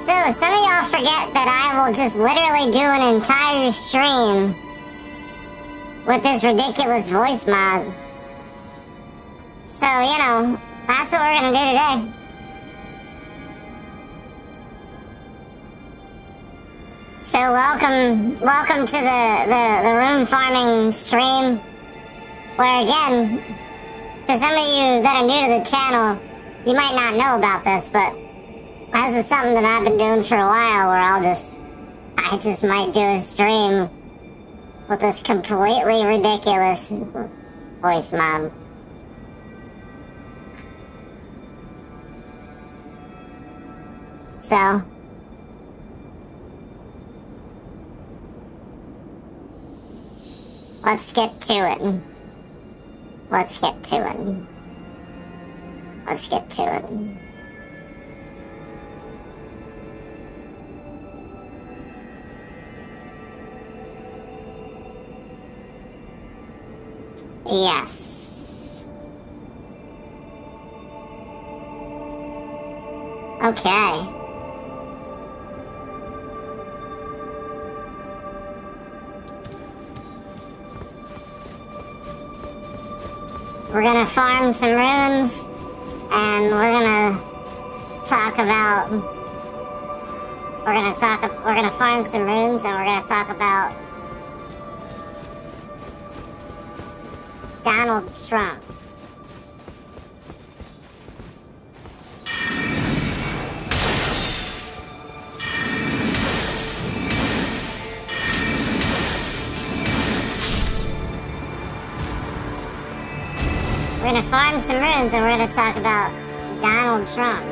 So, some of y'all forget that I will just literally do an entire stream with this ridiculous voice mod. So, you know, that's what we're gonna do today. So welcome to the room farming stream, where again, for some of you that are new to the channel, you might not know about this, but this is something that I've been doing for a while, where I just might do a stream with this completely ridiculous voice mod. So, let's get to it. Let's get to it. Let's get to it. Yes. Okay. We're gonna farm some runes, and we're gonna talk about. We're gonna farm some runes, and we're gonna talk about Donald Trump. We're gonna farm some runes and we're gonna talk about Donald Trump.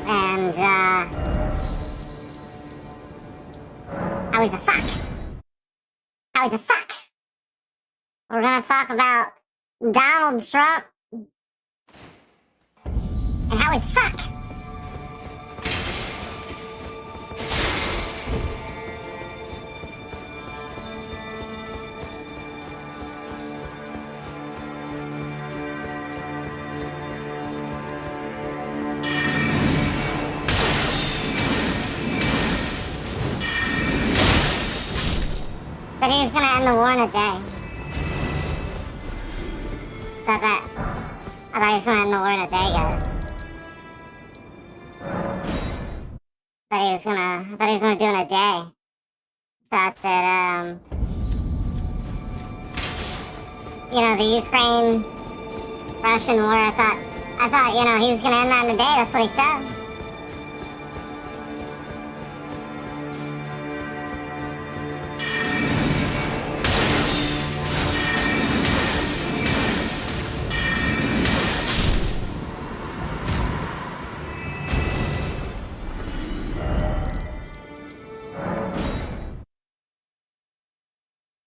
And, how he's a fuck. How he's a fuck. We're gonna talk about Donald Trump and how he's a fuck. But he was gonna end the war in a day. I thought he was gonna end the war in a day, guys. I thought he was gonna do it in a day. Thought that, you know, the Ukraine-Russian war, I thought, you know, he was gonna end that in a day. That's what he said.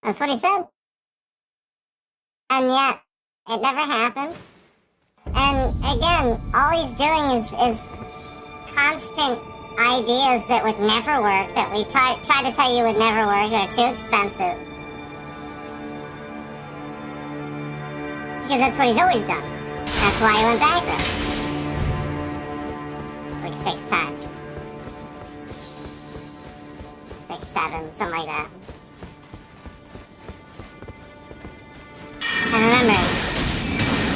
That's what he said. And yet, it never happened. And again, all he's doing is constant ideas that would never work, that we try to tell you would never work, they're too expensive. Because that's what he's always done. That's why he went bankrupt. Like 6 times. 6, 7, something like that. And remember,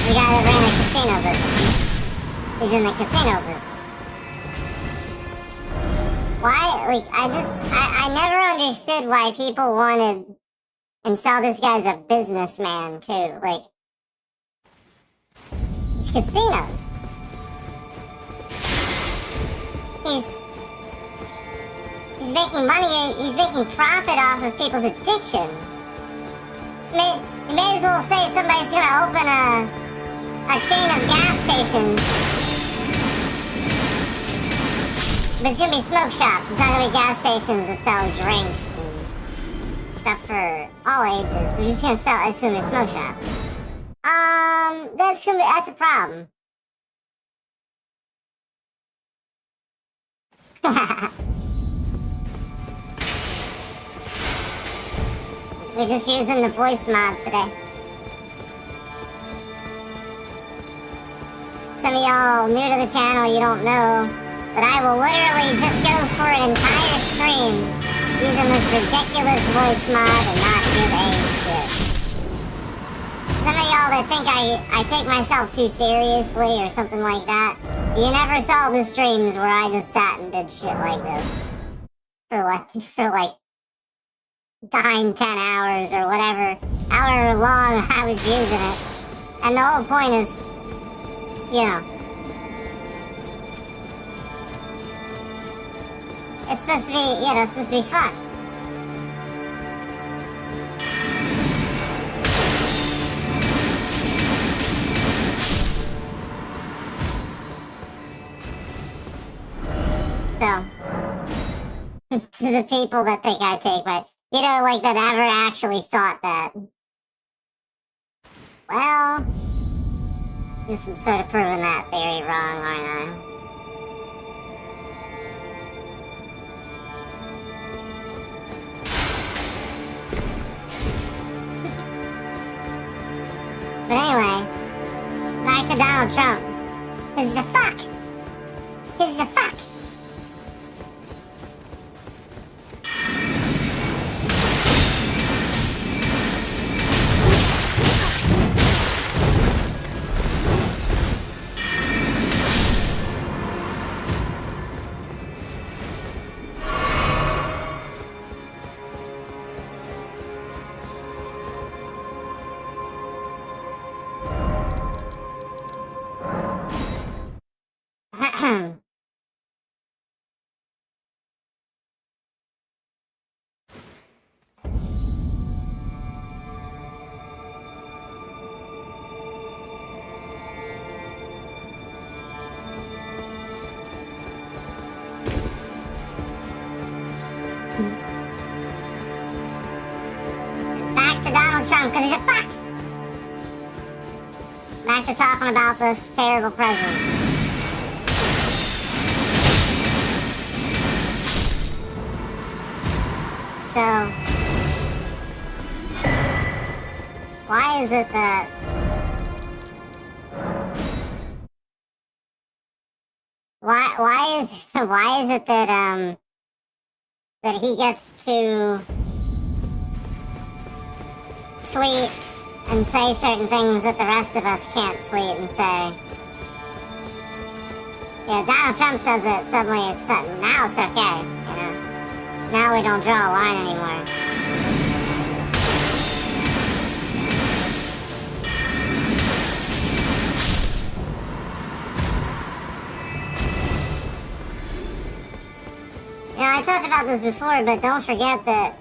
the guy that ran a casino business. He's in the casino business. Why? Like, I never understood why people wanted and saw this guy as a businessman, too. Like, it's casinos. He's making money, he's making profit off of people's addiction. You may as well say somebody's gonna open a chain of gas stations. But it's gonna be smoke shops. It's not gonna be gas stations that sell drinks and stuff for all ages. They're just gonna sell, it's gonna be a smoke shop. That's a problem. We're just using the voice mod today. some of y'all new to the channel, you don't know that I will literally just go for an entire stream using this ridiculous voice mod and not give a shit. Some of y'all that think I take myself too seriously or something like that, you never saw the streams where I just sat and did shit like this. For like 9, 10 hours or whatever, however long I was using it. And the whole point is, you know, it's supposed to be, you know, it's supposed to be fun. So, to the people that think I take my, you know, like that ever actually thought that, well, I guess I'm sort of proving that theory wrong, aren't I? But anyway, back to Donald Trump. This is a fuck. This is a fuck. Back to Donald Trump, cause he's a fuck. Back to talking about this terrible president. So, why is it that why is it that that he gets to tweet and say certain things that the rest of us can't tweet and say? Yeah, Donald Trump says it, suddenly now it's okay, you know? Now we don't draw a line anymore. You know, I talked about this before, but don't forget that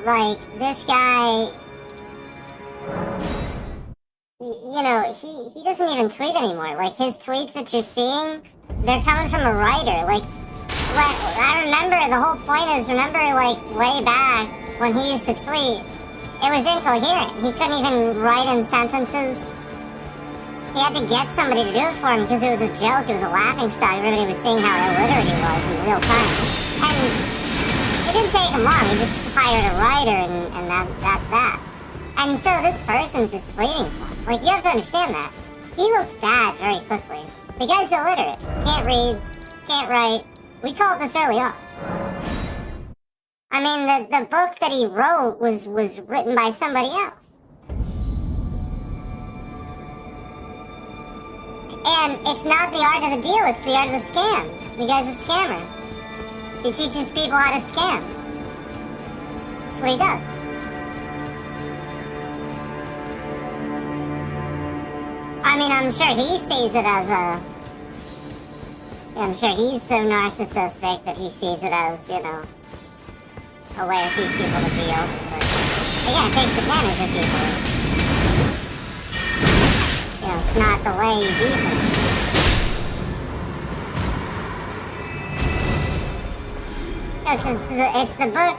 like, this guy, you know, he doesn't even tweet anymore. Like, his tweets that you're seeing, they're coming from a writer. Like, I remember, the whole point is, remember, like, way back when he used to tweet, it was incoherent. He couldn't even write in sentences. He had to get somebody to do it for him because it was a joke, it was a laughing stock. Everybody was seeing how illiterate he was in real time. And it didn't take him long, he just hired a writer and that's that. And so this person's just tweeting for him. Like, you have to understand that. He looked bad very quickly. The guy's illiterate. Can't read, can't write. We called this early on. I mean, the book that he wrote was written by somebody else. And it's not the art of the deal, it's the art of the scam. The guy's a scammer. He teaches people how to scam. That's what he does. I mean, I'm sure he sees it as a... I'm sure he's so narcissistic that he sees it as, you know, a way to teach people the deal. But, again, it takes advantage of people. You know, it's not the way you do things. It's the book.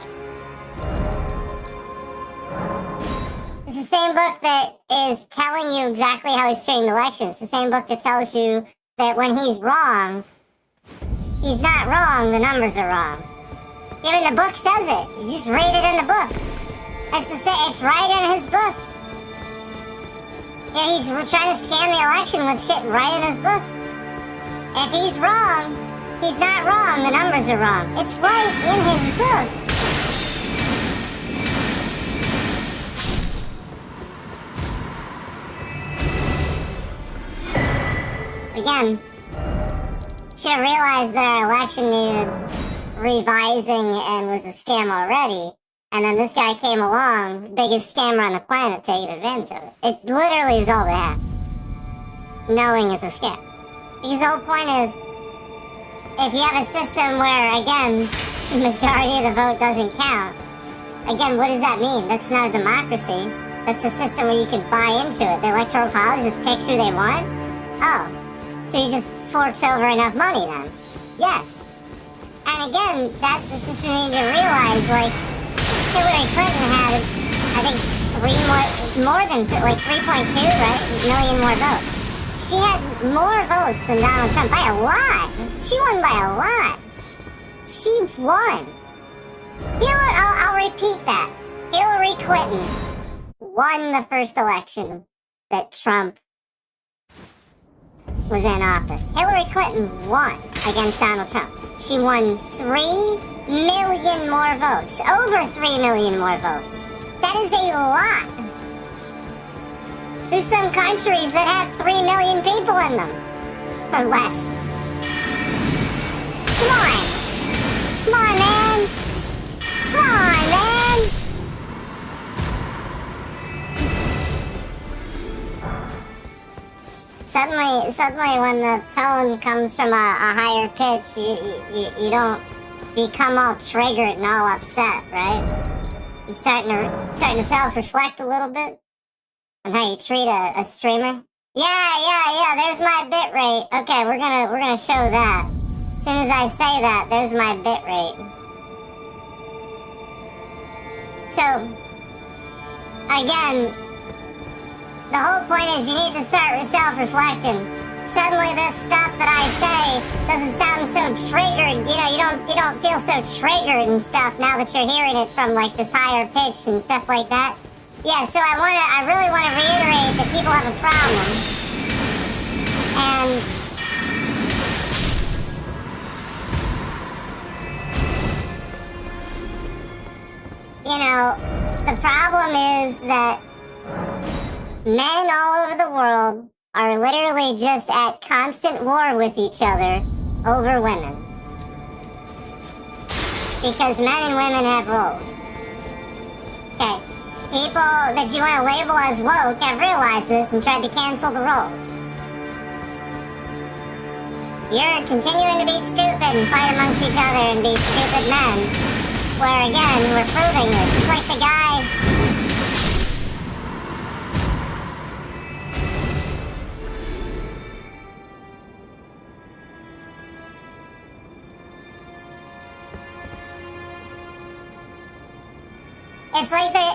It's the same book that is telling you exactly how he's treating elections. It's the same book that tells you that when he's wrong, he's not wrong, the numbers are wrong. Even the book says it. You just read it in the book. It's right in his book. Yeah, he's trying to scam the election with shit right in his book. If he's wrong, he's not wrong. The numbers are wrong. It's right in his book. Again, should have realized that our election needed revising and was a scam already. And then this guy came along, biggest scammer on the planet, taking advantage of it. It literally is all they have. Knowing it's a scam. Because the whole point is, if you have a system where, again, the majority of the vote doesn't count, again, what does that mean? That's not a democracy. That's a system where you can buy into it. The Electoral College just picks who they want? Oh, so you just forks over enough money then? Yes. And again, that's just you need to realize, like, Hillary Clinton had, I think, more than, like 3.2, right? Million more votes. She had more votes than Donald Trump by a lot. She won by a lot. She won. I'll repeat that. Hillary Clinton won the first election that Trump was in office. Hillary Clinton won against Donald Trump. She won 3 million more votes. Over 3 million more votes. That is a lot. There's some countries that have 3 million people in them. Or less. Come on. Come on, man. Come on, man. Suddenly when the tone comes from a higher pitch, you don't become all triggered and all upset, right? You're starting to self-reflect a little bit on how you treat a streamer. Yeah, there's my bit rate. Okay, we're gonna show that. As soon as I say that, there's my bit rate. So, again, the whole point is you need to start self-reflecting. Suddenly this stuff that I say doesn't sound so triggered. You know, you don't feel so triggered and stuff now that you're hearing it from like this higher pitch and stuff like that. Yeah, so I really want to reiterate that people have a problem. And you know, the problem is that men all over the world are literally just at constant war with each other over women. Because men and women have roles. Okay, people that you want to label as woke have realized this and tried to cancel the roles. You're continuing to be stupid and fight amongst each other and be stupid men. Where again, we're proving this. It's like the guy...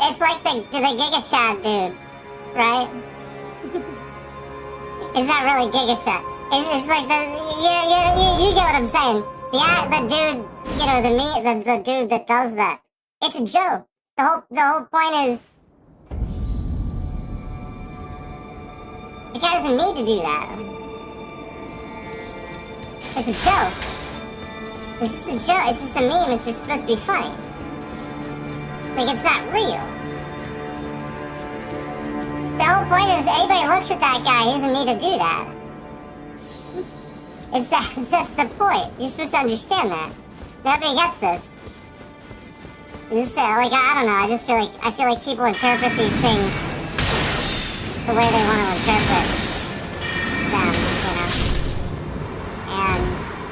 It's like the Giga Chad dude, right? It's not really Giga Chad. It's like you get what I'm saying. The dude, you know, the dude that does that. It's a joke. The whole point is the guy doesn't need to do that. It's a joke. It's just a joke. It's just a meme. It's just supposed to be funny. Like, it's not real. The whole point is, anybody looks at that guy, he doesn't need to do that. That's the point. You're supposed to understand that. Nobody gets this. It's just, like, I don't know, I feel like people interpret these things the way they want to interpret them, you know? And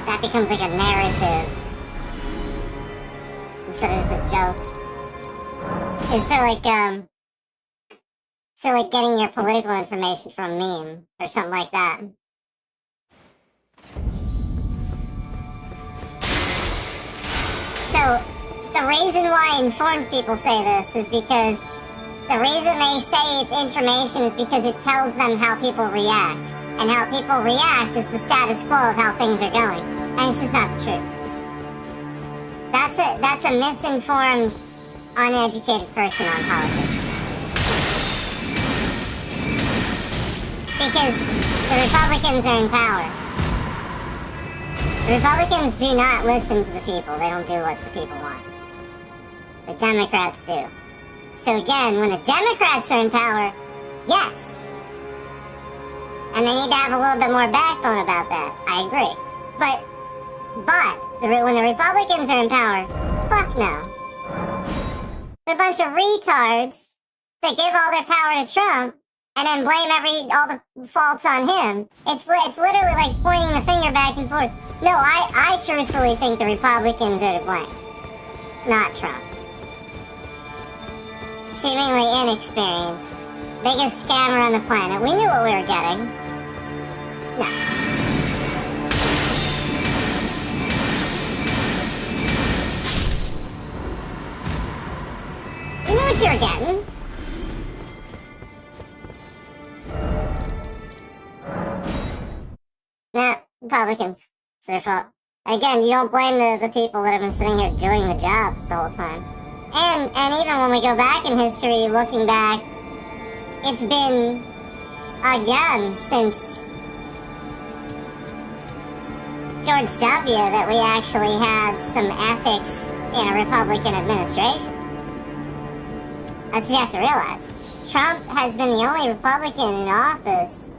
that becomes like a narrative instead of just a joke. It's sort of like getting your political information from a meme or something like that. So, the reason why informed people say this is because the reason they say it's information is because it tells them how people react. And how people react is the status quo of how things are going. And it's just not the truth. That's a misinformed uneducated person on politics. Because the Republicans are in power. The Republicans do not listen to the people. They don't do what the people want. The Democrats do. So again, when the Democrats are in power, yes. And they need to have a little bit more backbone about that. I agree. But when the Republicans are in power, fuck no. They're a bunch of retards that give all their power to Trump and then blame all the faults on him. It's literally like pointing the finger back and forth. No, I truthfully think the Republicans are to blame, not Trump. Seemingly inexperienced. Biggest scammer on the planet. We knew what we were getting. No. You knew what you were getting. Nah, Republicans. It's their fault. Again, you don't blame the people that have been sitting here doing the jobs the whole time. And even when we go back in history, looking back, it's been, again, since George W. that we actually had some ethics in a Republican administration. That's what you have to realize. Trump has been the only Republican in office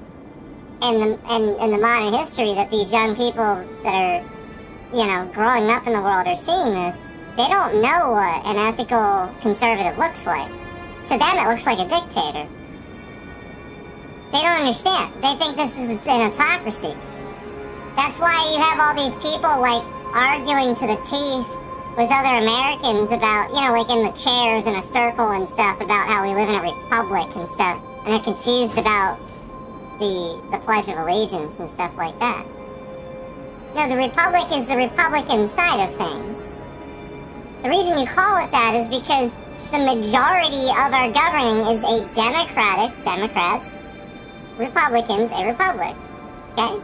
in the modern history that these young people that are, growing up in the world are seeing this. They don't know what an ethical conservative looks like. To them, it looks like a dictator. They don't understand. They think this is an autocracy. That's why you have all these people, arguing to the teeth with other Americans about, like in the chairs in a circle and stuff, about how we live in a republic and stuff. And they're confused about the Pledge of Allegiance and stuff like that. No, the republic is the Republican side of things. The reason you call it that is because the majority of our governing is a Democrats, Republicans, a republic. Okay?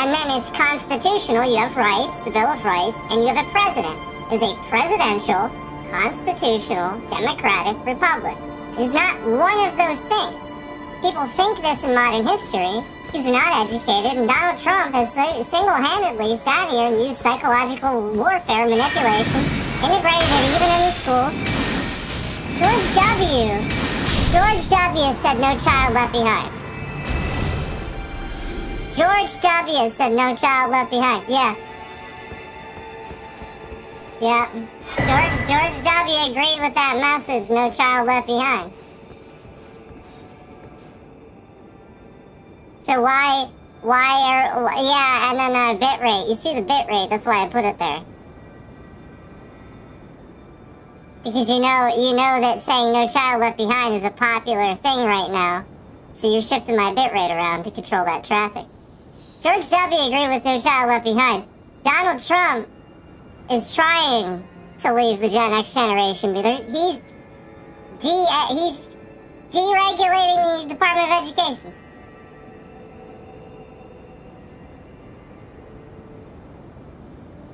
And then it's constitutional. You have rights, the Bill of Rights, and you have a president. It is a presidential, constitutional, democratic republic. It is not one of those things. People think this in modern history because they're not educated, and Donald Trump has single-handedly sat here and used psychological warfare, manipulation, integrated it even in the schools. George W. said no child left behind. George W. said no child left behind. Yeah. George W. agreed with that message, no child left behind. So and then bit rate. You see the bit rate, that's why I put it there. Because you know that saying no child left behind is a popular thing right now. So you're shifting my bit rate around to control that traffic. George W. agreed with no child left behind. Donald Trump is trying to leave the next generation behind. He's deregulating the Department of Education.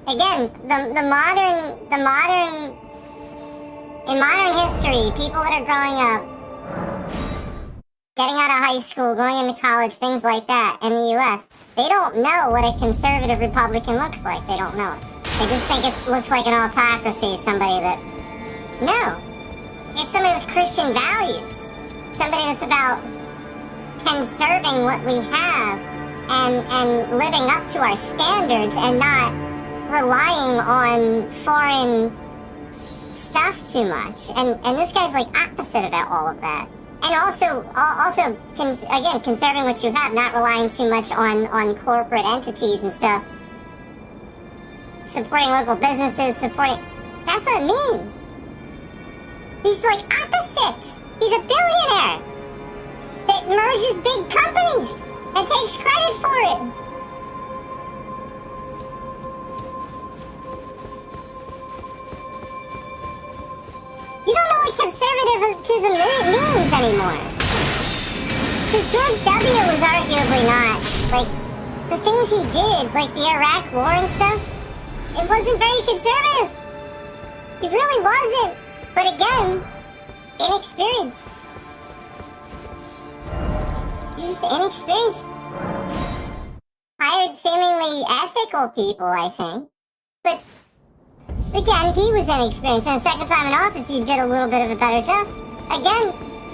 Again, in modern history, people that are growing up, getting out of high school, going into college, things like that in the U.S., they don't know what a conservative Republican looks like. They don't know it. They just think it looks like an autocracy, somebody that... No. It's somebody with Christian values. Somebody that's about conserving what we have and living up to our standards and not relying on foreign stuff too much. And this guy's like opposite about all of that. And also conserving what you have, not relying too much on corporate entities and stuff. Supporting local businesses, that's what it means. He's like opposite. He's a billionaire that merges big companies and takes credit for it. You don't know what conservatism means anymore. Because George W. was arguably not, the things he did, like the Iraq War and stuff, it wasn't very conservative. It really wasn't. But again, inexperienced. You're just inexperienced. Hired seemingly ethical people, I think. But again, he was inexperienced. And the second time in office, he did a little bit of a better job. Again,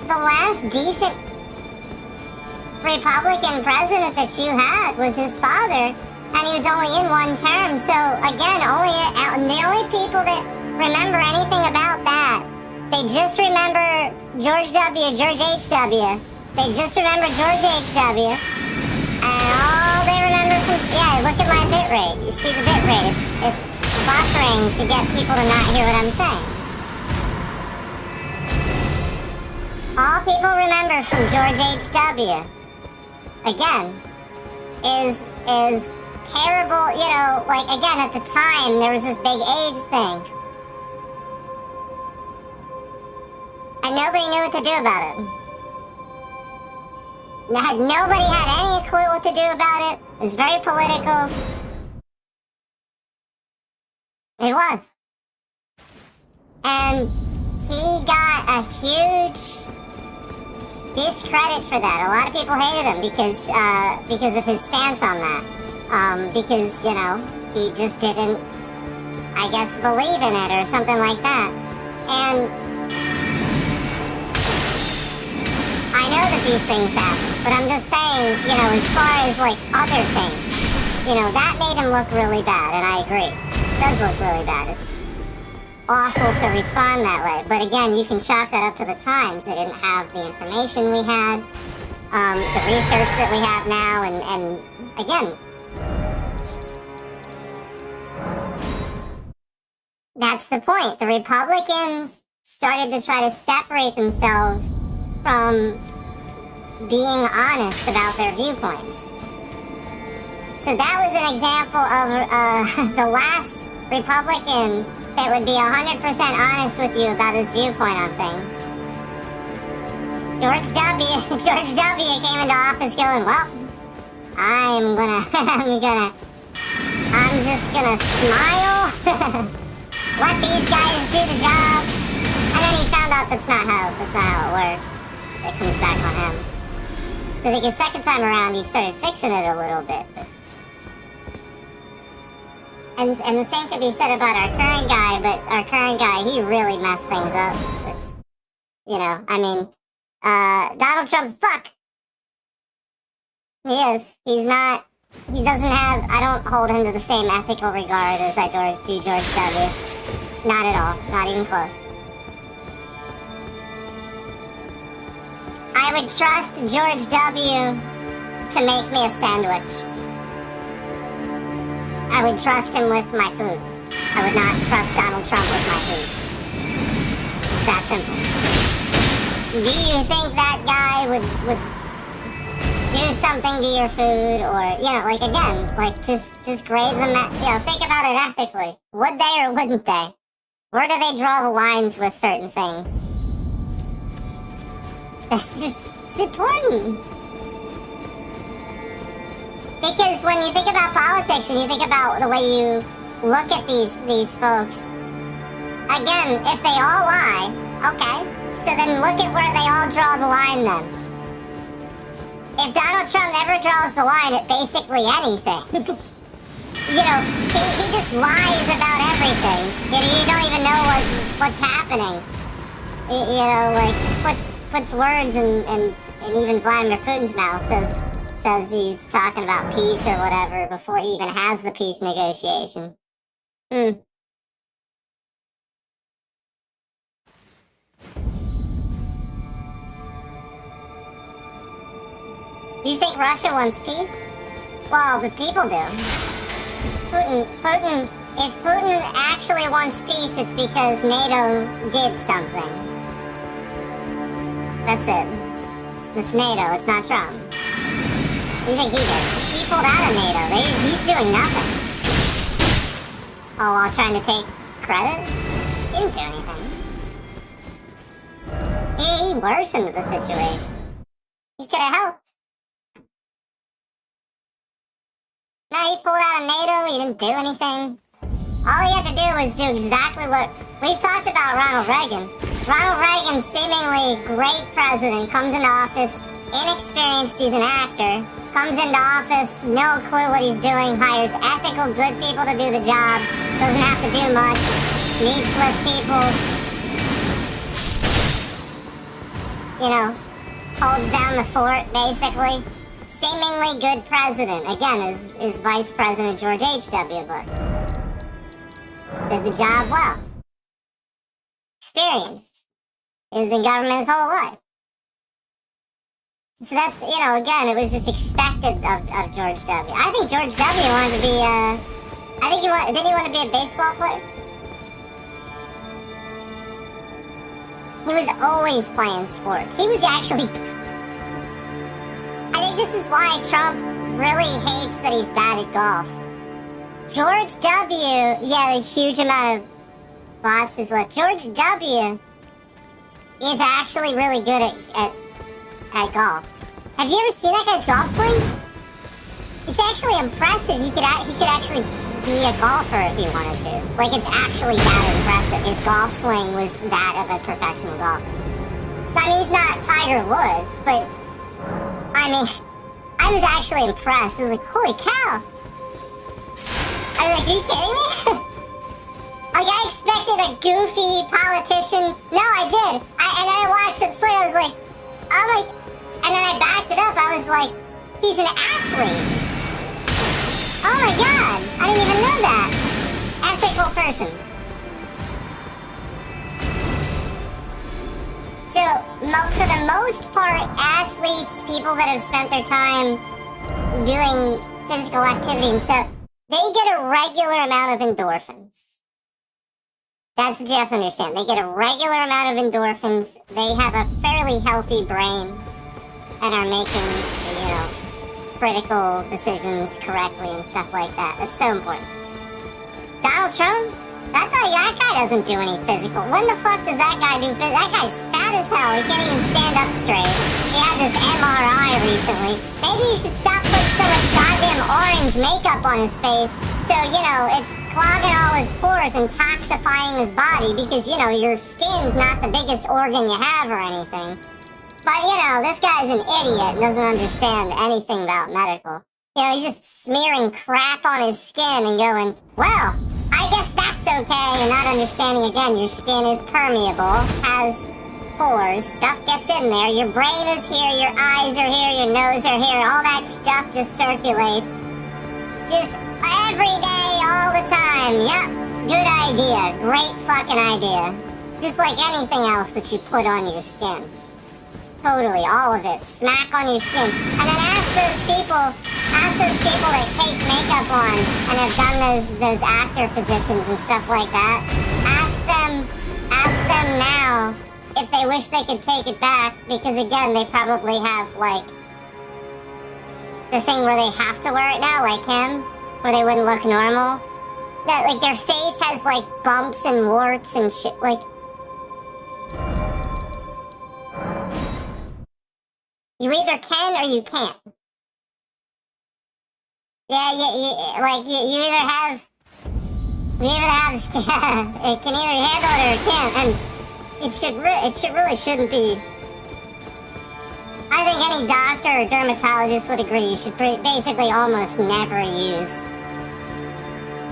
the last decent Republican president that you had was his father, and he was only in one term. So again, the only people that remember anything about that, they just remember George H.W. They just remember George H.W. And all they remember from, yeah, look at my bit rate. You see the bit rate, it's buffering to get people to not hear what I'm saying. All people remember from George H.W. again is terrible, you know, like again at the time there was this big AIDS thing. And nobody knew what to do about it. Nobody had any clue what to do about it. It was very political. It was. And he got a huge discredit for that. A lot of people hated him because of his stance on that. Because, you know, he just didn't, I guess, believe in it or something like that. And I know that these things happen, but I'm just saying, you know, as far as, like, other things, you know, that made him look really bad, and I agree. It does look really bad. It's awful to respond that way. But again, you can chalk that up to the times. They didn't have the information we had, the research that we have now, and again, that's the point. The Republicans started to try to separate themselves from being honest about their viewpoints. So that was an example of the last Republican that would be 100% honest with you about his viewpoint on things. George W. came into office going, well, I'm just gonna smile, let these guys do the job, and then he found out that's not how it works. It comes back on him. So I think his second time around, he started fixing it a little bit. And the same could be said about our current guy, but our current guy, he really messed things up with, you know, I mean, Donald Trump's fuck. He is. He doesn't have, I don't hold him to the same ethical regard as I do George W. Not at all. Not even close. I would trust George W. to make me a sandwich. I would trust him with my food. I would not trust Donald Trump with my food. It's that simple. Do you think that guy would do something to your food, or, you know, like, again, like, just grade them at, you know, think about it ethically. Would they or wouldn't they? Where do they draw the lines with certain things? It's important. Because when you think about politics and you think about the way you look at these folks, again, if they all lie, okay, so then look at where they all draw the line then. If Donald Trump never draws the line at basically anything, you know, he just lies about everything. You don't even know what's happening. You know, like, puts words in even Vladimir Putin's mouth, says he's talking about peace or whatever before he even has the peace negotiation. You think Russia wants peace? Well, the people do. If Putin actually wants peace, it's because NATO did something. That's it. It's NATO, it's not Trump. What do you think he did? He pulled out of NATO. He's doing nothing. Oh, while trying to take credit? He didn't do anything. He worsened the situation. He could have helped. No, he pulled out of NATO, he didn't do anything. All he had to do was do exactly what We've talked about Ronald Reagan. Ronald Reagan, seemingly great president, comes into office, inexperienced, he's an actor, comes into office, no clue what he's doing, hires ethical, good people to do the jobs, doesn't have to do much, meets with people, you know, holds down the fort, basically. Seemingly good president. Again, is Vice President George H.W. Bush. Did the job well. Experienced. He was in government his whole life. So that's, you know, again, it was just expected of George W. I think George W. wanted to be, did he want to be a baseball player? He was always playing sports. He was actually... I think this is why Trump really hates that he's bad at golf. George W., yeah, a huge amount of bosses left. George W. is actually really good at golf. Have you ever seen that guy's golf swing? It's actually impressive. He could actually be a golfer if he wanted to. Like, it's actually that impressive. His golf swing was that of a professional golfer. I mean, he's not Tiger Woods, but I mean, I was actually impressed. I was like, holy cow. I was like, are you kidding me? Like, I expected a goofy politician. No, I did. And then I watched him swing. I was like, oh my. And then I backed it up. I was like, he's an athlete. Oh my god. I didn't even know that. Ethical person. So, for the most part, athletes, people that have spent their time doing physical activity and stuff, they get a regular amount of endorphins. That's what you have to understand. They get a regular amount of endorphins. They have a fairly healthy brain and are making, you know, critical decisions correctly and stuff like that. That's so important. Donald Trump? That guy doesn't do any physical. When the fuck does that guy do physical? That guy's fat as hell. He can't even stand up straight. He had this MRI recently. Maybe you should stop putting so much goddamn orange makeup on his face. So, you know, it's clogging all his pores and toxifying his body because, you know, your skin's not the biggest organ you have or anything. But, you know, this guy's an idiot and doesn't understand anything about medical. You know, he's just smearing crap on his skin and going, well, I guess that's okay, and not understanding, again, your skin is permeable, has pores, stuff gets in there, your brain is here, your eyes are here, your nose are here, all that stuff just circulates. Just every day, all the time. Yep, good idea, great fucking idea. Just like anything else that you put on your skin. Totally, all of it. Smack on your skin. And then ask those people that take makeup on and have done those actor positions and stuff like that. Ask them now if they wish they could take it back, because again, they probably have like the thing where they have to wear it now, like him, where they wouldn't look normal. That like their face has like bumps and warts and shit, like. You either can or you can't. Yeah, you either have, it can either handle it or it can't, and it really shouldn't be. I think any doctor or dermatologist would agree you should basically almost never use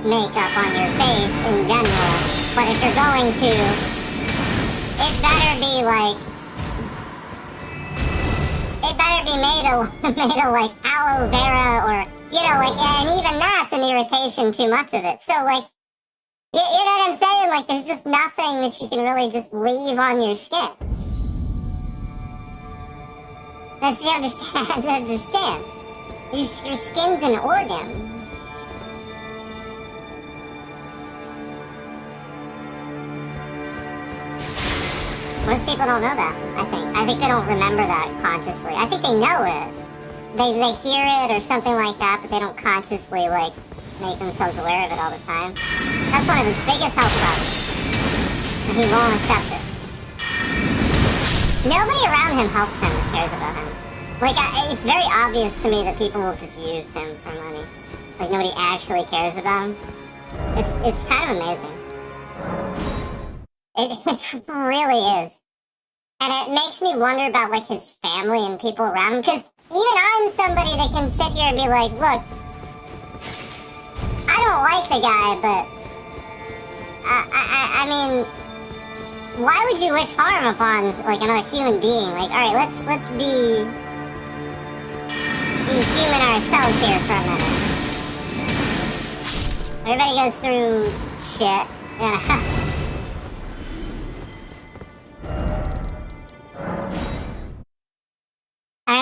makeup on your face in general. But if you're going to, it better be like. It better be made of like aloe vera or, you know, like, and even that's an irritation, too much of it. So, like, you know what I'm saying? Like, there's just nothing that you can really just leave on your skin. That's you have to understand. Your skin's an organ. Most people don't know that, I think. I think they don't remember that consciously. I think they know it. They hear it or something like that, but they don't consciously, like, make themselves aware of it all the time. That's one of his biggest health problems. And he won't accept it. Nobody around him helps him or cares about him. Like, it's very obvious to me that people have just used him for money. Like, nobody actually cares about him. It's kind of amazing. It really is. And it makes me wonder about, like, his family and people around him, because even I'm somebody that can sit here and be like, look, I don't like the guy, but I mean, why would you wish harm upon, like, another human being? Like, alright, let's be human ourselves here for a minute. Everybody goes through shit. Yeah. I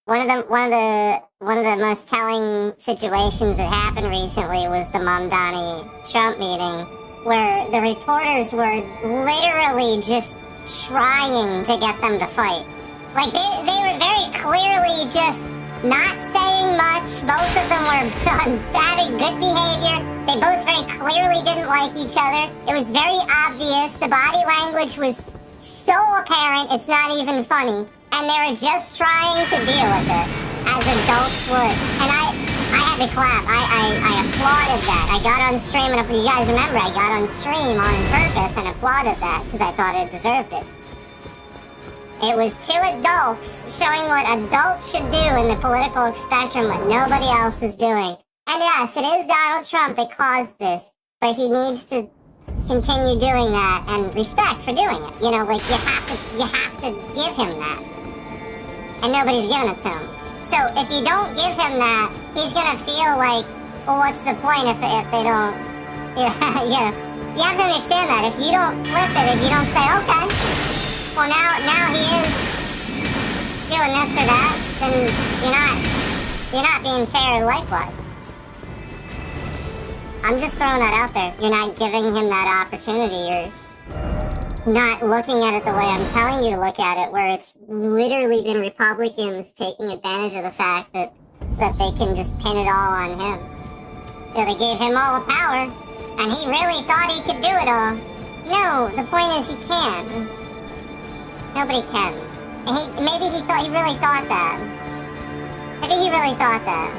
remember, one of the most telling situations that happened recently was the Mamdani Trump meeting, where the reporters were literally just trying to get them to fight. Like, they were very clearly just not saying much. Both of them were having good behavior. They both very clearly didn't like each other. It was very obvious. The body language was so apparent, it's not even funny. And they were just trying to deal with it, as adults would. And I had to clap. I applauded that. I got on stream, and you guys remember, I got on stream on purpose and applauded that, because I thought it deserved it. It was two adults showing what adults should do in the political spectrum, what nobody else is doing. And yes, it is Donald Trump that caused this, but he needs to continue doing that, and respect for doing it. You know, like, you have to give him that. And nobody's giving it to him. So if you don't give him that, he's gonna feel like, well, what's the point if they don't? Yeah, you have to understand that. If you don't flip it, if you don't say, okay, well now he is doing this or that, then you're not being fair likewise. I'm just throwing that out there. You're not giving him that opportunity. You're not looking at it the way I'm telling you to look at it, where it's literally been Republicans taking advantage of the fact that they can just pin it all on him. Yeah, they gave him all the power, and he really thought he could do it all. No, the point is he can't. Nobody can. And maybe he really thought that. Maybe he really thought that.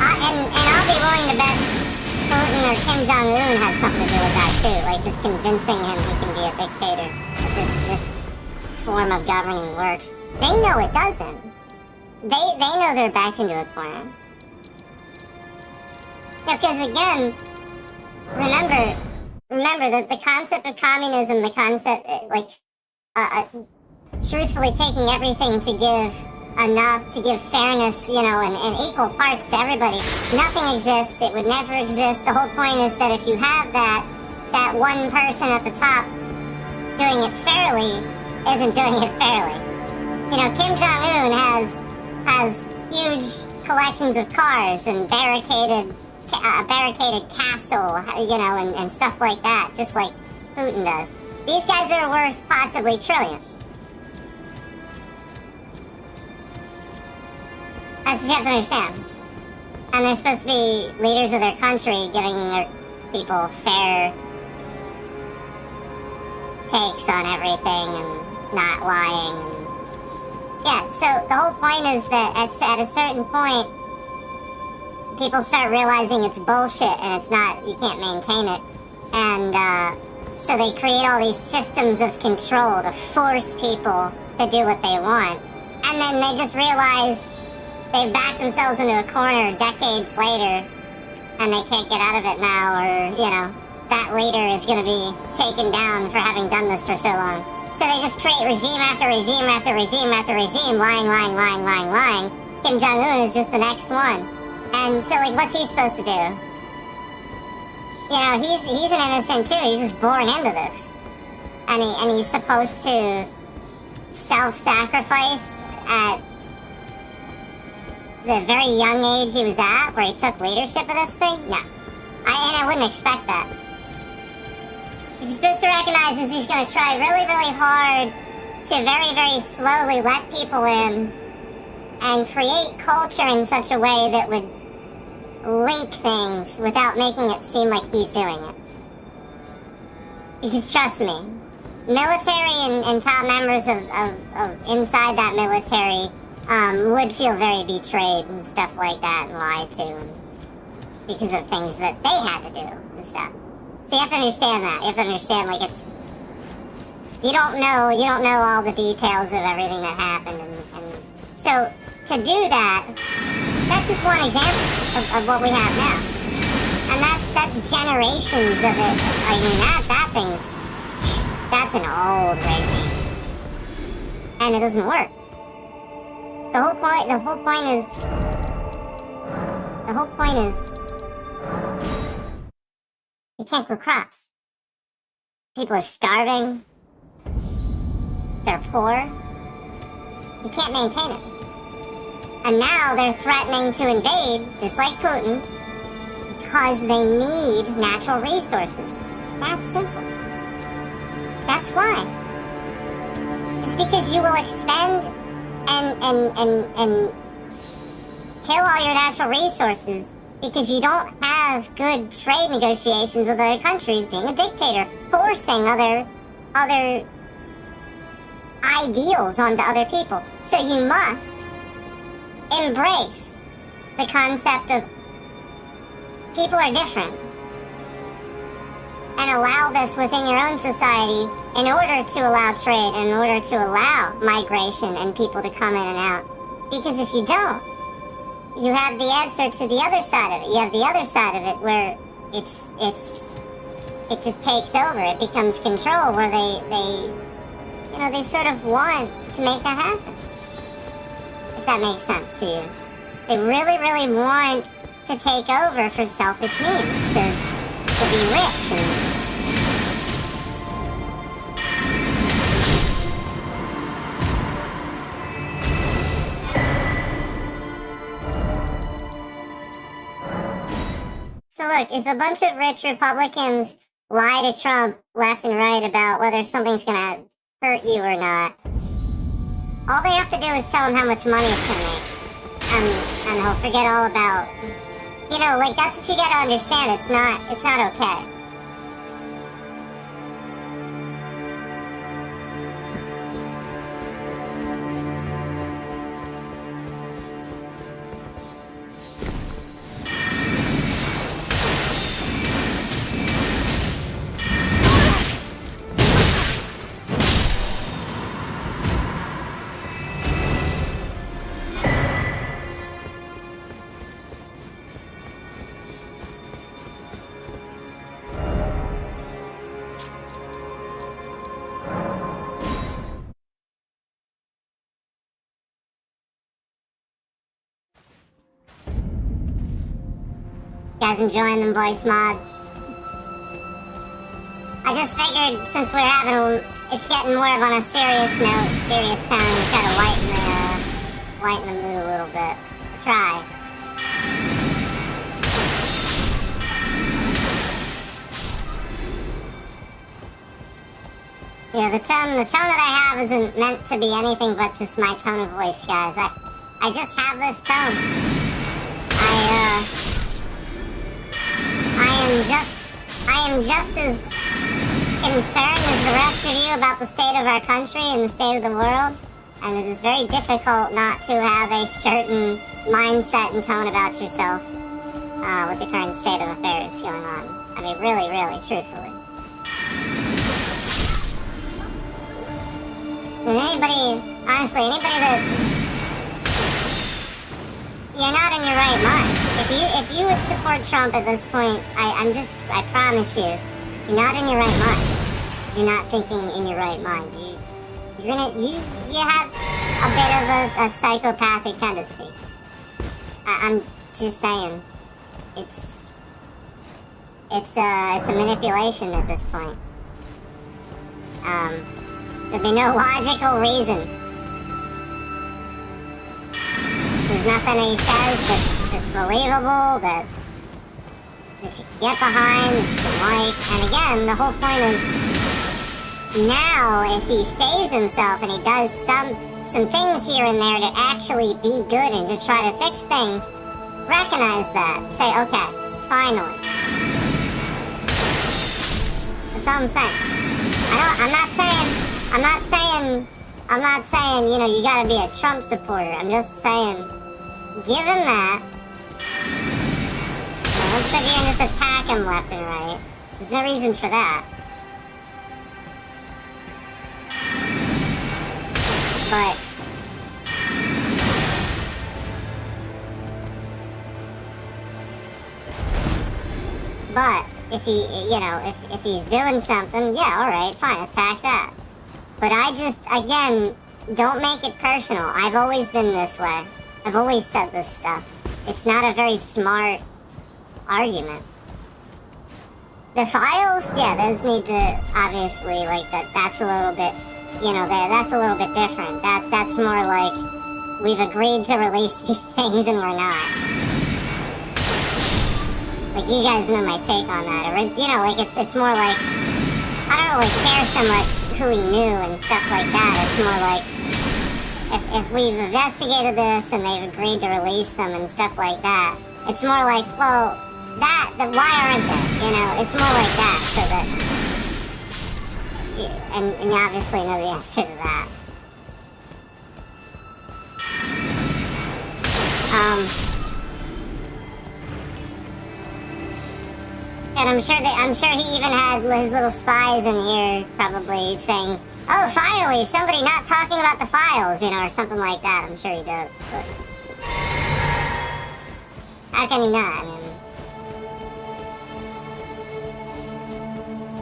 And I'll be willing to bet Putin or Kim Jong-un had something to do with that too, like just convincing him he can be a dictator. This form of governing works. They know it doesn't. They know they're backed into a corner. Because again, remember that the concept of communism, the concept, truthfully taking everything to give enough, to give fairness, and equal parts to everybody. Nothing exists. It would never exist. The whole point is that if you have that one person at the top doing it fairly isn't doing it fairly. Kim Jong-un has huge collections of cars and a barricaded castle, and stuff like that, just like Putin does. These guys are worth possibly trillions. That's what you have to understand. And they're supposed to be leaders of their country, giving their people fair takes on everything and not lying. Yeah, so the whole point is that at a certain point, people start realizing it's bullshit and it's not, you can't maintain it. And so they create all these systems of control to force people to do what they want. And then they just realize they've backed themselves into a corner decades later, and they can't get out of it now, or, that leader is going to be taken down for having done this for so long. So they just create regime after regime after regime after regime, lying. Kim Jong-un is just the next one. And so, what's he supposed to do? He's an innocent too. He's just born into this. And he's supposed to self-sacrifice at the very young age he was at, where he took leadership of this thing? No. I wouldn't expect that. What you're supposed to recognize is he's going to try really, really hard to very, very slowly let people in and create culture in such a way that would leak things without making it seem like he's doing it. Because trust me, military and top members of inside that military would feel very betrayed and stuff like that and lied to because of things that they had to do and stuff. So you have to understand that. You have to understand, like, it's... You don't know all the details of everything that happened, and so, to do that, that's just one example of what we have now. And that's generations of it. I mean, that thing's... That's an old regime. And it doesn't work. The whole point is, you can't grow crops. People are starving. They're poor. You can't maintain it. And now they're threatening to invade, just like Putin, because they need natural resources. It's that simple. That's why. It's because you will expend and kill all your natural resources because you don't have good trade negotiations with other countries, being a dictator, forcing other ideals onto other people. So you must embrace the concept of people are different and allow this within your own society in order to allow trade, in order to allow migration and people to come in and out. Because if you don't, you have the answer to the other side of it. You have the other side of it where it just takes over. It becomes control where they sort of want to make that happen. If that makes sense to you. They really, really want to take over for selfish means, to be rich and... So look, if a bunch of rich Republicans lie to Trump left and right about whether something's gonna hurt you or not, all they have to do is tell him how much money it's gonna make. And he'll forget all about... like, that's what you gotta understand. It's not okay. Guys enjoying the voice mod? I just figured since we're it's getting more of on a serious note, serious tone, try to lighten the mood a little bit. Try. The tone that I have isn't meant to be anything but just my tone of voice, guys. I just have this tone. I am just as concerned as the rest of you about the state of our country and the state of the world, and it is very difficult not to have a certain mindset and tone about yourself with the current state of affairs going on. I mean, really, really, truthfully. And anybody that... You're not in your right mind. If you would support Trump at this point, I promise you, you're not in your right mind. You're not thinking in your right mind. You have a bit of a psychopathic tendency. I'm just saying, it's a manipulation at this point. There'd be no logical reason. There's nothing he says that's believable, that you can get behind, that you can like. And again, the whole point is, now if he saves himself and he does some things here and there to actually be good and to try to fix things, recognize that. Say, okay, finally. That's all I'm saying. I'm not saying, you gotta be a Trump supporter. I'm just saying, give him that. Let's sit here and just attack him left and right. There's no reason for that. But if he, you know, if he's doing something, yeah, alright, fine, attack that. But I just, again, don't make it personal. I've always been this way. I've always said this stuff. It's not a very smart argument. The files, yeah, those need to, obviously, like, that's a little bit, you know, that's a little bit different. That's more like, we've agreed to release these things and we're not. Like, you guys know my take on that. Or, you know, like, it's more like, I don't really care so much who he knew and stuff like that. It's more like, if we've investigated this and they've agreed to release them and stuff like that, it's more like, well, why aren't they? You know, it's more like that, so that, and you obviously know the answer to that. And I'm sure he even had his little spies in here probably saying, oh, finally, somebody not talking about the files, you know, or something like that. I'm sure he does, but how can he not? I mean,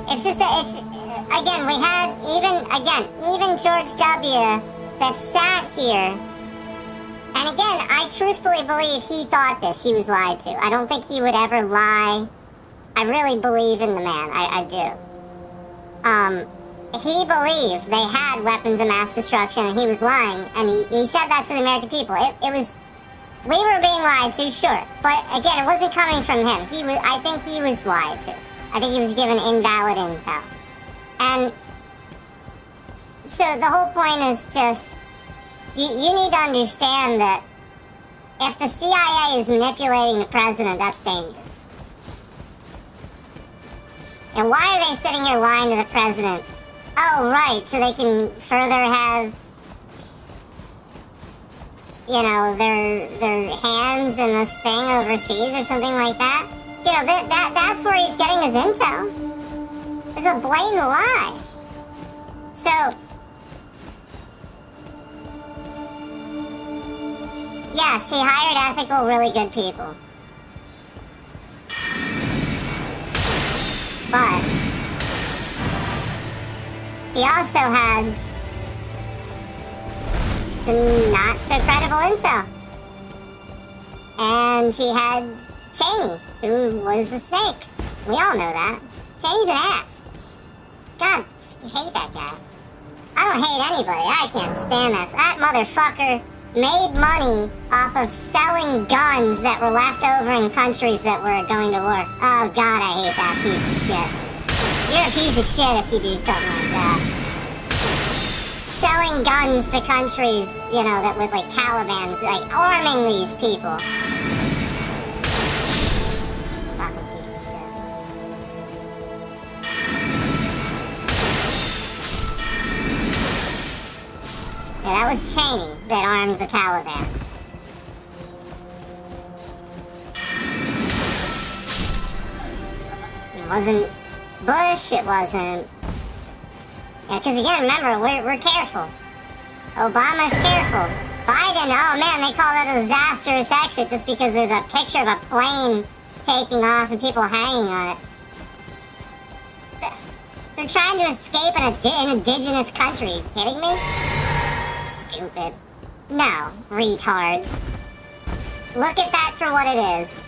it's just that again, we had even George W. that sat here, and again, I truthfully believe he thought this, he was lied to. I don't think he would ever lie. I really believe in the man, I do. He believed they had weapons of mass destruction, and he was lying, and he said that to the American people. It was, we were being lied to, sure, but again, it wasn't coming from him. I think he was lied to. I think he was given invalid intel. And so the whole point is just, you need to understand that if the CIA is manipulating the president, that's dangerous. And why are they sitting here lying to the president? Oh, right, so they can further have, you know, their hands in this thing overseas or something like that. You know, that's where he's getting his intel. It's a blatant lie. So, yes, he hired ethical, really good people. But he also had some not so credible intel. And he had Cheney, who was a snake. We all know that. Cheney's an ass. God, I hate that guy. I don't hate anybody. I can't stand that. That motherfucker made money off of selling guns that were left over in countries that were going to war. Oh God, I hate that piece of shit. You're a piece of shit if you do something like that. Selling guns to countries, you know, that with like Taliban's, like arming these people. Fucking piece of shit. Yeah, that was Cheney that armed the Talibans. It wasn't Bush, it wasn't... Yeah, because again, remember, we're careful. Obama's careful. Biden, oh man, they call it a disastrous exit just because there's a picture of a plane taking off and people hanging on it. They're trying to escape an indigenous country. Are you kidding me? Stupid. No, retards. Look at that for what it is.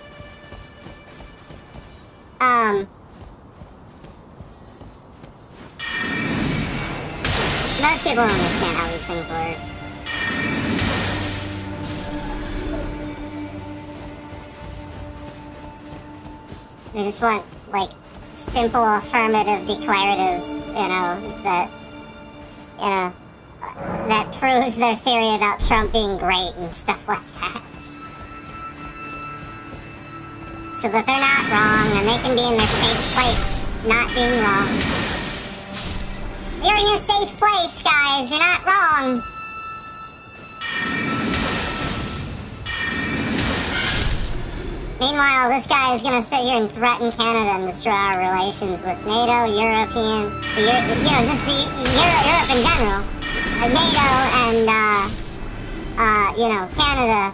Most people don't understand how these things work. They just want, like, simple affirmative declaratives, you know, that proves their theory about Trump being great and stuff like that. So that they're not wrong and they can be in their safe place, not being wrong. You're in your safe place, guys. You're not wrong. Meanwhile, this guy is gonna sit here and threaten Canada and destroy our relations with NATO, Europe in general, NATO and Canada.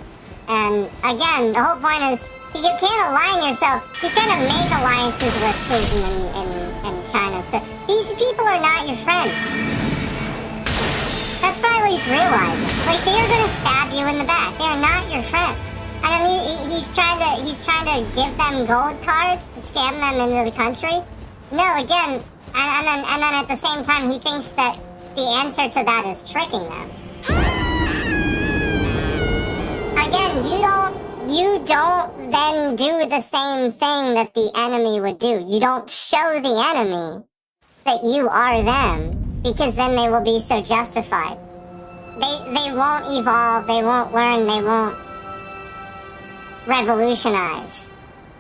And again, the whole point is you can't align yourself. He's trying to make alliances with Putin and China. So these people are not your friends. That's probably what he's realizing. Like, they are gonna stab you in the back. They are not your friends. And then he's trying to give them gold cards to scam them into the country. No, again, and then at the same time he thinks that the answer to that is tricking them. Again, you don't then do the same thing that the enemy would do. You don't show the enemy that you are them, because then they will be so justified. They won't evolve, they won't learn, they won't revolutionize.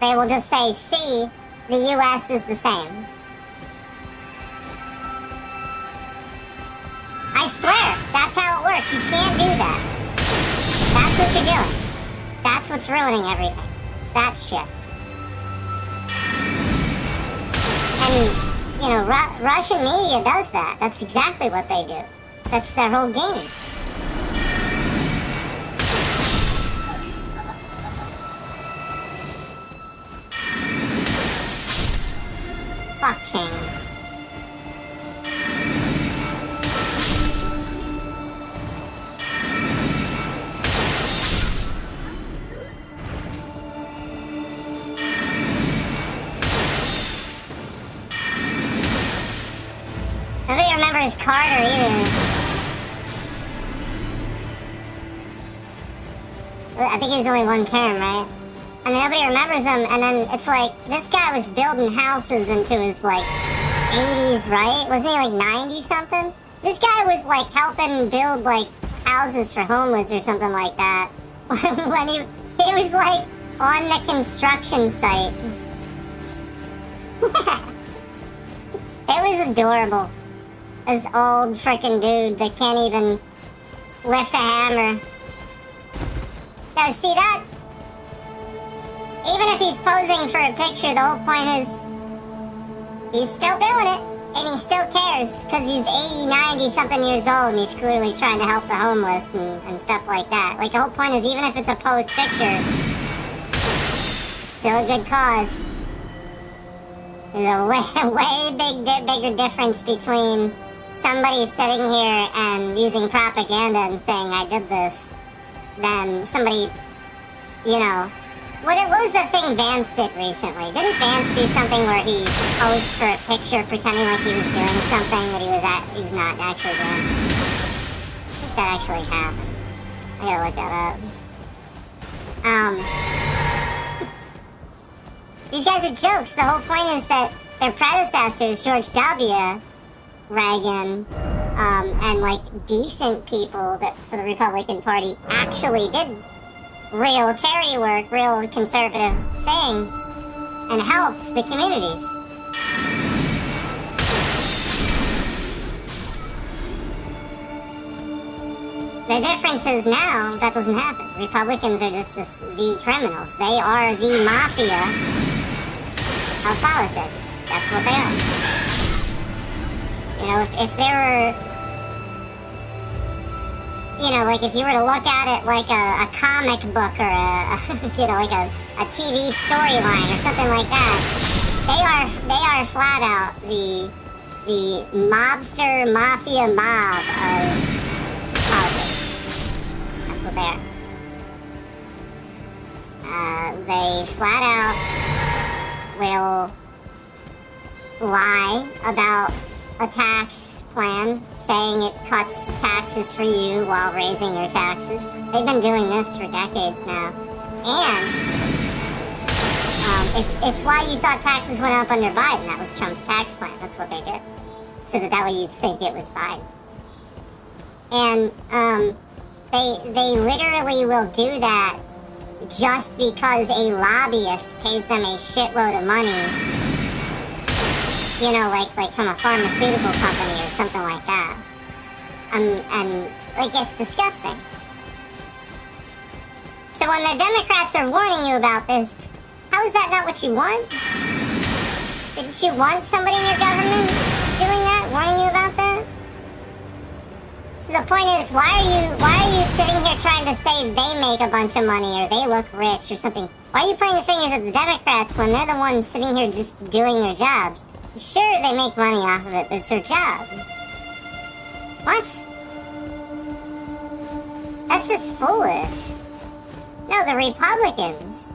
They will just say, see, the US is the same. I swear, that's how it works. You can't do that. That's what you're doing. That's what's ruining everything. That shit. And, Russian media does that. That's exactly what they do. That's their whole game. Fuck Shannon. Nobody remembers Carter either. I think he was only one term, right? And nobody remembers him, and then it's like, this guy was building houses into his, 80s, right? Wasn't he, 90-something? This guy was, helping build, houses for homeless or something like that. When he was, on the construction site. It was adorable. This old frickin' dude that can't even lift a hammer. Now, see that? Even if he's posing for a picture, the whole point is he's still doing it, and he still cares, because he's 80, 90 something years old, and he's clearly trying to help the homeless and stuff like that. The whole point is, even if it's a posed picture, it's still a good cause. There's a way bigger difference between somebody sitting here and using propaganda and saying, I did this, than somebody, What was the thing Vance did recently? Didn't Vance do something where he posed for a picture pretending like he was doing something that he was not actually doing? I think that actually happened. I gotta look that up. These guys are jokes. The whole point is that their predecessors, George W., Reagan, and decent people for the Republican Party actually did real charity work, real conservative things, and helped the communities. The difference is now that doesn't happen. Republicans are just the criminals. They are the mafia of politics. That's what they are. If there were, if you were to look at it like a comic book or a TV storyline or something like that, they are flat out the mobster mafia mob of politics. That's what they are. They flat out will lie about a tax plan, saying it cuts taxes for you while raising your taxes. They've been doing this for decades now. And it's why you thought taxes went up under Biden. That was Trump's tax plan. That's what they did. So that way you'd think it was Biden. And they literally will do that just because a lobbyist pays them a shitload of money. Like from a pharmaceutical company or something like that. And it's disgusting. So when the Democrats are warning you about this, How is that not what you want? Didn't you want somebody in your government doing that, warning you about that? So the point is, why are you sitting here trying to say they make a bunch of money or they look rich or something? Why are you pointing the fingers at the Democrats when they're the ones sitting here just doing their jobs? Sure, they make money off of it, but it's their job. What? That's just foolish. No, the Republicans.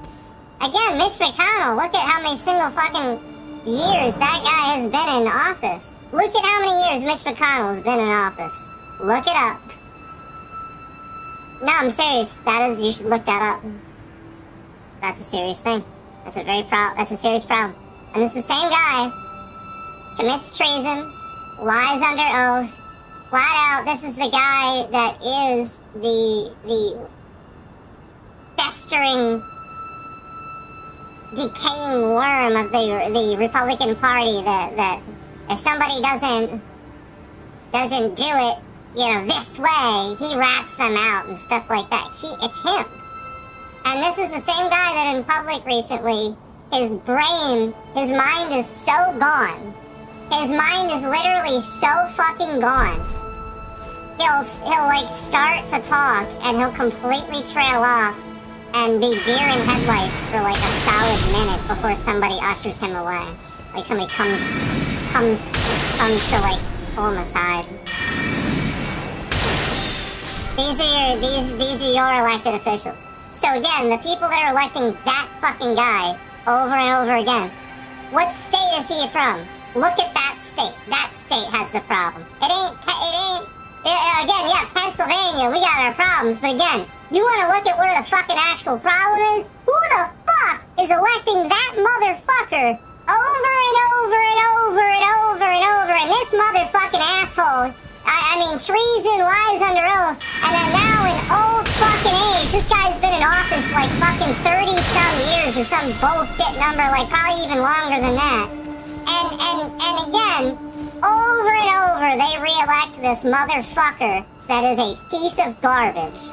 Again, Mitch McConnell, look at how many single fucking years that guy has been in office. Look at how many years Mitch McConnell has been in office. Look it up. No, I'm serious. You should look that up. That's a serious thing. That's a serious problem. And it's the same guy. Commits treason. Lies under oath. Flat out, this is the guy that is the festering, decaying worm of the Republican Party that if somebody doesn't do it, this way, he rats them out and stuff like that. It's him. And this is the same guy that in public recently, his mind is so gone. His mind is literally so fucking gone. He'll like start to talk and he'll completely trail off and be deer in headlights for like a solid minute before somebody ushers him away. Like somebody comes to like pull him aside. These are your elected officials. So again, the people that are electing that fucking guy over and over again, what state is he from? Look at that state. That state has the problem. Again, yeah, Pennsylvania, we got our problems, but again, you want to look at where the fucking actual problem is? Who the fuck is electing that motherfucker over and over and over and over and over? And this motherfucking asshole, I mean, treason, lies under oath, and then now in old fucking age, this guy's been in office like fucking 30-some years or some bullshit number, like probably even longer than that. And again, over and over, they re-elect this motherfucker that is a piece of garbage.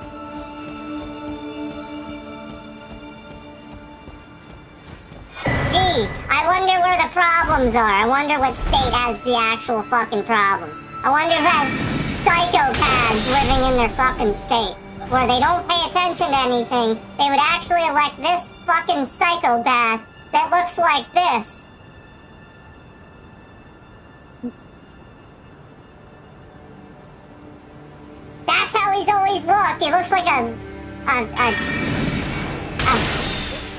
Gee, I wonder where the problems are. I wonder what state has the actual fucking problems. I wonder who has psychopaths living in their fucking state, where they don't pay attention to anything. They would actually elect this fucking psychopath that looks like this. That's how he's always looked. He looks like a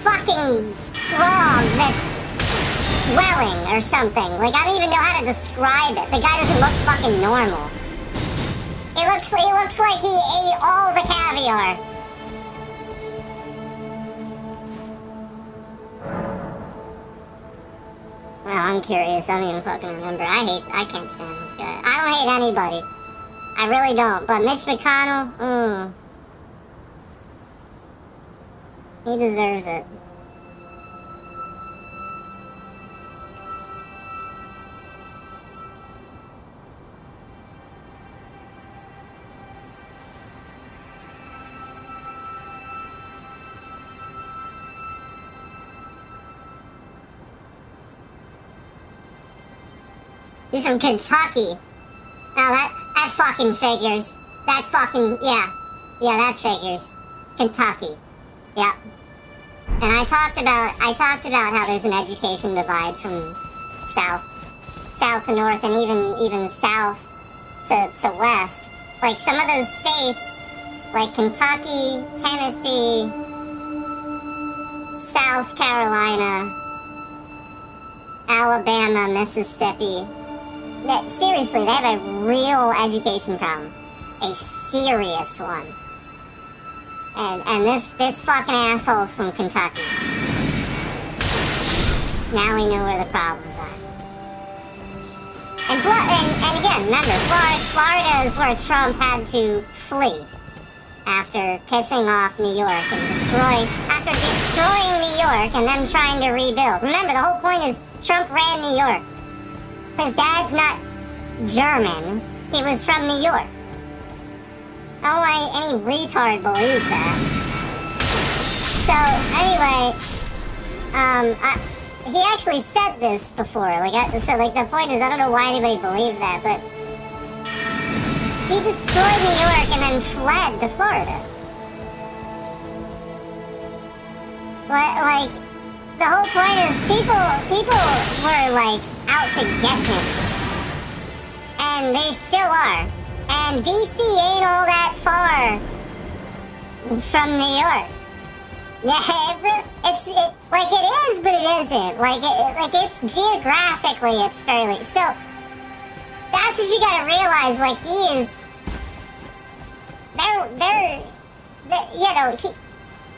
fucking frog that's swelling or something. Like, I don't even know how to describe it. The guy doesn't look fucking normal. He looks like he ate all the caviar. Well, I'm curious. I don't even fucking remember. I can't stand this guy. I don't hate anybody. I really don't. But Mitch McConnell, he deserves it. He's from Kentucky. Now that fucking figures. That fucking, yeah, that figures. Kentucky. Yep. And I talked about how there's an education divide from south to north, and even south to west. Like some of those states, like Kentucky, Tennessee, South Carolina, Alabama, Mississippi. Seriously, they have a real education problem. A serious one. And this fucking asshole's from Kentucky. Now we know where the problems are. And again, remember, Florida is where Trump had to flee after pissing off New York and after destroying New York and them trying to rebuild. Remember, the whole point is Trump ran New York. His dad's not German. He was from New York. I don't know why any retard believes that. So, anyway, He actually said this before. So the point is, I don't know why anybody believed that, but he destroyed New York and then fled to Florida. Like, the whole point is people were, like, out to get him. And they still are. And DC ain't all that far from New York. Yeah, it is, but it isn't. It's geographically, it's fairly. So, that's what you gotta realize. Like, he is.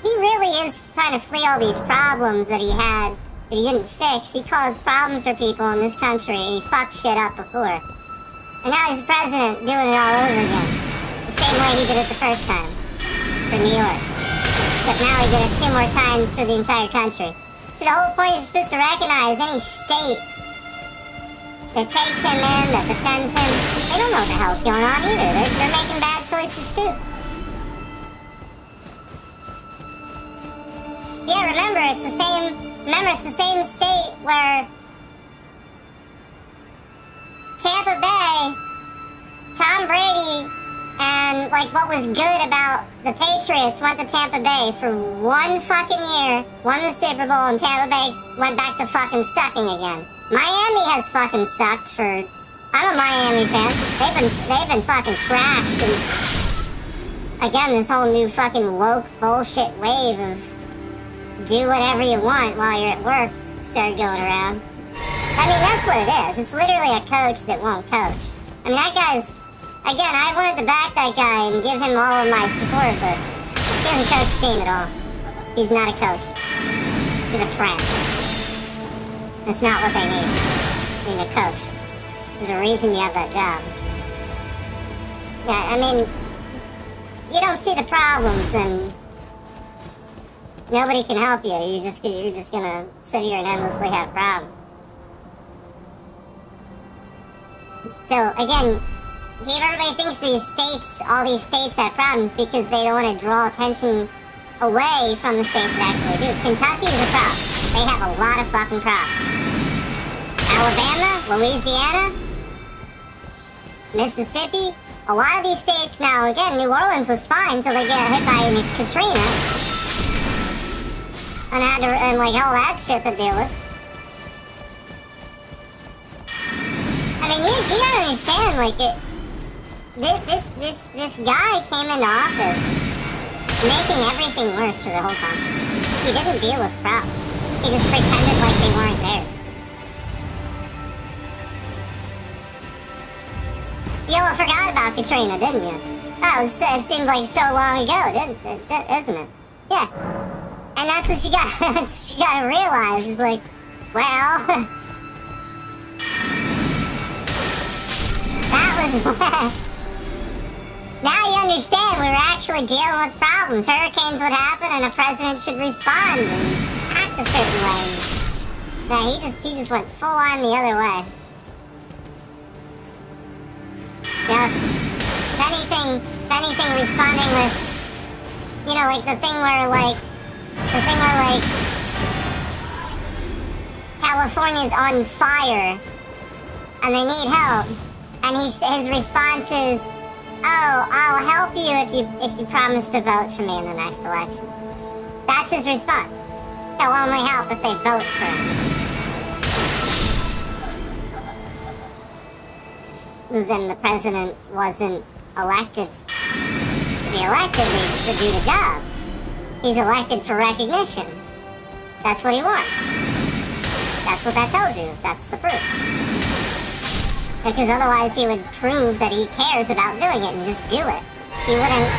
He really is trying to flee all these problems that he had, that he didn't fix. He caused problems for people in this country, and he fucked shit up before. And now he's the president doing it all over again. The same way he did it the first time, for New York. But now he did it 2 more times for the entire country. So the whole point is you're supposed to recognize any state that takes him in, that defends him. They don't know what the hell's going on either. They're making bad choices too. Yeah, remember it's the same state where Tampa Bay, Tom Brady, and what was good about the Patriots went to Tampa Bay for 1 fucking year, won the Super Bowl, and Tampa Bay went back to fucking sucking again. Miami has fucking sucked for. I'm a Miami fan. They've been fucking trashed, and again, this whole new fucking woke bullshit wave of do whatever you want while you're at work started going around. I mean, that's what it is. It's literally a coach that won't coach. I mean, that guy's. Again, I wanted to back that guy and give him all of my support, but he doesn't coach the team at all. He's not a coach. He's a friend. That's not what they need. They need a coach. There's a reason you have that job. Yeah, I mean, you don't see the problems, then nobody can help you. You're just gonna sit here and endlessly have problems. So again, everybody thinks all these states have problems because they don't want to draw attention away from the states that actually do. Kentucky is a problem. They have a lot of fucking problems. Alabama, Louisiana, Mississippi, a lot of these states now, again, New Orleans was fine until they get hit by Katrina. And all that shit to deal with. I mean, you gotta understand, this guy came into office making everything worse for the whole country. He didn't deal with problems. He just pretended like they weren't there. You all forgot about Katrina, didn't you? Oh, it seemed like so long ago, isn't it? Yeah. And that's what you gotta realize, is like, well, that was now you understand we were actually dealing with problems. Hurricanes would happen and a president should respond and act a certain way. Nah, he just went full on the other way. Yeah. If anything responding with, the thing where California's on fire and they need help, and his response is, "Oh, I'll help you if you promise to vote for me in the next election." That's his response. He'll only help if they vote for him. Then the president wasn't elected to be elected to do the job. He's elected for recognition. That's what he wants. That's what that tells you. That's the proof. Because otherwise he would prove that he cares about doing it and just do it. He wouldn't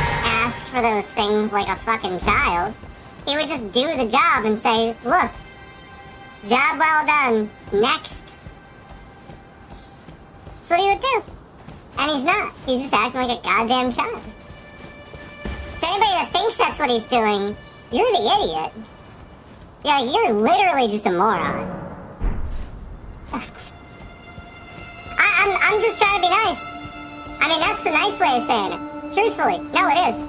ask for those things like a fucking child. He would just do the job and say, "Look, job well done. Next." That's what he would do. And he's not. He's just acting like a goddamn child. So anybody that thinks that's what he's doing, you're the idiot. You're literally just a moron. I'm just trying to be nice. I mean, that's the nice way of saying it. Truthfully. No, it is.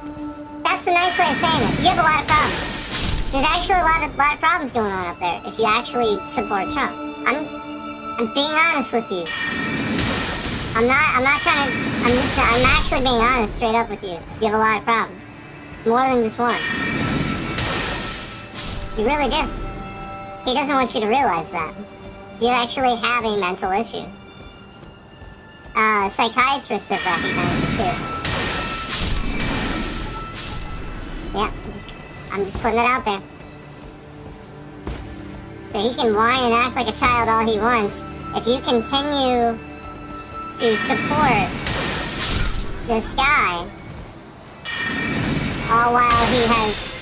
That's the nice way of saying it. You have a lot of problems. There's actually a lot of problems going on up there if you actually support Trump. I'm being honest with you. I'm not trying to, I'm actually being honest straight up with you. You have a lot of problems. More than just one. You really do. He doesn't want you to realize that. You actually have a mental issue. Psychiatrists have recognized it too. Yeah, I'm just putting it out there. So he can whine and act like a child all he wants. If you continue to support this guy, all while he has,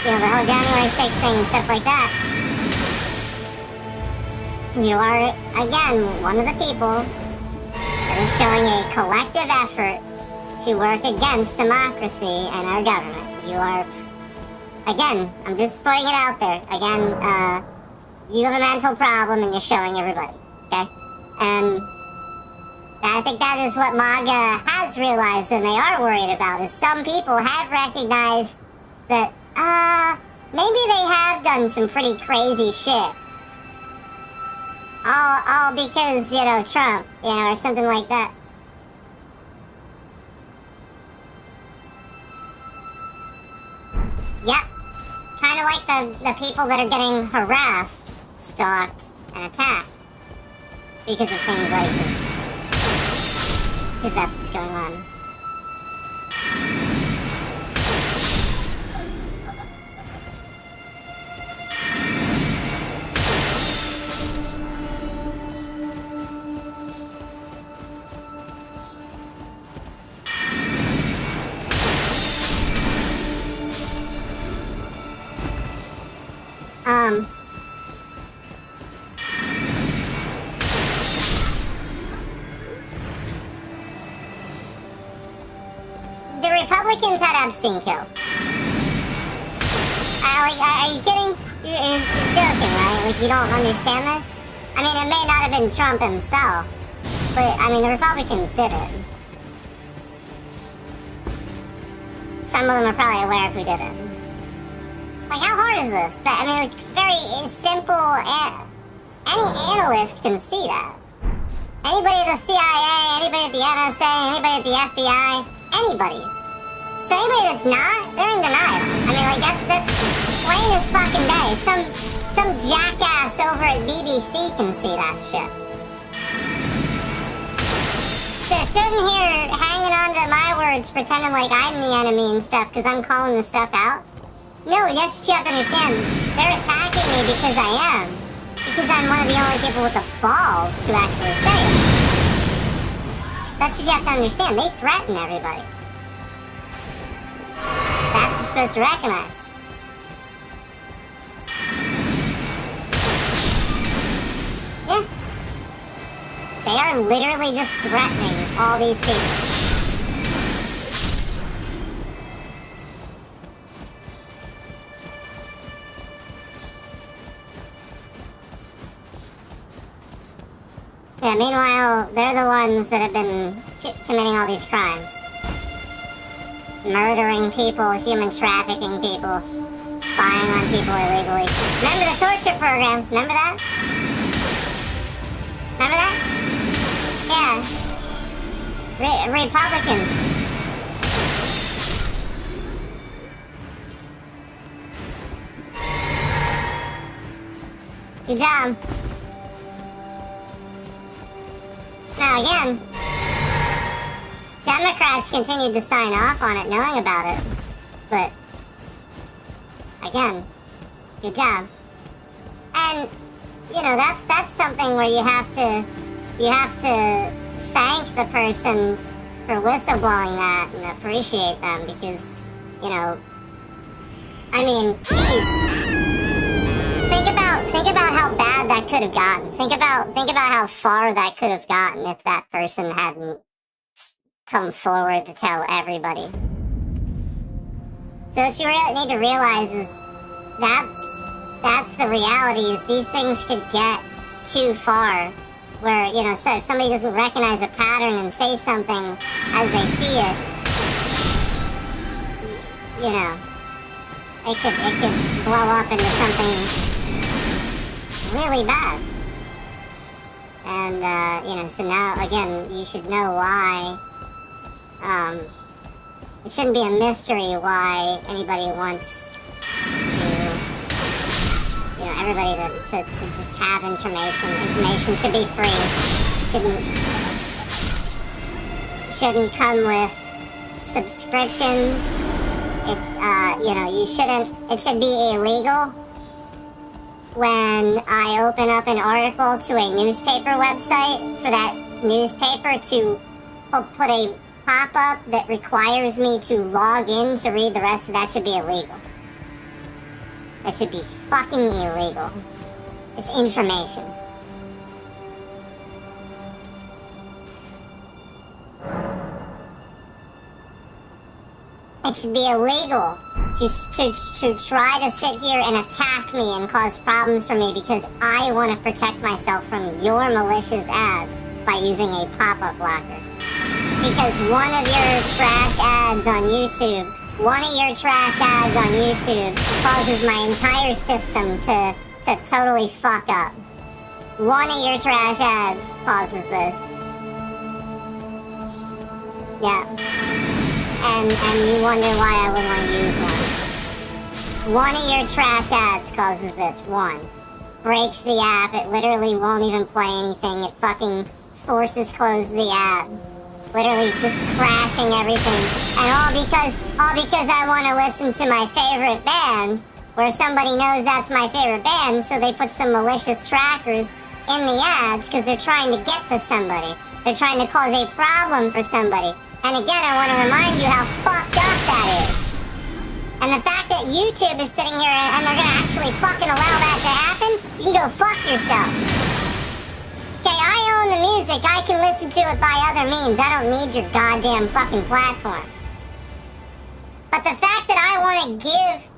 you know, the whole January 6th thing and stuff like that, you are, again, one of the people that is showing a collective effort to work against democracy and our government. You are, again, I'm just putting it out there. Again, you have a mental problem and you're showing everybody, okay? And I think that is what MAGA has realized and they are worried about, is some people have recognized that, maybe they have done some pretty crazy shit. All because, you know, Trump, you know, or something like that. Yep. Kind of like the people that are getting harassed, stalked, and attacked because of things like this. Because that's what's going on. The Republicans had Epstein killed. Are you kidding? You're joking, right? Like, you don't understand this? I mean, it may not have been Trump himself, but, I mean, the Republicans did it. Some of them are probably aware of who did it. Like, how hard is this? I mean, like, very simple. Any analyst can see that. Anybody at the CIA, anybody at the NSA, anybody at the FBI, anybody. So anybody that's not, they're in denial. I mean, like, that's plain as fucking day. Some jackass over at BBC can see that shit. So sitting here hanging on to my words, pretending like I'm the enemy and stuff because I'm calling the stuff out. No, that's what you have to understand. They're attacking me because I am. Because I'm one of the only people with the balls to actually say it. That's what you have to understand. They threaten everybody. That's what you're supposed to recognize. Yeah. They are literally just threatening all these people. Yeah, meanwhile, they're the ones that have been committing all these crimes. Murdering people, human trafficking people, spying on people illegally. Remember the torture program? Remember that? Remember that? Yeah. Republicans. Good job. Now again, Democrats continued to sign off on it knowing about it, but again, good job. And you know, that's something where you have to thank the person for whistleblowing that and appreciate them because, you know, I mean, jeez. Think about how bad that could have gotten. Think about how far that could have gotten if that person hadn't come forward to tell everybody. So what you really need to realize is that's the reality, is these things could get too far where, you know, so if somebody doesn't recognize a pattern and say something as they see it, you know, it could blow up into something really bad. And, so now, again, you should know why, it shouldn't be a mystery why anybody wants to, everybody to just have information. Information should be free. Shouldn't come with subscriptions. It should be illegal when I open up an article to a newspaper website for that newspaper to put a pop-up that requires me to log in to read the rest of that. Should be illegal. That should be fucking illegal. It's information. It should be illegal to try to sit here and attack me and cause problems for me because I want to protect myself from your malicious ads by using a pop-up blocker. Because one of your trash ads on YouTube causes my entire system to totally fuck up. One of your trash ads causes this. Yeah. And you wonder why I would want to use one. One of your trash ads causes this. One. Breaks the app. It literally won't even play anything. It fucking forces close the app. Literally just crashing everything. And all because I want to listen to my favorite band, where somebody knows that's my favorite band, so they put some malicious trackers in the ads because they're trying to get to somebody. They're trying to cause a problem for somebody. And again, I want to remind you how fucked up that is. And the fact that YouTube is sitting here and they're going to actually fucking allow that to happen, you can go fuck yourself. Okay, I own the music. I can listen to it by other means. I don't need your goddamn fucking platform. But the fact that I want to give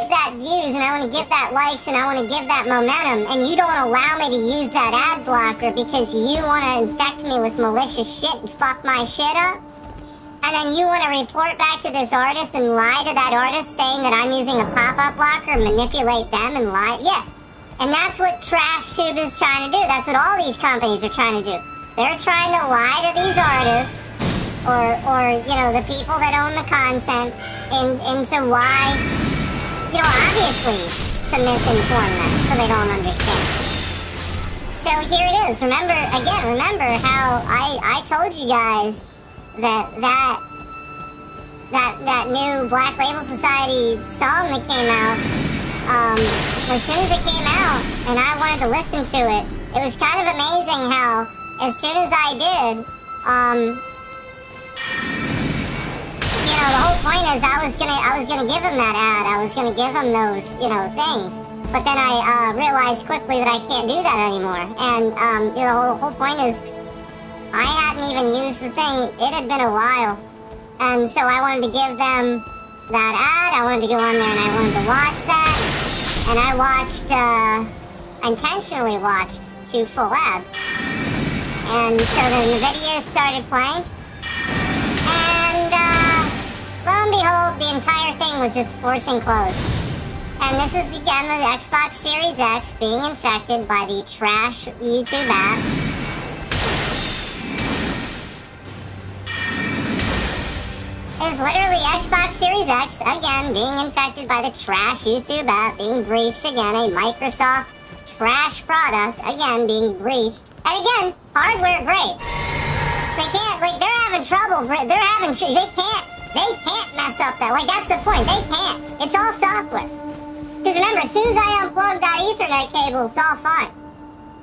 that views and I want to give that likes and I want to give that momentum, and you don't allow me to use that ad blocker because you want to infect me with malicious shit and fuck my shit up, and then you want to report back to this artist and lie to that artist saying that I'm using a pop-up blocker, manipulate them and lie. Yeah, and that's what TrashTube is trying to do. That's what all these companies are trying to do. They're trying to lie to these artists or the people that own the content into why, obviously to misinform them so they don't understand. So here it is. Remember how I told you guys that new Black Label Society song that came out, as soon as it came out and I wanted to listen to it, it was kind of amazing how as soon as I did, the whole point is I was gonna give him that ad. I was gonna give him those, things. But then I realized quickly that I can't do that anymore. And the whole point is I hadn't even used the thing. It had been a while, and so I wanted to give them that ad. I wanted to go on there and I wanted to watch that. And I intentionally watched 2 full ads. And so then the video started playing. Lo and behold, the entire thing was just forcing close. And this is again the Xbox Series X being infected by the trash YouTube app. It is literally Xbox Series X again being infected by the trash YouTube app, being breached again, a Microsoft trash product again being breached. And again, hardware great. They can't, they're having trouble, they can't mess up that. That's the point. They can't. It's all software. Because remember, as soon as I unplug that Ethernet cable, it's all fine.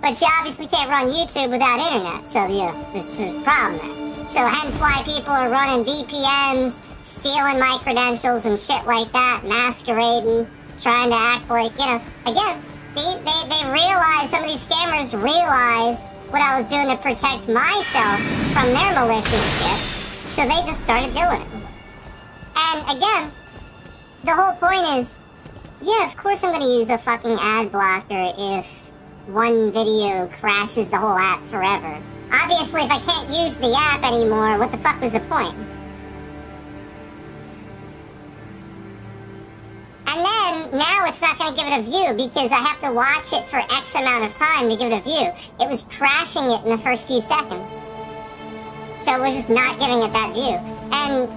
But you obviously can't run YouTube without internet. So, there's a problem there. So hence why people are running VPNs, stealing my credentials and shit like that, masquerading, trying to act like, again, they realize, some of these scammers realize what I was doing to protect myself from their malicious shit. So they just started doing it. And again, the whole point is, yeah, of course I'm going to use a fucking ad blocker if one video crashes the whole app forever. Obviously, if I can't use the app anymore, what the fuck was the point? then now it's not going to give it a view because I have to watch it for X amount of time to give it a view. It was crashing it in the first few seconds. So it was just not giving it that view. And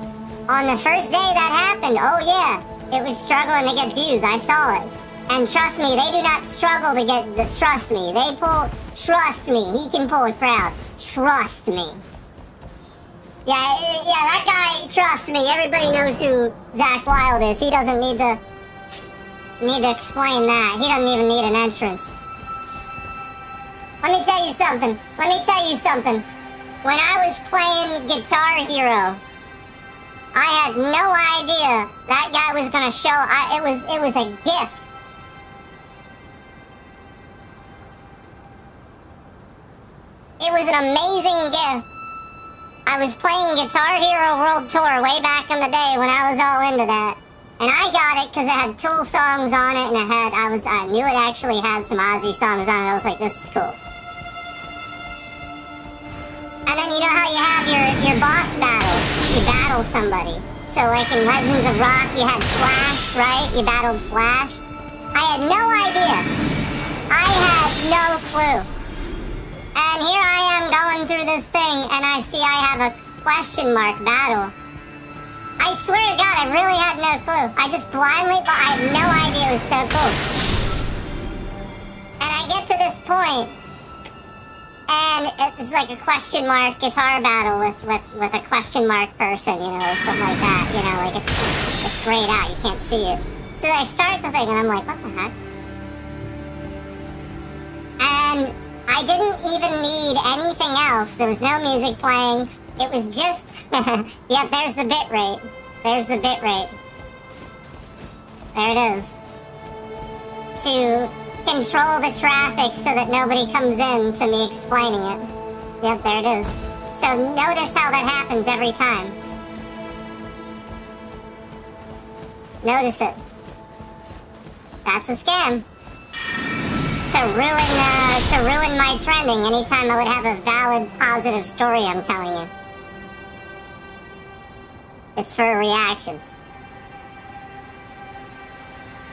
on the first day that happened, oh yeah, it was struggling to get views. I saw it. And trust me, they do not struggle to get the, trust me. They pull, trust me, he can pull a crowd. Trust me. Yeah, that guy, trust me, everybody knows who Zach Wild is. He doesn't need to explain that. He doesn't even need an entrance. Let me tell you something. When I was playing Guitar Hero, I had no idea that guy was gonna show. It was a gift. It was an amazing gift. I was playing Guitar Hero World Tour way back in the day when I was all into that. And I got it because it had Tool songs on it, and I knew it actually had some Ozzy songs on it. I was like, this is cool. And then you know how you have your boss battles? You battle somebody. So like in Legends of Rock, you had Slash, right? You battled Slash. I had no idea. I had no clue. And here I am going through this thing, and I see I have a question mark battle. I swear to God, I really had no clue. I just blindly, but I had no idea. It was so cool. And I get to this point, and it's like a question mark guitar battle with a question mark person, you know, or something like that. You know, like it's grayed out. You can't see it. So I start the thing, and I'm like, what the heck? And I didn't even need anything else. There was no music playing. It was just, yeah, there's the bit rate. There's the bit rate. There it is. To control the traffic so that nobody comes in to me explaining it. Yep, there it is. So notice how that happens every time. Notice it. That's a scam. To ruin my trending anytime I would have a valid, positive story I'm telling you. It's for a reaction.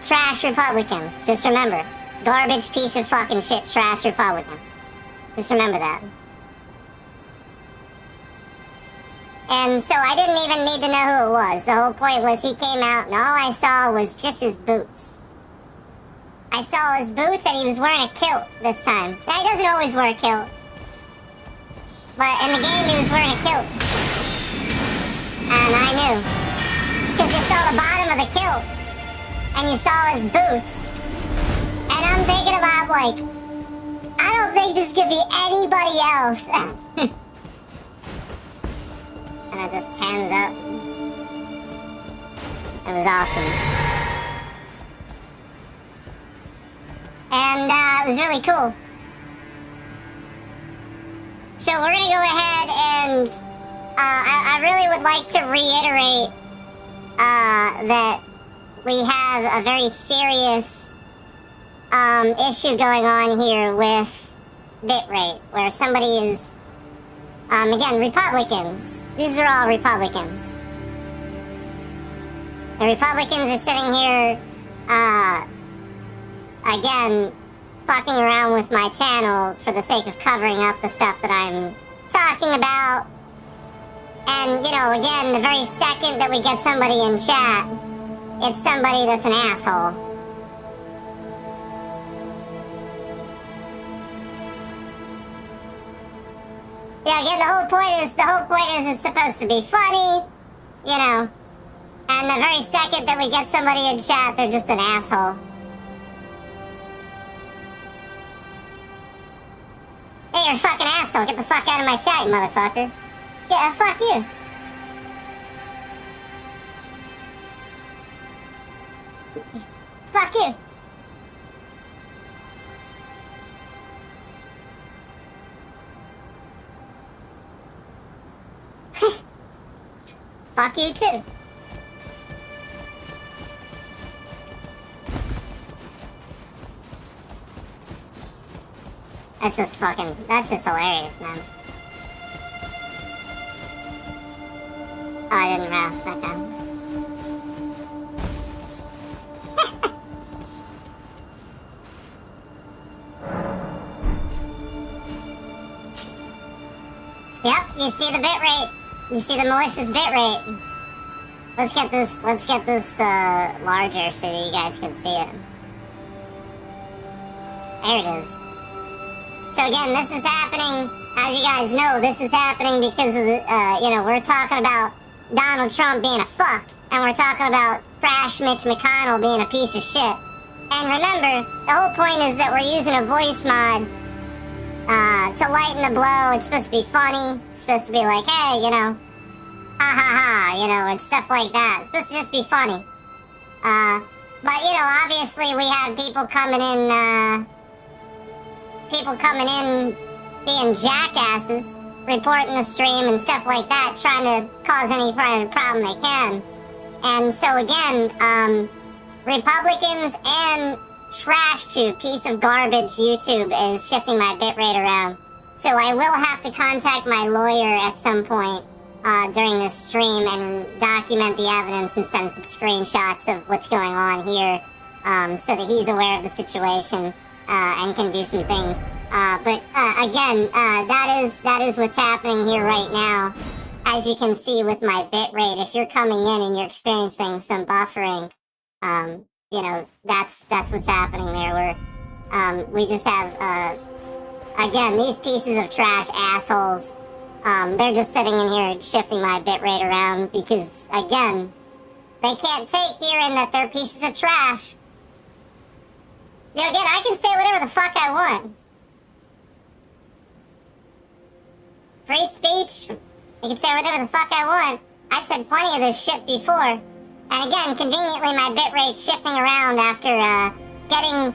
Trash Republicans. Just remember. Garbage piece of fucking shit, trash Republicans. Just remember that. And so I didn't even need to know who it was. The whole point was he came out and all I saw was just his boots. I saw his boots and he was wearing a kilt this time. Now, he doesn't always wear a kilt. But in the game, he was wearing a kilt. And I knew. Because you saw the bottom of the kilt. And you saw his boots. And I'm thinking about, like, I don't think this could be anybody else. And it just pans up. It was awesome. And it was really cool. So we're gonna go ahead and I really would like to reiterate that we have a very serious issue going on here with bitrate, where somebody is again, Republicans. These are all Republicans. The Republicans are sitting here again, fucking around with my channel for the sake of covering up the stuff that I'm talking about. And, you know, again, the very second that we get somebody in chat, it's somebody that's an asshole. Yeah, again, the whole point is it's supposed to be funny, you know. And the very second that we get somebody in chat, they're just an asshole. Hey, you're a fucking asshole. Get the fuck out of my chat, you motherfucker. Yeah, fuck you. Fuck you. Fuck you too. That's just hilarious, man. Oh, I didn't rest, okay. bitrate. You see the malicious bitrate. Let's get this larger so that you guys can see it. There it is. So again, this is happening, as you guys know, this is happening because of the, we're talking about Donald Trump being a fuck, and we're talking about Crash Mitch McConnell being a piece of shit. And remember, the whole point is that we're using a voice mod to lighten the blow. It's supposed to be funny. It's supposed to be like, hey, ha ha ha, and stuff like that. It's supposed to just be funny. But, obviously we have people coming in being jackasses, reporting the stream and stuff like that, trying to cause any kind of problem they can. And so again, Republicans and TrashTube, piece of garbage YouTube, is shifting my bitrate around. So I will have to contact my lawyer at some point during this stream and document the evidence and send some screenshots of what's going on here so that he's aware of the situation and can do some things. But again, that is what's happening here right now. As you can see with my bitrate, if you're coming in and you're experiencing some buffering, that's what's happening there. Where we just have again, these pieces of trash assholes. They're just sitting in here shifting my bitrate around because, again, they can't take hearing that they're pieces of trash. Again, I can say whatever the fuck I want. Free speech. I can say whatever the fuck I want. I've said plenty of this shit before. And again, conveniently, my bitrate's shifting around after getting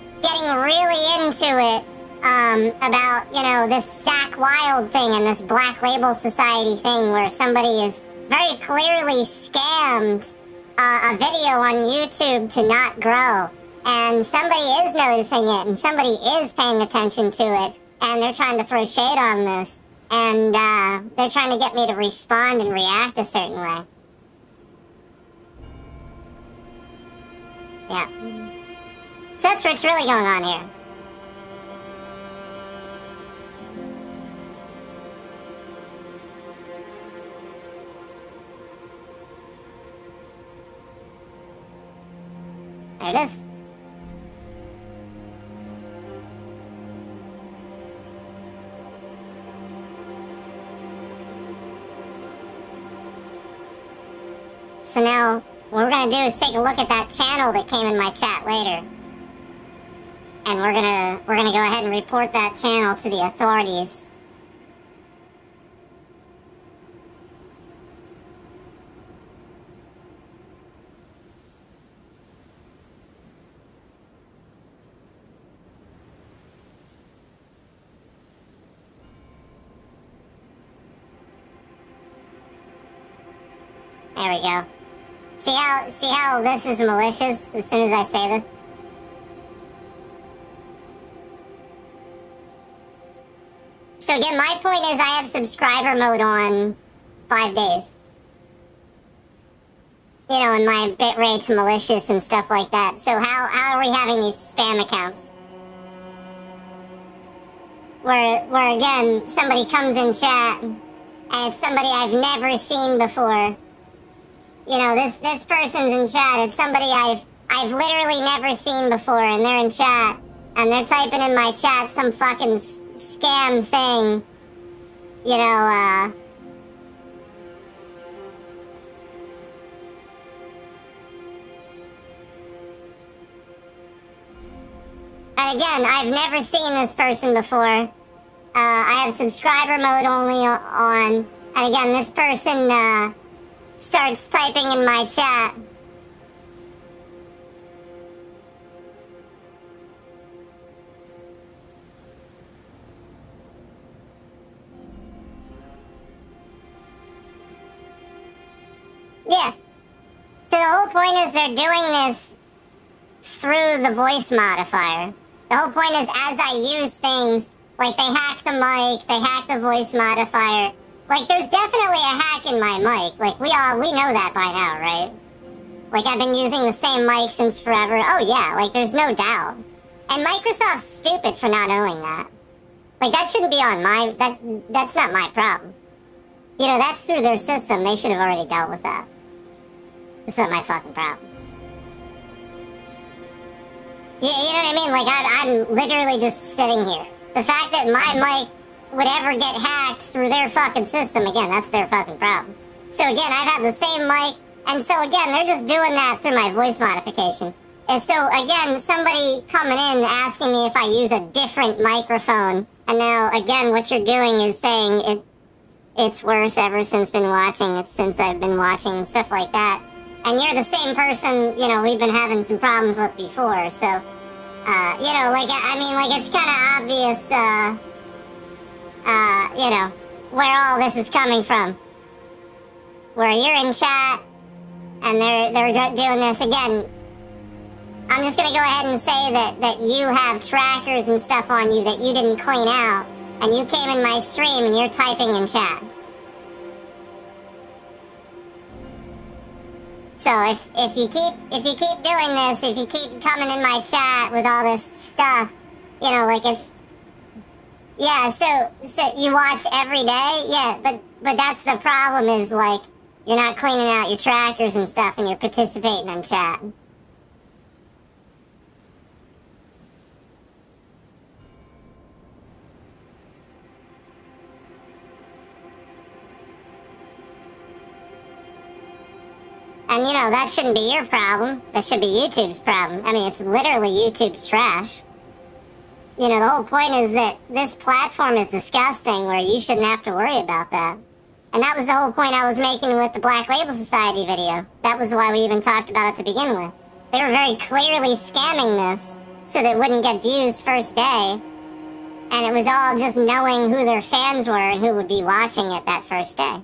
really into it. About, this Zach Wild thing and this Black Label Society thing where somebody is very clearly scammed a video on YouTube to not grow. And somebody is noticing it and somebody is paying attention to it. And they're trying to throw shade on this. And they're trying to get me to respond and react a certain way. Yeah. So that's what's really going on here. There it is. So now, what we're gonna do is take a look at that channel that came in my chat later. And we're gonna go ahead and report that channel to the authorities. There we go. See how this is malicious as soon as I say this? So again, my point is I have subscriber mode on 5 days. And my bitrate's malicious and stuff like that. So how are we having these spam accounts? Where again, somebody comes in chat, and it's somebody I've never seen before. This person's in chat. It's somebody I've literally never seen before, and they're in chat, and they're typing in my chat some fucking scam thing. And again, I've never seen this person before. I have subscriber mode only on, and again, this person starts typing in my chat. Yeah. So the whole point is they're doing this through the voice modifier. The whole point is as I use things, like they hack the mic, they hack the voice modifier. Like, there's definitely a hack in my mic. Like, we know that by now, right? Like, I've been using the same mic since forever. Oh, yeah, like, there's no doubt. And Microsoft's stupid for not knowing that. Like, that shouldn't be on that's not my problem. You know, that's through their system. They should have already dealt with that. It's not my fucking problem. Yeah, you know what I mean? Like, I'm literally just sitting here. The fact that my mic would ever get hacked through their fucking system, again, that's their fucking problem. So again, I've had the same mic, and so again, they're just doing that through my voice modification. And so again, somebody coming in asking me if I use a different microphone, and now again, what you're doing is saying it's worse ever since since I've been watching and stuff like that. And you're the same person, you know, we've been having some problems with before, so, you know, like, I mean, like, it's kind of obvious, you know, where all this is coming from. Where you're in chat, and they're doing this again. I'm just gonna go ahead and say that you have trackers and stuff on you that you didn't clean out, and you came in my stream and you're typing in chat. So if you keep doing this, if you keep coming in my chat with all this stuff, you know, like it's, yeah, so you watch every day? Yeah, but that's the problem is, like, you're not cleaning out your trackers and stuff and you're participating in chat. And, you know, that shouldn't be your problem. That should be YouTube's problem. I mean, it's literally YouTube's trash. You know, the whole point is that this platform is disgusting where you shouldn't have to worry about that. And that was the whole point I was making with the Black Label Society video. That was why we even talked about it to begin with. They were very clearly scamming this so that it wouldn't get views first day. And it was all just knowing who their fans were and who would be watching it that first day.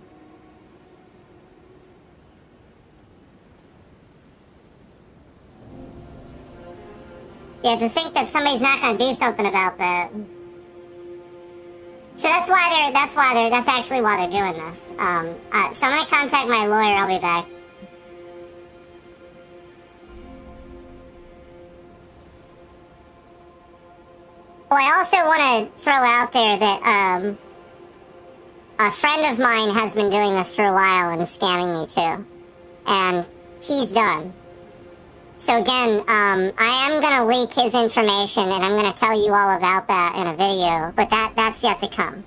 Yeah, to think that somebody's not going to do something about that. So that's actually why they're doing this. So I'm going to contact my lawyer. I'll be back. Well, I also want to throw out there that a friend of mine has been doing this for a while and scamming me too. And he's done. So again, I am going to leak his information, and I'm going to tell you all about that in a video, but that's yet to come.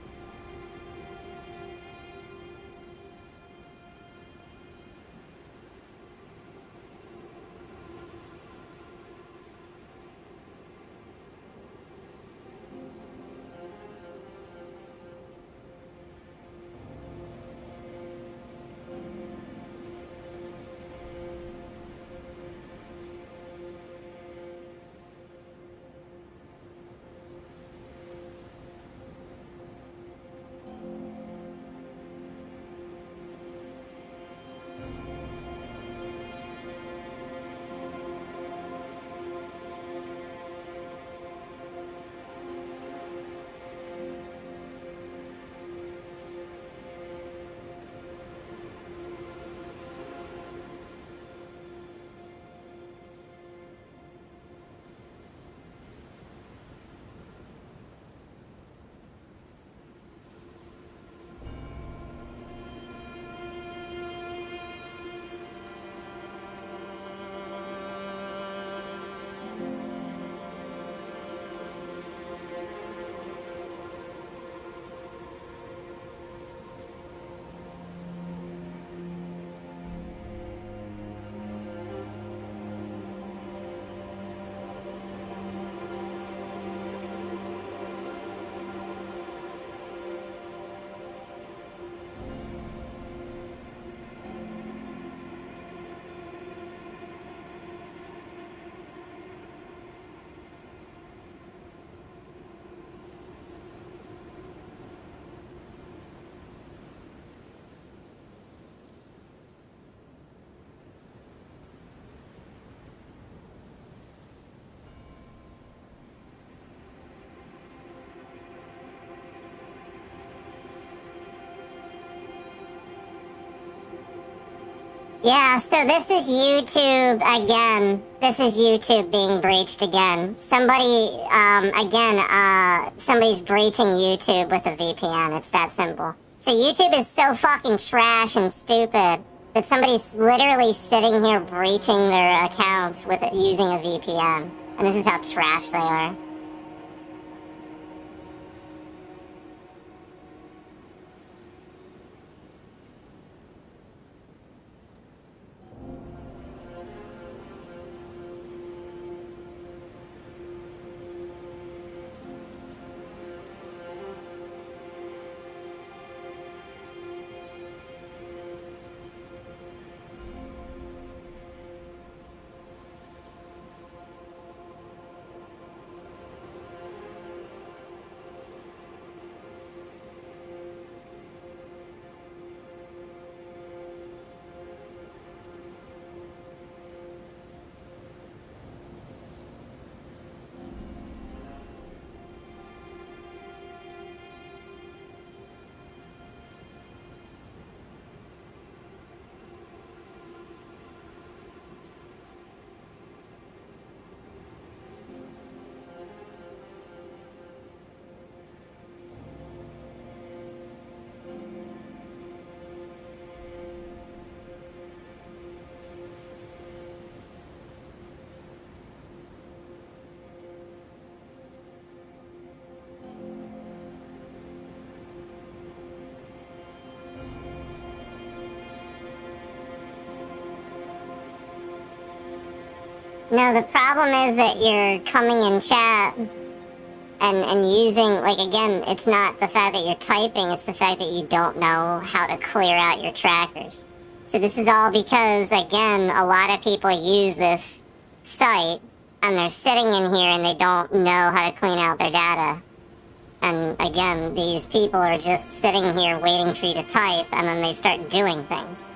Yeah, so this is YouTube again. This is YouTube being breached again. Somebody's breaching YouTube with a VPN. It's that simple. So YouTube is so fucking trash and stupid that somebody's literally sitting here breaching their accounts with using a VPN. And this is how trash they are. No, the problem is that you're coming in chat and using, like, again, it's not the fact that you're typing, it's the fact that you don't know how to clear out your trackers. So this is all because, again, a lot of people use this site and they're sitting in here and they don't know how to clean out their data. And again, these people are just sitting here waiting for you to type and then they start doing things.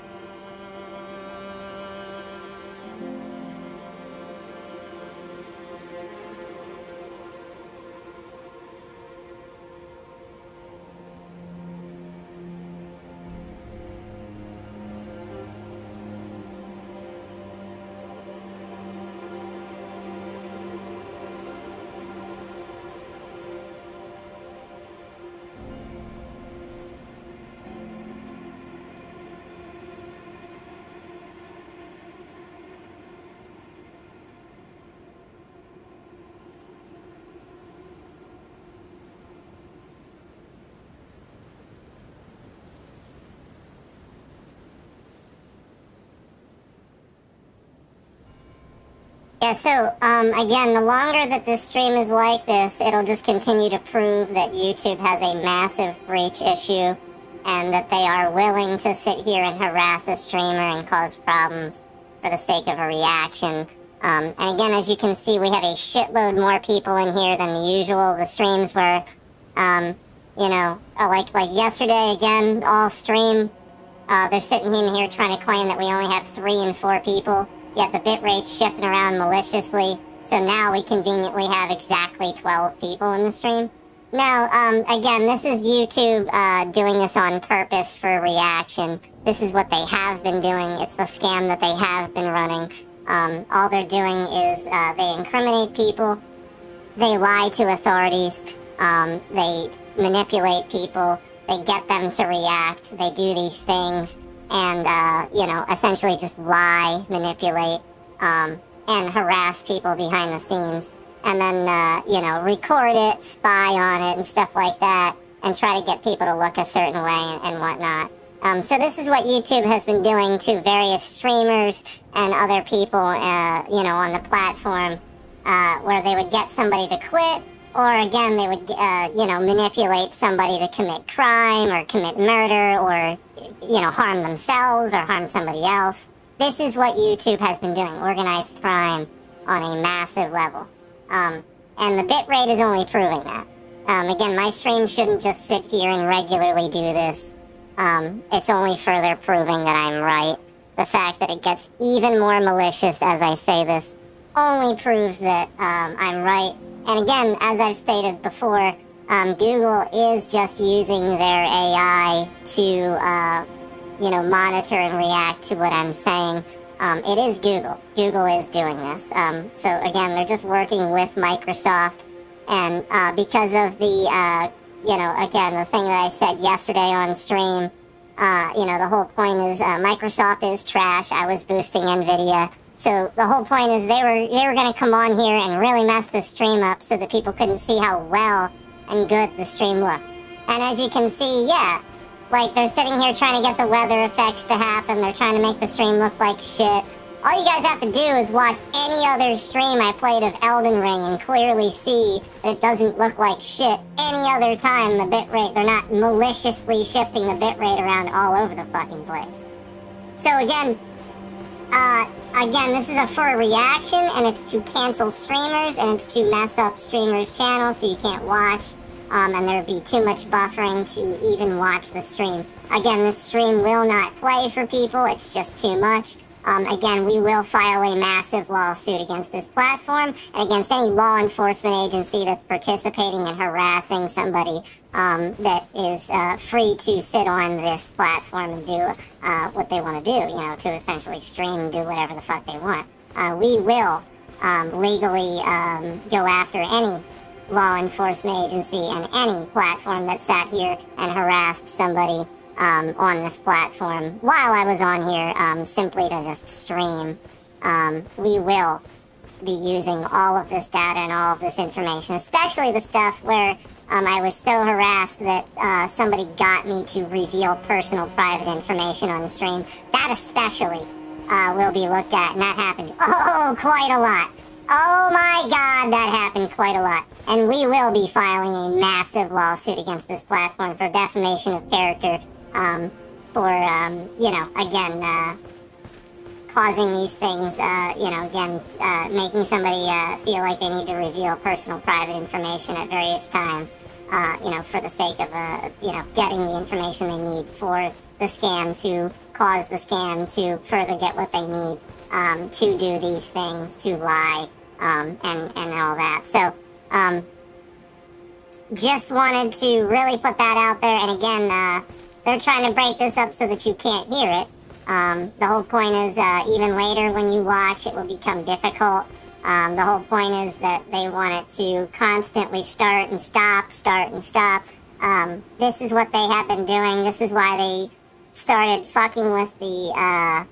Yeah, so, again, the longer that this stream is like this, it'll just continue to prove that YouTube has a massive breach issue and that they are willing to sit here and harass a streamer and cause problems for the sake of a reaction. And again, as you can see, we have a shitload more people in here than the usual. The streams were, you know, like yesterday, again, all stream, they're sitting in here trying to claim that we only have 3 and 4 people. Yet the bitrate's shifting around maliciously, so now we conveniently have exactly 12 people in the stream. Now, again, this is YouTube doing this on purpose for a reaction. This is what they have been doing. It's the scam that they have been running. All they're doing is they incriminate people, they lie to authorities, they manipulate people, they get them to react, they do these things. And, you know, essentially just lie, manipulate, and harass people behind the scenes. And then, you know, record it, spy on it, and stuff like that, and try to get people to look a certain way and whatnot. So this is what YouTube has been doing to various streamers and other people, you know, on the platform, where they would get somebody to quit, or again, they would, you know, manipulate somebody to commit crime or commit murder or, you know, harm themselves or harm somebody else. This is what YouTube has been doing, organized crime on a massive level. And the bitrate is only proving that. Again, my stream shouldn't just sit here and regularly do this. It's only further proving that I'm right. The fact that it gets even more malicious as I say this only proves that I'm right. And again, as I've stated before, Google is just using their AI to, you know, monitor and react to what I'm saying. It is Google. Google is doing this. So again, they're just working with Microsoft. And because of the you know, again, the thing that I said yesterday on stream, you know, the whole point is Microsoft is trash. I was boosting Nvidia. So the whole point is they were going to come on here and really mess the stream up so that people couldn't see how well and good the stream looked. And as you can see, yeah, like they're sitting here trying to get the weather effects to happen. They're trying to make the stream look like shit. All you guys have to do is watch any other stream I played of Elden Ring and clearly see that it doesn't look like shit any other time. The bitrate, they're not maliciously shifting the bitrate around all over the fucking place. So again, this is for a reaction, and it's to cancel streamers, and it's to mess up streamers' channels so you can't watch, and there'd be too much buffering to even watch the stream. Again, this stream will not play for people, it's just too much. Again, we will file a massive lawsuit against this platform and against any law enforcement agency that's participating in harassing somebody that is free to sit on this platform and do what they want to do, you know, to essentially stream and do whatever the fuck they want. We will legally go after any law enforcement agency and any platform that sat here and harassed somebody on this platform while I was on here simply to just stream. We will be using all of this data and all of this information, especially the stuff where I was so harassed that somebody got me to reveal personal private information on the stream. That especially will be looked at, and that happened quite a lot. Oh my god, that happened quite a lot. And we will be filing a massive lawsuit against this platform for defamation of character, for, you know, again, causing these things, you know, again, making somebody feel like they need to reveal personal private information at various times, you know, for the sake of, you know, getting the information they need for the scam to cause the scam to further get what they need, to do these things, to lie, and all that. So, just wanted to really put that out there, and again, they're trying to break this up so that you can't hear it. The whole point is, even later when you watch, it will become difficult. The whole point is that they want it to constantly start and stop, start and stop. This is what they have been doing. This is why they started fucking with the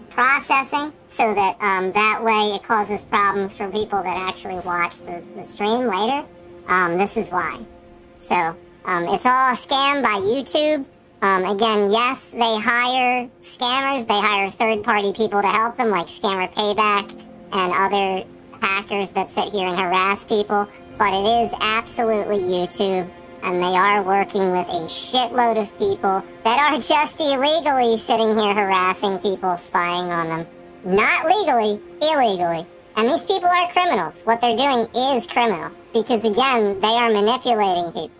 processing, so that that way it causes problems for people that actually watch the stream later. This is why. So, it's all a scam by YouTube. Again, yes, they hire scammers, they hire third-party people to help them, like Scammer Payback and other hackers that sit here and harass people, but it is absolutely YouTube, and they are working with a shitload of people that are just illegally sitting here harassing people, spying on them. Not legally, illegally. And these people are criminals. What they're doing is criminal, because again, they are manipulating people.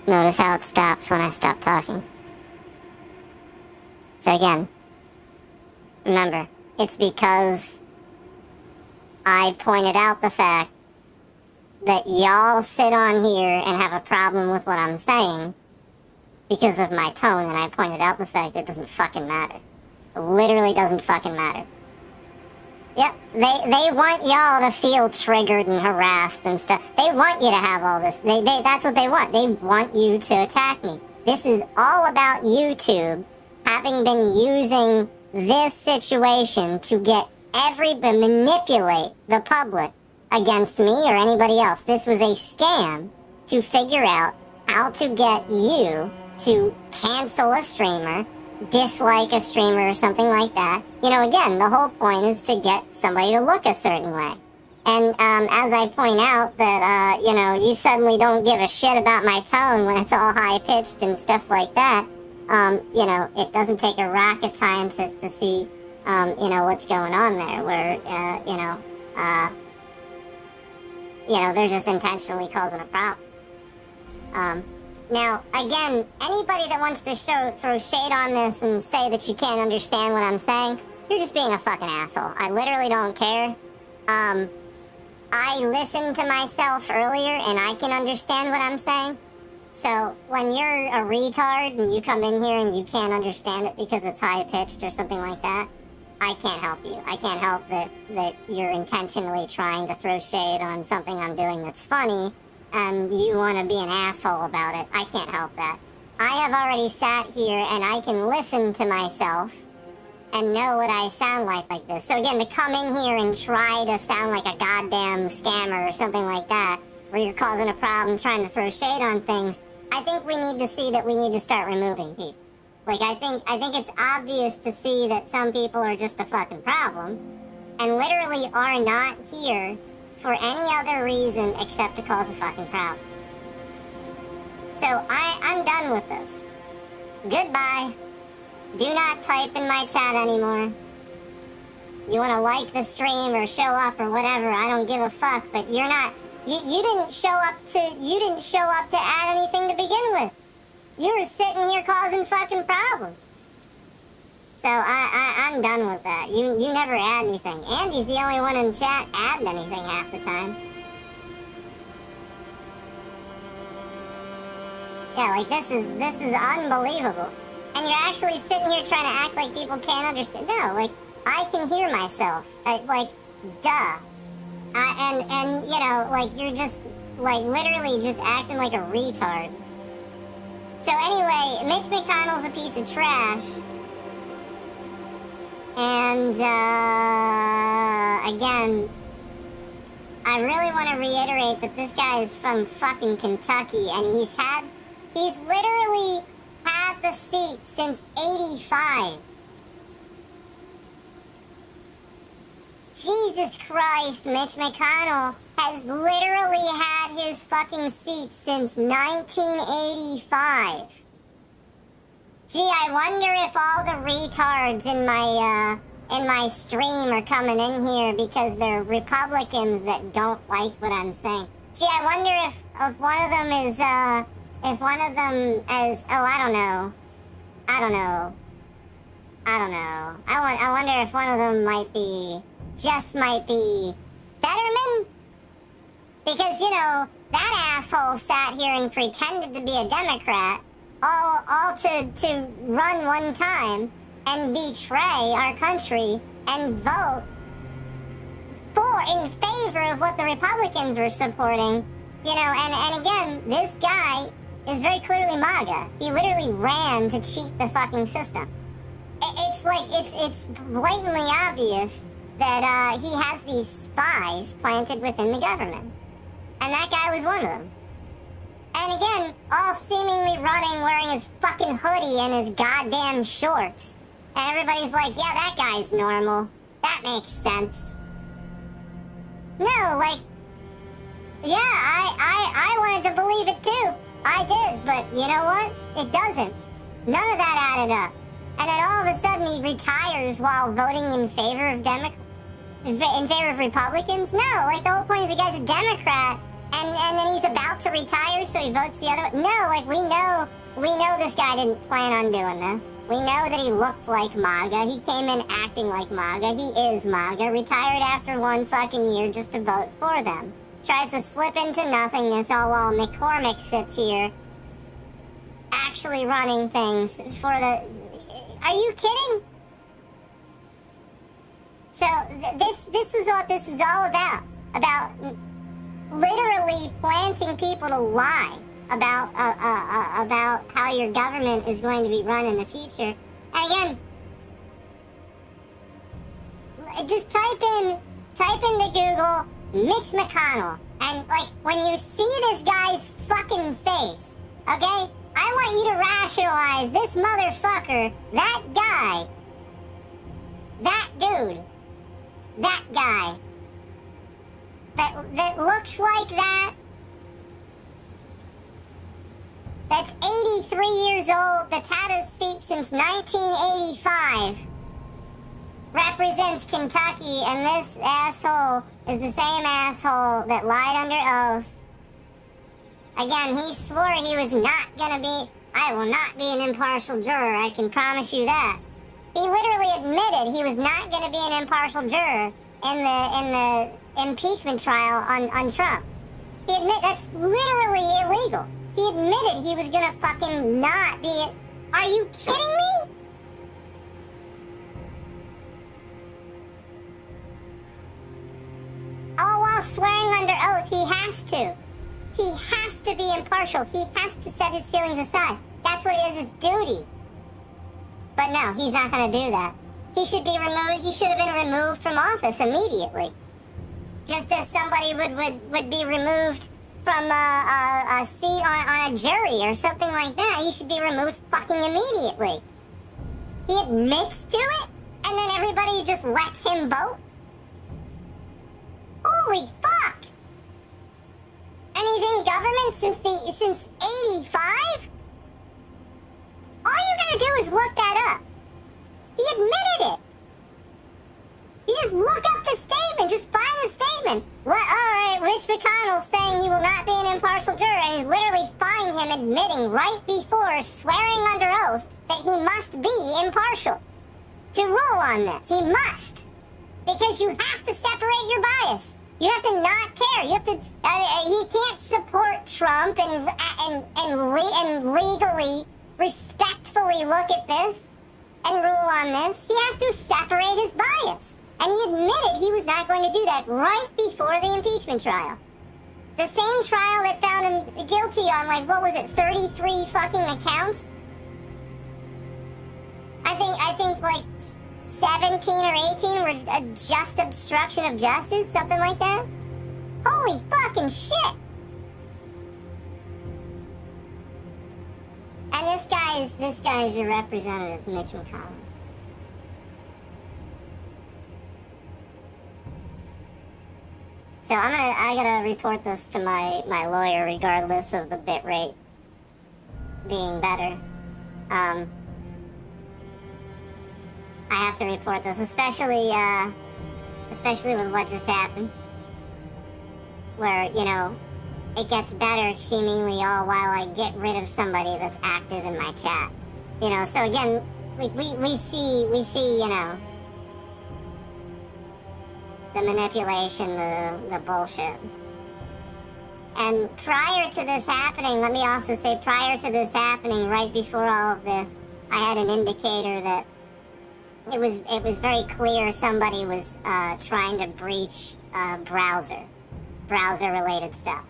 Notice how it stops when I stop talking. So again, remember, it's because I pointed out the fact that y'all sit on here and have a problem with what I'm saying because of my tone, and I pointed out the fact that it doesn't fucking matter. It literally doesn't fucking matter. Yep, they want y'all to feel triggered and harassed and stuff. They want you to have all this. That's what they want. They want you to attack me. This is all about YouTube having been using this situation to manipulate the public against me or anybody else. This was a scam to figure out how to get you to cancel a streamer, dislike a streamer or something like that. You know, again, the whole point is to get somebody to look a certain way. And as I point out that, you know, you suddenly don't give a shit about my tone when it's all high-pitched and stuff like that, you know, it doesn't take a rocket scientist to see, you know, what's going on there, where, you know, they're just intentionally causing a problem. Now, again, anybody that wants to throw shade on this and say that you can't understand what I'm saying, you're just being a fucking asshole. I literally don't care. I listened to myself earlier and I can understand what I'm saying. So when you're a retard and you come in here and you can't understand it because it's high-pitched or something like that, I can't help you. I can't help that you're intentionally trying to throw shade on something I'm doing that's funny, and you want to be an asshole about it. I can't help that. I have already sat here and I can listen to myself and know what I sound like this. So again, to come in here and try to sound like a goddamn scammer or something like that, where you're causing a problem trying to throw shade on things, I think we need to see that we need to start removing people. Like, I think it's obvious to see that some people are just a fucking problem and literally are not here for any other reason except to cause a fucking problem. So I'm done with this. Goodbye. Do not type in my chat anymore. You want to like the stream or show up or whatever, I don't give a fuck, but you're not... You didn't show up to add anything to begin with. You were sitting here causing fucking problems. So I'm done with that. You never add anything. Andy's the only one in chat adding anything half the time. Yeah, like this is unbelievable. And you're actually sitting here trying to act like people can't understand. No, like, I can hear myself. Like, duh. And you know, like, you're just, like, literally just acting like a retard. So anyway, Mitch McConnell's a piece of trash. And, again, I really want to reiterate that this guy is from fucking Kentucky, and he's literally had the seat since '85. Jesus Christ, Mitch McConnell has literally had his fucking seat since 1985. Gee, I wonder if all the retards in my stream are coming in here because they're Republicans that don't like what I'm saying. Gee, I wonder if one of them is, I don't know. I wonder if one of them might be Betterman? Because, you know, that asshole sat here and pretended to be a Democrat, all to run one time and betray our country and vote in favor of what the Republicans were supporting. You know, and again, this guy is very clearly MAGA. He literally ran to cheat the fucking system. It's blatantly obvious that he has these spies planted within the government. And that guy was one of them. And again, all seemingly running wearing his fucking hoodie and his goddamn shorts. And everybody's like, yeah, that guy's normal. That makes sense. No, like, yeah, I wanted to believe it too. I did, but you know what? It doesn't. None of that added up. And then all of a sudden he retires while voting in favor of Republicans? No, like the whole point is the guy's a Democrat and then he's about to retire so he votes the other way. No, like we know this guy didn't plan on doing this. We know that he looked like MAGA. He came in acting like MAGA. He is MAGA. Retired after one fucking year just to vote for them. Tries to slip into nothingness all while McCormick sits here actually running things for the... Are you kidding? So this is what this is all about. About literally planting people to lie about how your government is going to be run in the future. And again, just type into Google Mitch McConnell, and like when you see this guy's fucking face, okay? I want you to rationalize this motherfucker, that guy, that dude, that guy that looks like that, that's 83 years old, that's had a seat since 1985, represents Kentucky, and this asshole is the same asshole that lied under oath. Again, he swore he was not gonna be, I will not be an impartial juror, I can promise you that. He literally admitted he was not gonna be an impartial juror in the impeachment trial on Trump. He admitted that's literally illegal. He admitted he was gonna fucking not be. Are you kidding me? All while swearing under oath, he has to. He has to be impartial. He has to set his feelings aside. That's what is his duty. But no, he's not gonna do that. He should be removed. He should have been removed from office immediately. Just as somebody would be removed from a seat on a jury or something like that. He should be removed fucking immediately. He admits to it, and then everybody just lets him vote? Holy fuck! And he's in government since 85? All you gotta do is look that up. He admitted it. You just look up the statement. Just find the statement. What? All right, Rich McConnell's saying he will not be an impartial juror, and you literally find him admitting right before swearing under oath that he must be impartial to rule on this. He must, because you have to separate your bias. You have to not care. You have to. He can't support Trump and legally, respectfully look at this and rule on this. He has to separate his bias. And he admitted he was not going to do that right before the impeachment trial. The same trial that found him guilty on, like, what was it, 33 fucking accounts? I think like 17 or 18 were just obstruction of justice, something like that. Holy fucking shit. And this guy is your representative, Mitch McConnell. So I gotta report this to my lawyer regardless of the bit rate being better. I have to report this, especially with what just happened. Where, you know, it gets better seemingly all while I get rid of somebody that's active in my chat. You know, so again, like we see, you know, the manipulation, the bullshit. And prior to this happening, let me also say, prior to this happening, right before all of this, I had an indicator that it was very clear somebody was trying to breach browser-related stuff.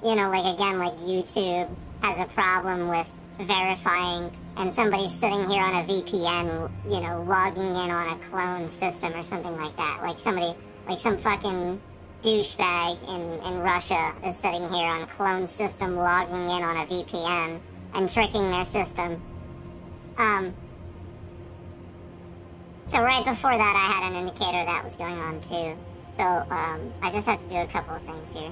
You know, like, again, like YouTube has a problem with verifying, and somebody's sitting here on a VPN, you know, logging in on a clone system or something like that. Like somebody, like some fucking douchebag in Russia is sitting here on a clone system logging in on a VPN and tricking their system. So right before that, I had an indicator that was going on too. So I just have to do a couple of things here.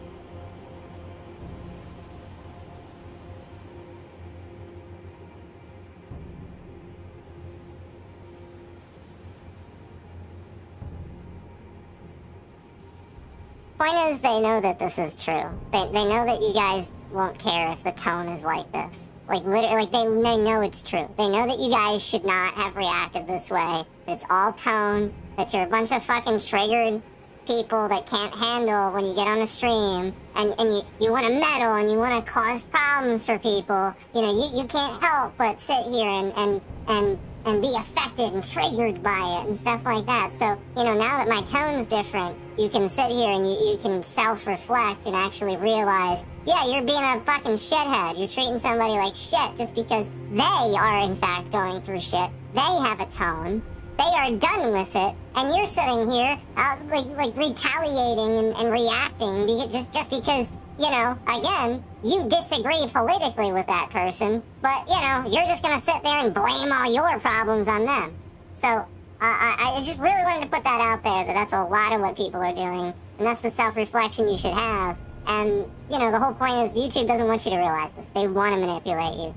Point is, they know that this is true. They know that you guys won't care if the tone is like this. Like, literally, like, they know it's true. They know that you guys should not have reacted this way. It's all tone, that you're a bunch of fucking triggered people that can't handle when you get on a stream, and you want to meddle and you want to cause problems for people. You know, you can't help but sit here and be affected and triggered by it and stuff like that. So, you know, now that my tone's different, you can sit here and you can self-reflect and actually realize, yeah, you're being a fucking shithead. You're treating somebody like shit just because they are, in fact, going through shit. They have a tone. They are done with it. And you're sitting here, like retaliating and reacting just because, you know, again, you disagree politically with that person, but, you know, you're just gonna sit there and blame all your problems on them. So, I just really wanted to put that out there, that that's a lot of what people are doing. And that's the self-reflection you should have. And, you know, the whole point is YouTube doesn't want you to realize this. They want to manipulate you.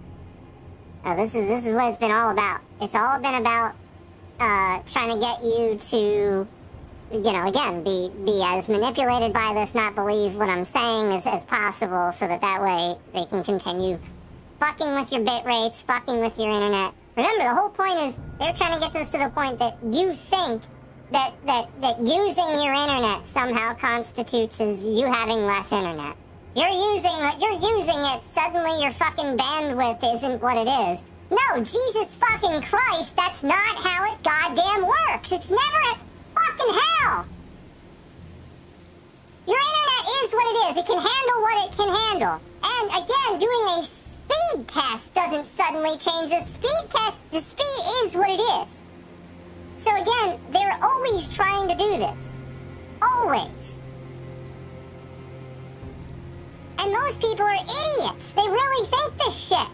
This is what it's been all about. It's all been about trying to get you to, you know, again, be as manipulated by this, not believe what I'm saying as possible, so that way they can continue fucking with your bit rates, fucking with your internet. Remember, the whole point is they're trying to get this to the point that you think that using your internet somehow constitutes as you having less internet. You're using it, suddenly your fucking bandwidth isn't what it is. No, Jesus fucking Christ, that's not how it goddamn works. It's never a fucking hell. Your internet is what it is. It can handle what it can handle. And again, doing a speed test doesn't suddenly change the speed test. The speed is what it is. So again, they're always trying to do this. Always. And most people are idiots. They really think this shit.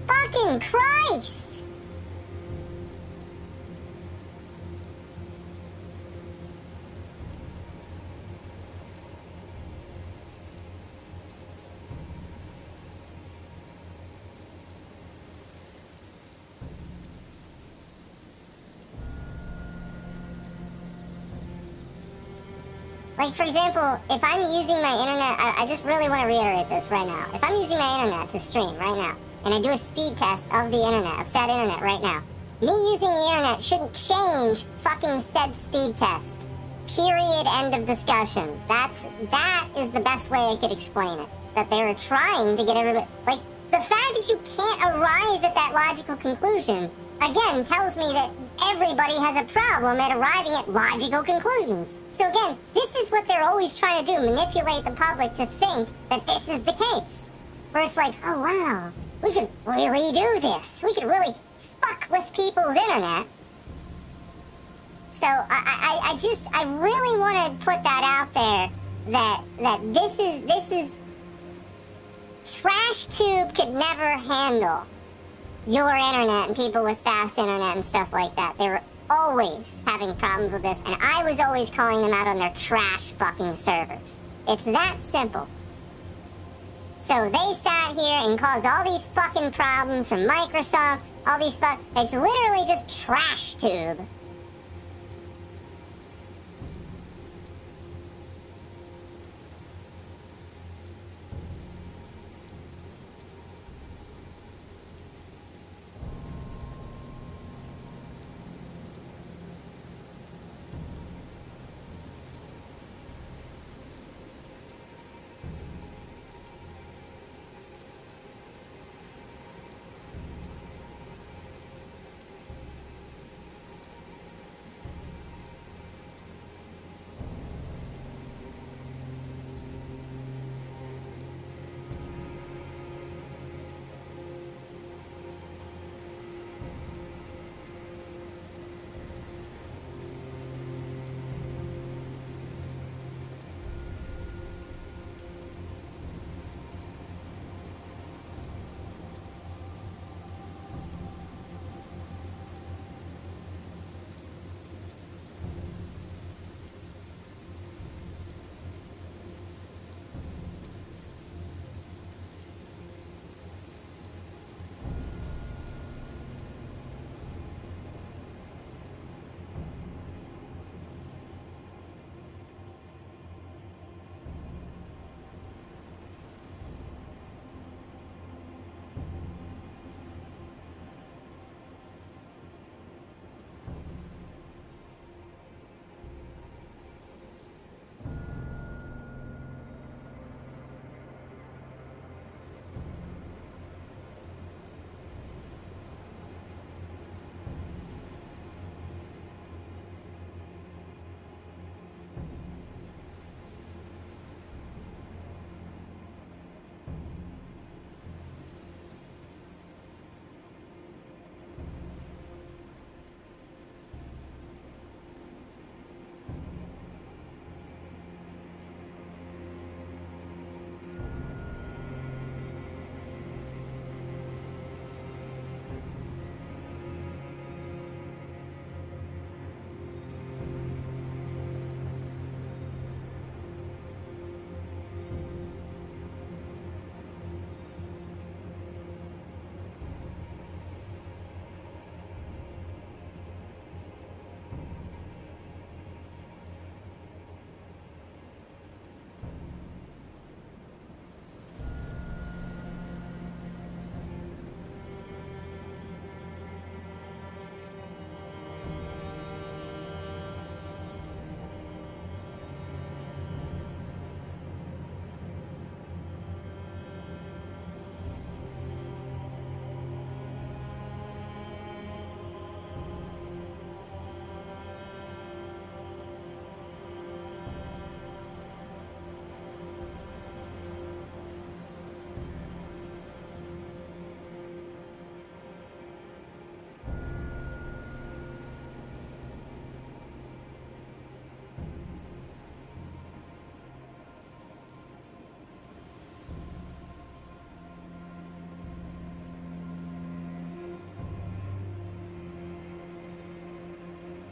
Fucking Christ. Like, for example, if I'm using my internet, I just really want to reiterate this right now. If I'm using my internet to stream right now, and I do a speed test of the internet, of said internet right now, me using the internet shouldn't change fucking said speed test. Period, end of discussion. That is the best way I could explain it. That they were trying to get everybody, like, the fact that you can't arrive at that logical conclusion, again, tells me that everybody has a problem at arriving at logical conclusions. So again, this is what they're always trying to do, manipulate the public to think that this is the case. Where it's like, oh wow, we could really do this. We could really fuck with people's internet. So I really want to put that out there, that this is, TrashTube could never handle your internet and people with fast internet and stuff like that. They were always having problems with this, and I was always calling them out on their trash fucking servers. It's that simple. So they sat here and caused all these fucking problems from Microsoft, all these it's literally just TrashTube.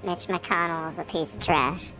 Mitch McConnell is a piece of trash.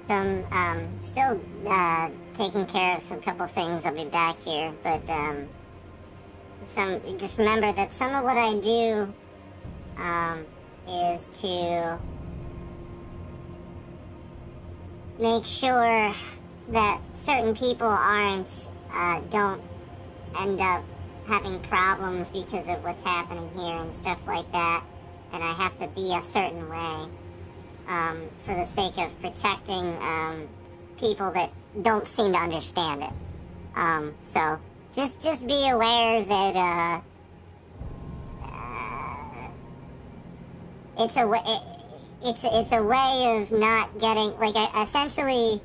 So I'm still taking care of some couple things. I'll be back here, but just remember that some of what I do is to make sure that certain people don't end up having problems because of what's happening here and stuff like that. And I have to be a certain way for the sake of protecting people that don't seem to understand it. So just be aware that it's a way. It's a way of not getting, like, essentially,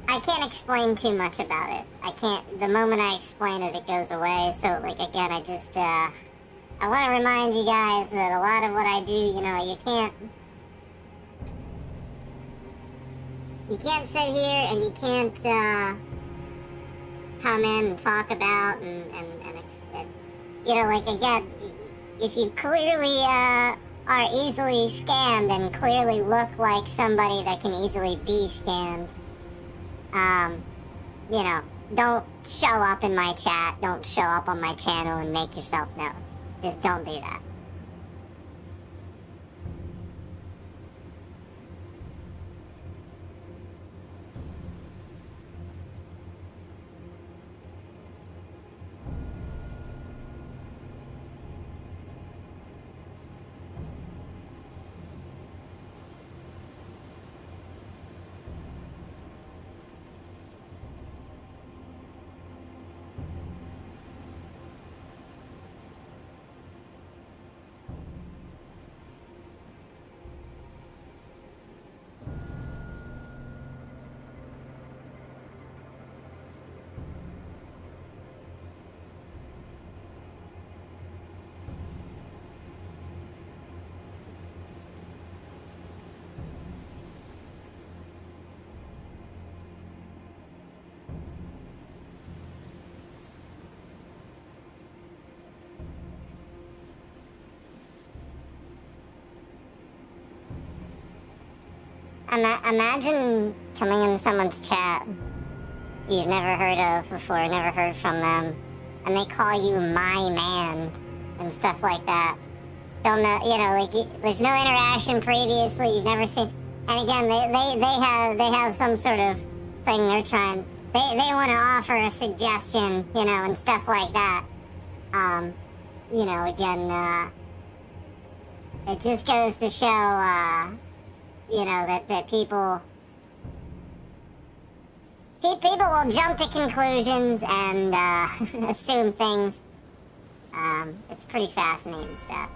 I can't explain too much about it. I can't, the moment I explain it, it goes away. So, like, again, I want to remind you guys that a lot of what I do, you know, you can't sit here and you can't, come in and talk about and you know, like, again, if you clearly, are easily scammed and clearly look like somebody that can easily be scammed, you know, don't show up in my chat, don't show up on my channel and make yourself known. Just don't do that. Imagine coming in someone's chat you've never heard of before, never heard from them, and they call you my man and stuff like that. Don't know, you know, like, there's no interaction previously, you've never seen, and again, they have some sort of thing they're trying, they want to offer a suggestion, you know, and stuff like that. You know, again, it just goes to show, you know, that people will jump to conclusions and assume things. It's pretty fascinating stuff.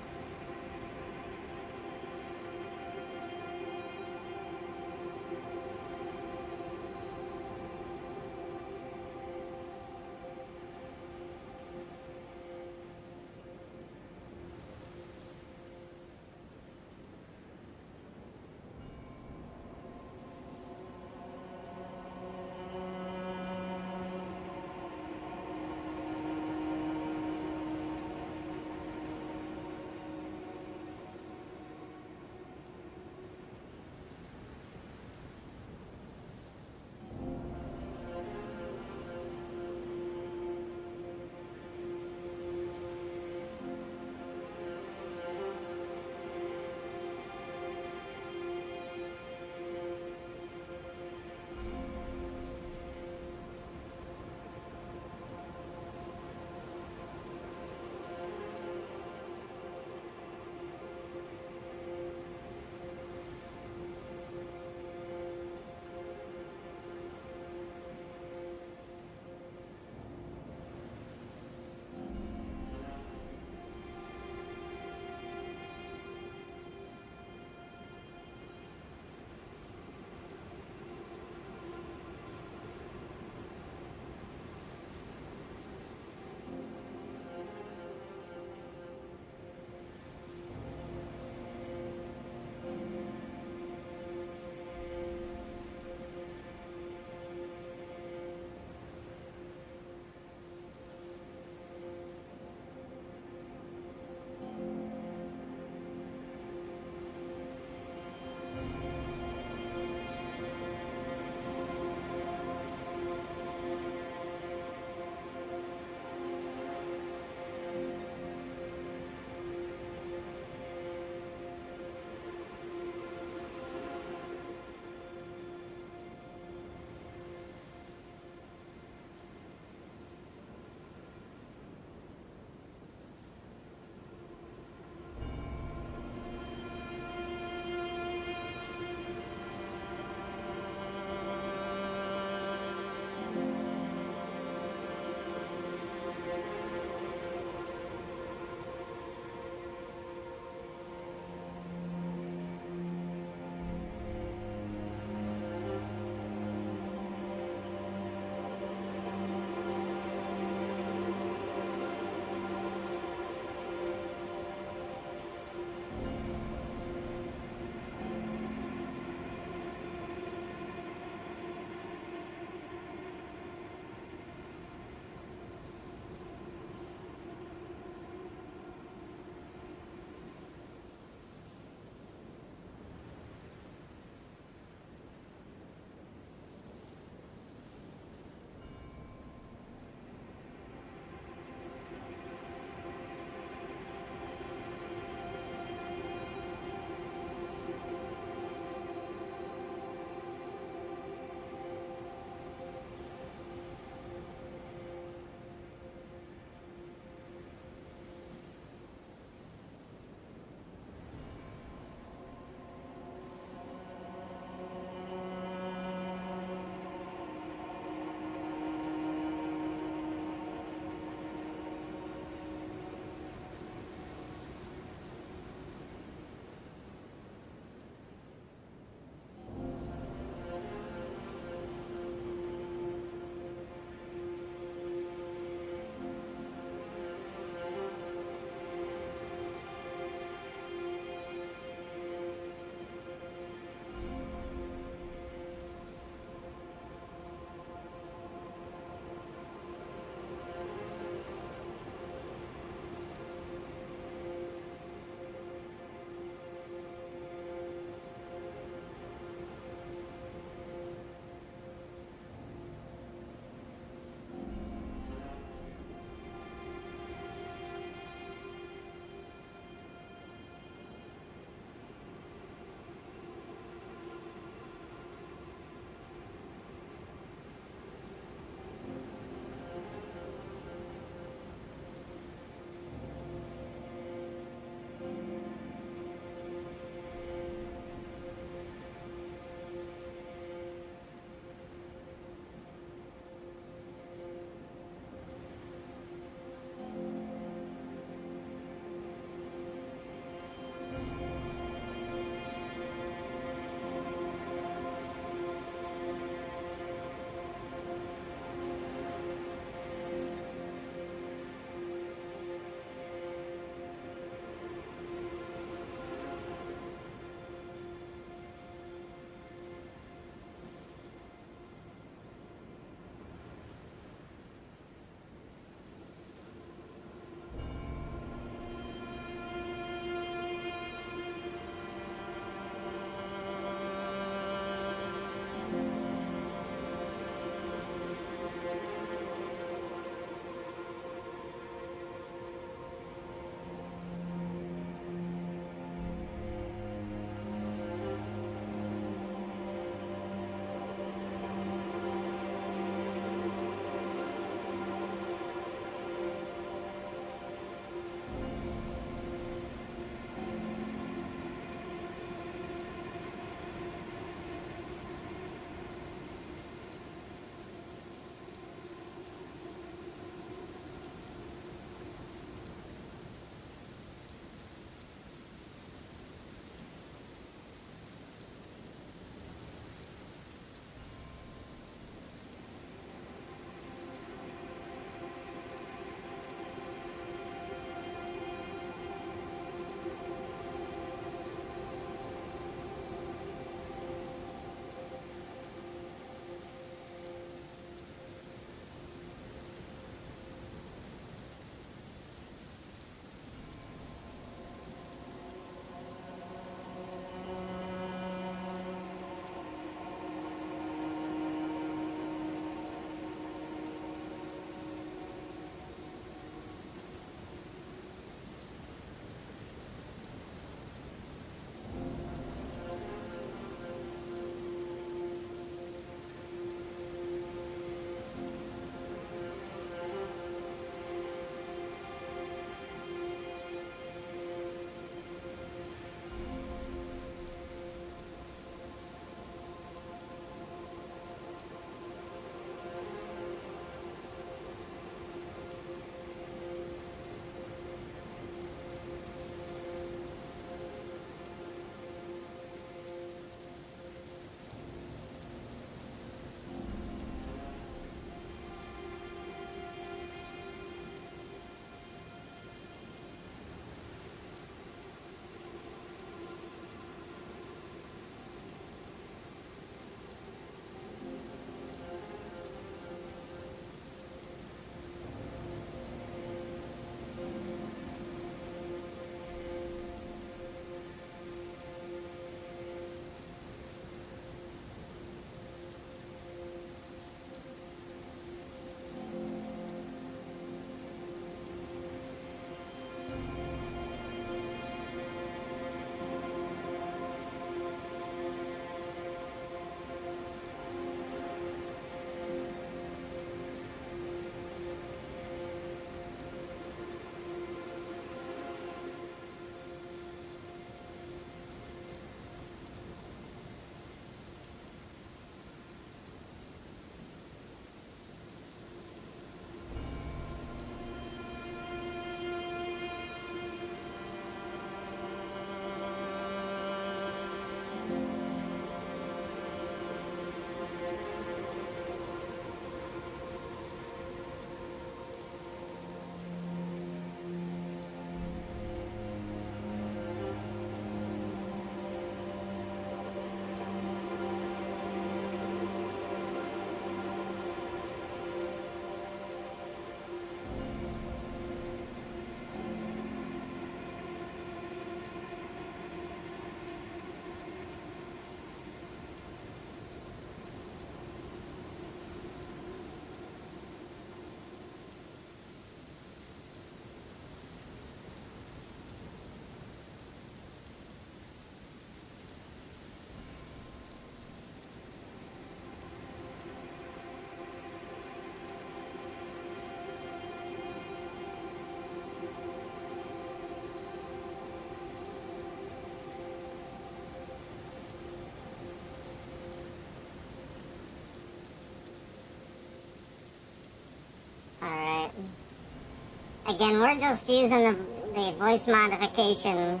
Again, we're just using the voice modification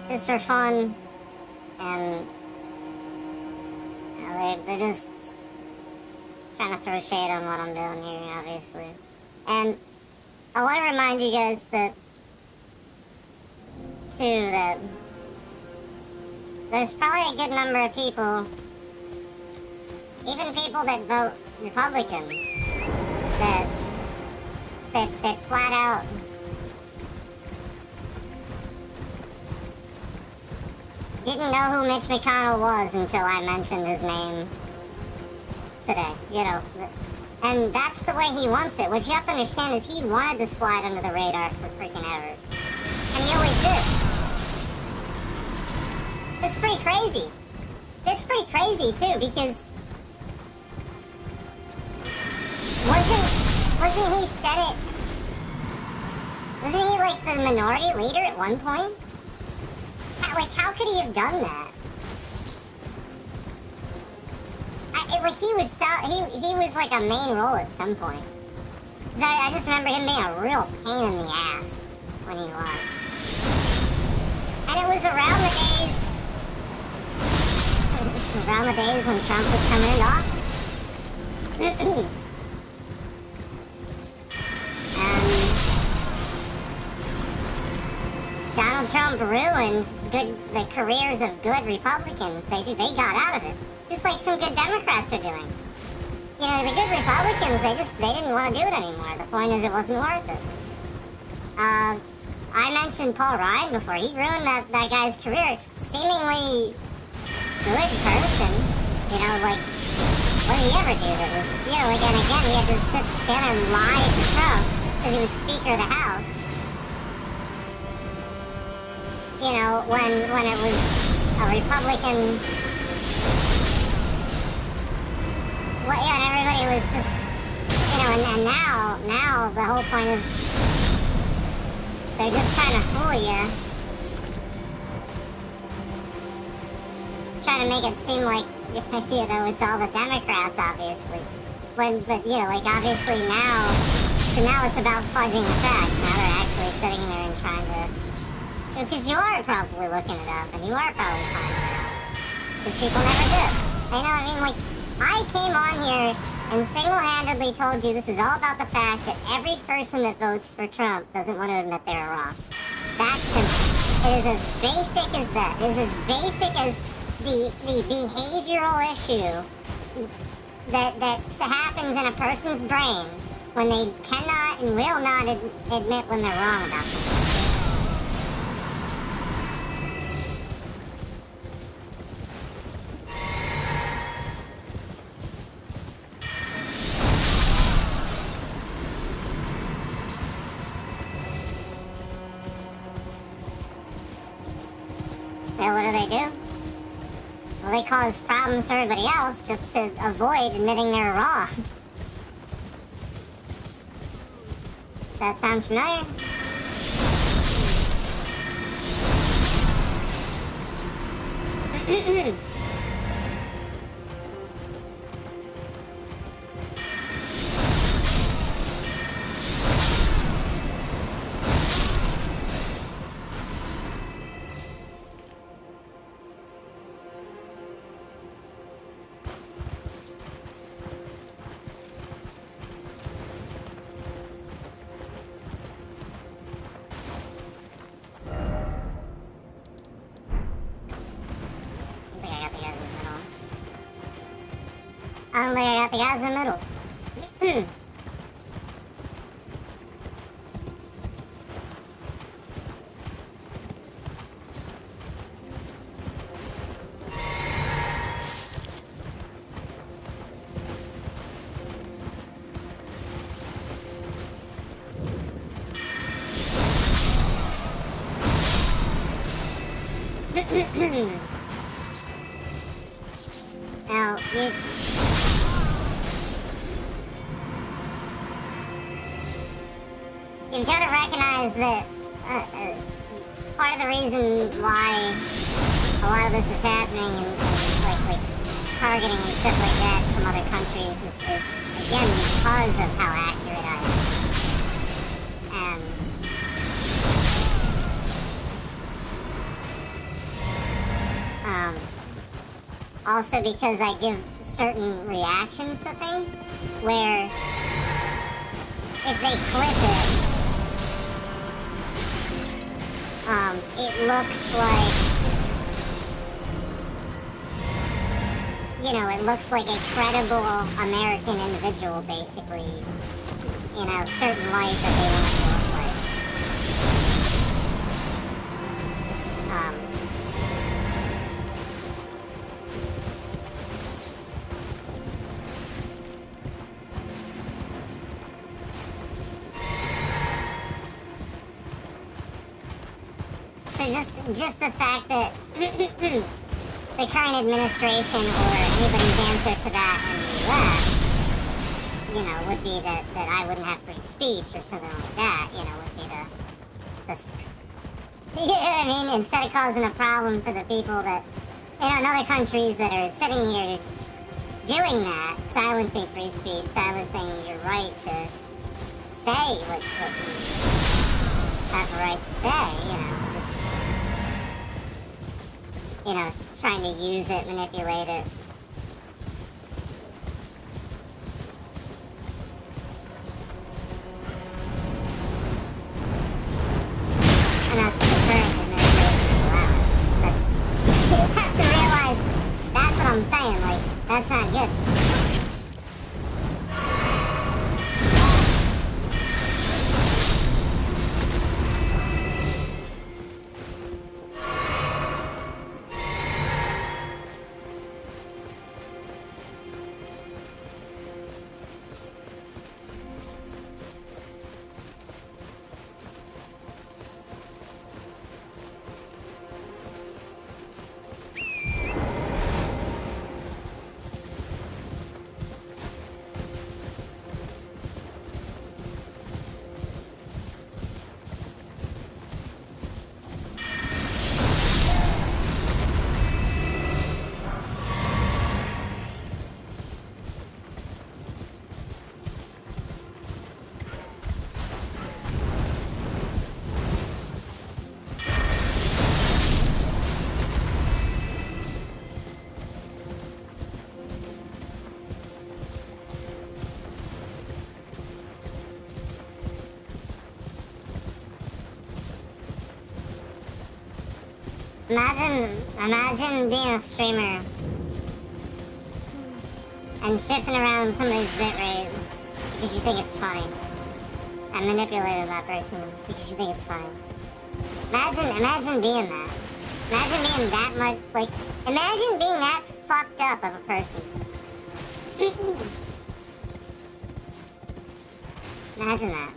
just for fun, and you know, they're just trying to throw shade on what I'm doing here, obviously. And I want to remind you guys that, too, that there's probably a good number of people, even people that vote Republican, that flat out didn't know who Mitch McConnell was until I mentioned his name today, you know. And that's the way he wants it. What you have to understand is he wanted to slide under the radar for freaking ever. And he always did. It's pretty crazy. It's pretty crazy, too, because wasn't he Senate? Wasn't he, like, the minority leader at one point? How could he have done that? He was like a main role at some point. 'Cause I just remember him being a real pain in the ass when he was. And it was around the days when Trump was coming into office. Donald Trump ruined the careers of good Republicans. They got out of it. Just like some good Democrats are doing. You know, the good Republicans, they didn't want to do it anymore. The point is it wasn't worth it. I mentioned Paul Ryan before. He ruined that guy's career. Seemingly good person. You know, like, what did he ever do that was, you know, like, and again, he had to stand there and lie to Trump because he was Speaker of the House. You know, when it was a Republican, well, yeah, and everybody was just, you know, and now the whole point is they're just trying to fool you, trying to make it seem like, you know, it's all the Democrats, obviously, but you know, like, obviously now it's about fudging the facts. Now they're actually sitting there and trying to. Because you are probably looking it up, and you are probably finding it out. Because people never did. You know what I mean? Like, I came on here and single-handedly told you this is all about the fact that every person that votes for Trump doesn't want to admit they were wrong. It's that simple. It is as basic as that. It is as basic as the behavioral issue that happens in a person's brain when they cannot and will not admit when they're wrong about something. And what do? Well, they cause problems for everybody else just to avoid admitting they're wrong. That sound familiar? I don't think I got the guys in the middle. Now, you've got to recognize that part of the reason why a lot of this is happening and like targeting and stuff like that from other countries is again because of how accurate I am. And Also because I give certain reactions to things, where if they clip it, it looks like, you know, it looks like a credible American individual, basically, in a certain light that they want to look like. So just the fact that the current administration or anybody's answer to that in the U.S., you know, would be that I wouldn't have free speech or something like that, you know, would be to you know what I mean? Instead of causing a problem for the people that, you know, in other countries that are sitting here doing that, silencing free speech, silencing your right to say what you have a right to say, you know, just, you know, trying to use it, manipulate it. And that's what the current administration is allowing. That's, you have to realize, that's what I'm saying, like, that's not good. Imagine being a streamer and shifting around somebody's bitrate because you think it's funny, and manipulating that person because you think it's funny. Imagine being that. Imagine being that much, like, imagine being that fucked up of a person. Imagine that.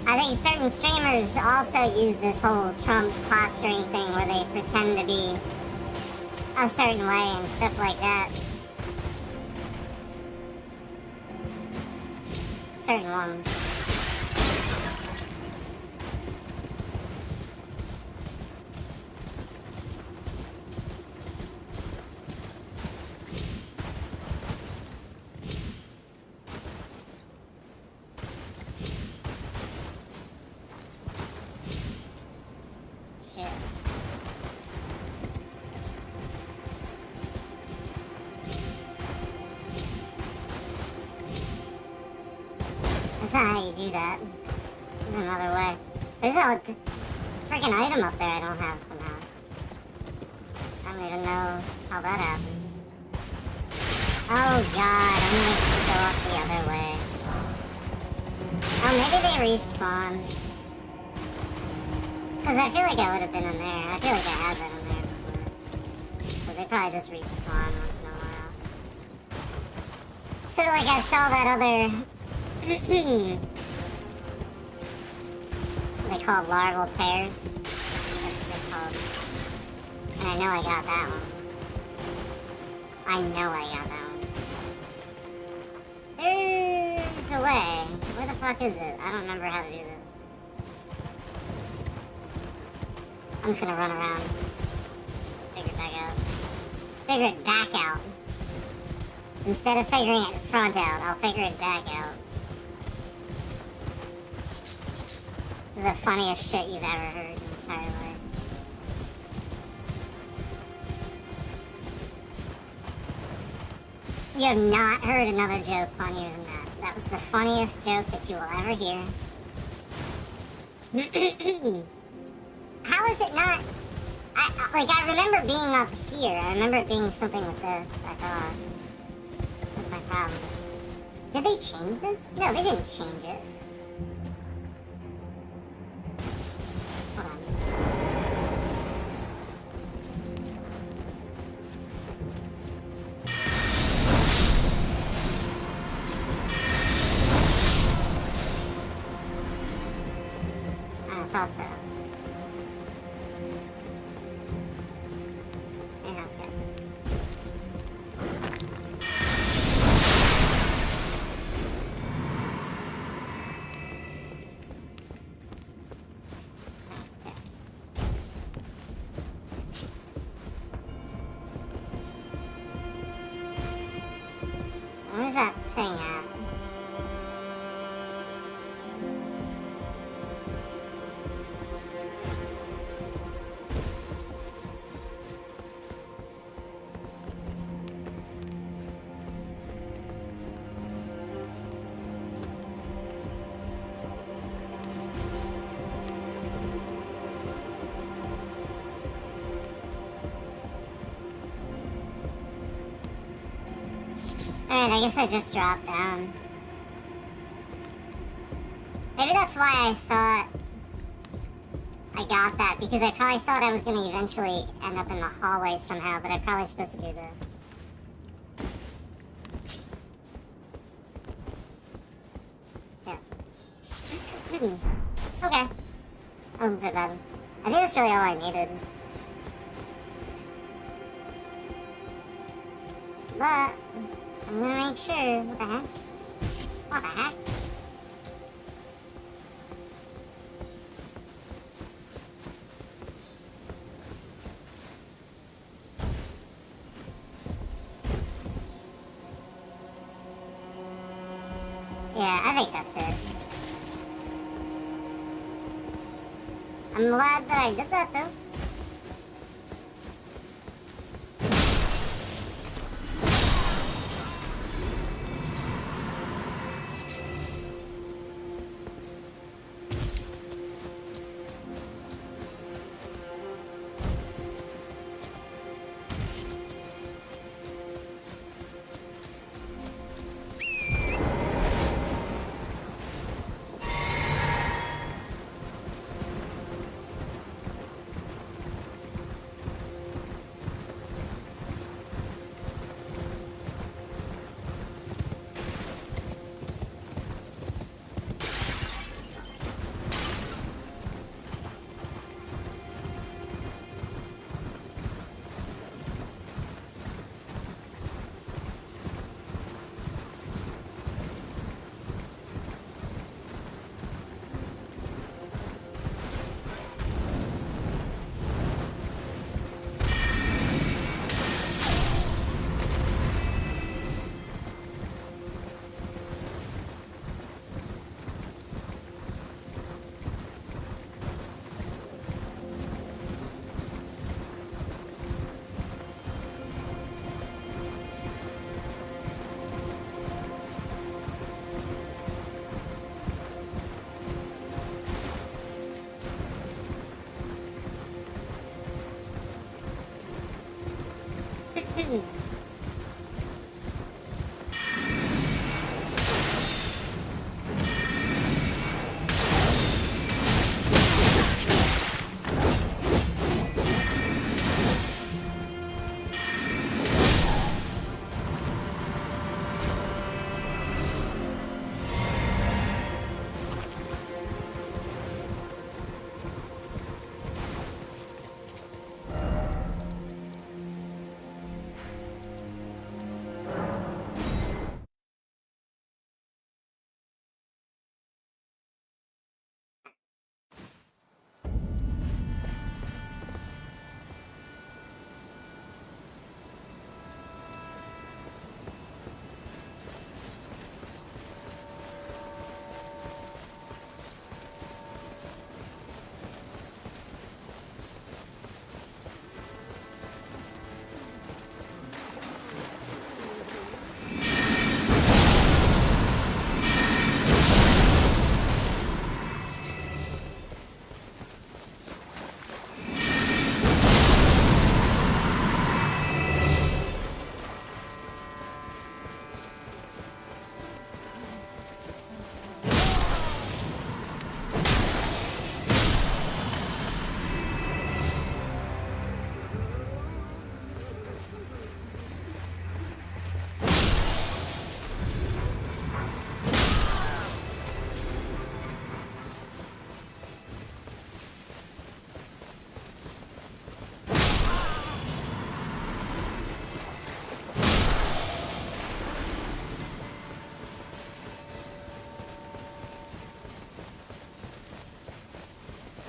I think certain streamers also use this whole Trump posturing thing where they pretend to be a certain way and stuff like that. Certain ones. That's not how you do that. There's another way. There's a freaking item up there I don't have somehow. I don't even know how that happened. Oh god, I'm gonna have to go up the other way. Oh, maybe they respawn. Because I feel like I would have been in there. I feel like I have been in there before. But they probably just respawn once in a while. Sort of like I saw that other... they call larval tears. That's what they're called. And I know I got that one. I know I got that one. there's a way. Where the fuck is it? I don't remember how to do this. I'm just gonna run around. Figure it back out. Figure it back out. Instead of figuring it front out, I'll figure it back out. This is the funniest shit you've ever heard in your entire life. You have not heard another joke funnier than that. That was the funniest joke that you will ever hear. How is it not? I remember being up here. I remember it being something with this, I thought. That's my problem. Did they change this? No, they didn't change it. Hold on. I thought so. Yeah, okay. Where's that thing at? Alright, I guess I just dropped down. Maybe that's why I thought I got that, because I probably thought I was going to eventually end up in the hallway somehow, but I'm probably supposed to do this. Yeah. Okay. That wasn't so bad. I think that's really all I needed. But I'm gonna make sure. What the heck? What the heck? Yeah, I think that's it. I'm glad that I did that though.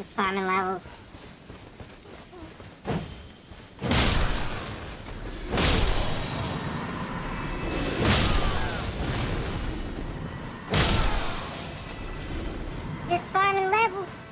Just farming levels. Just farming levels.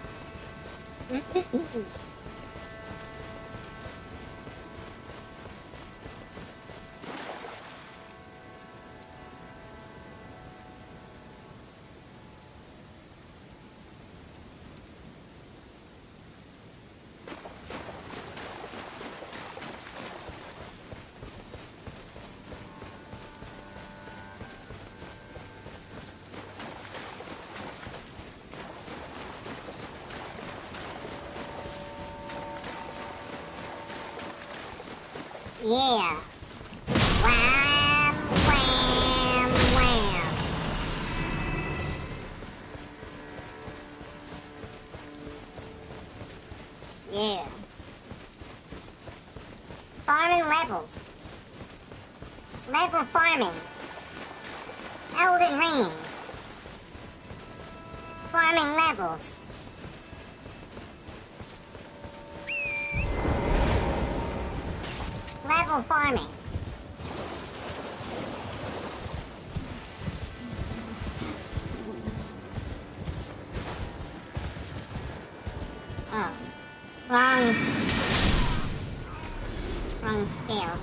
Yeah. Wham, wham, wham. Yeah. Farming levels. Level farming. Elden ringing. Farming levels. Level farming. Oh. Wrong scale.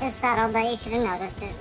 It's subtle, but you should have noticed it.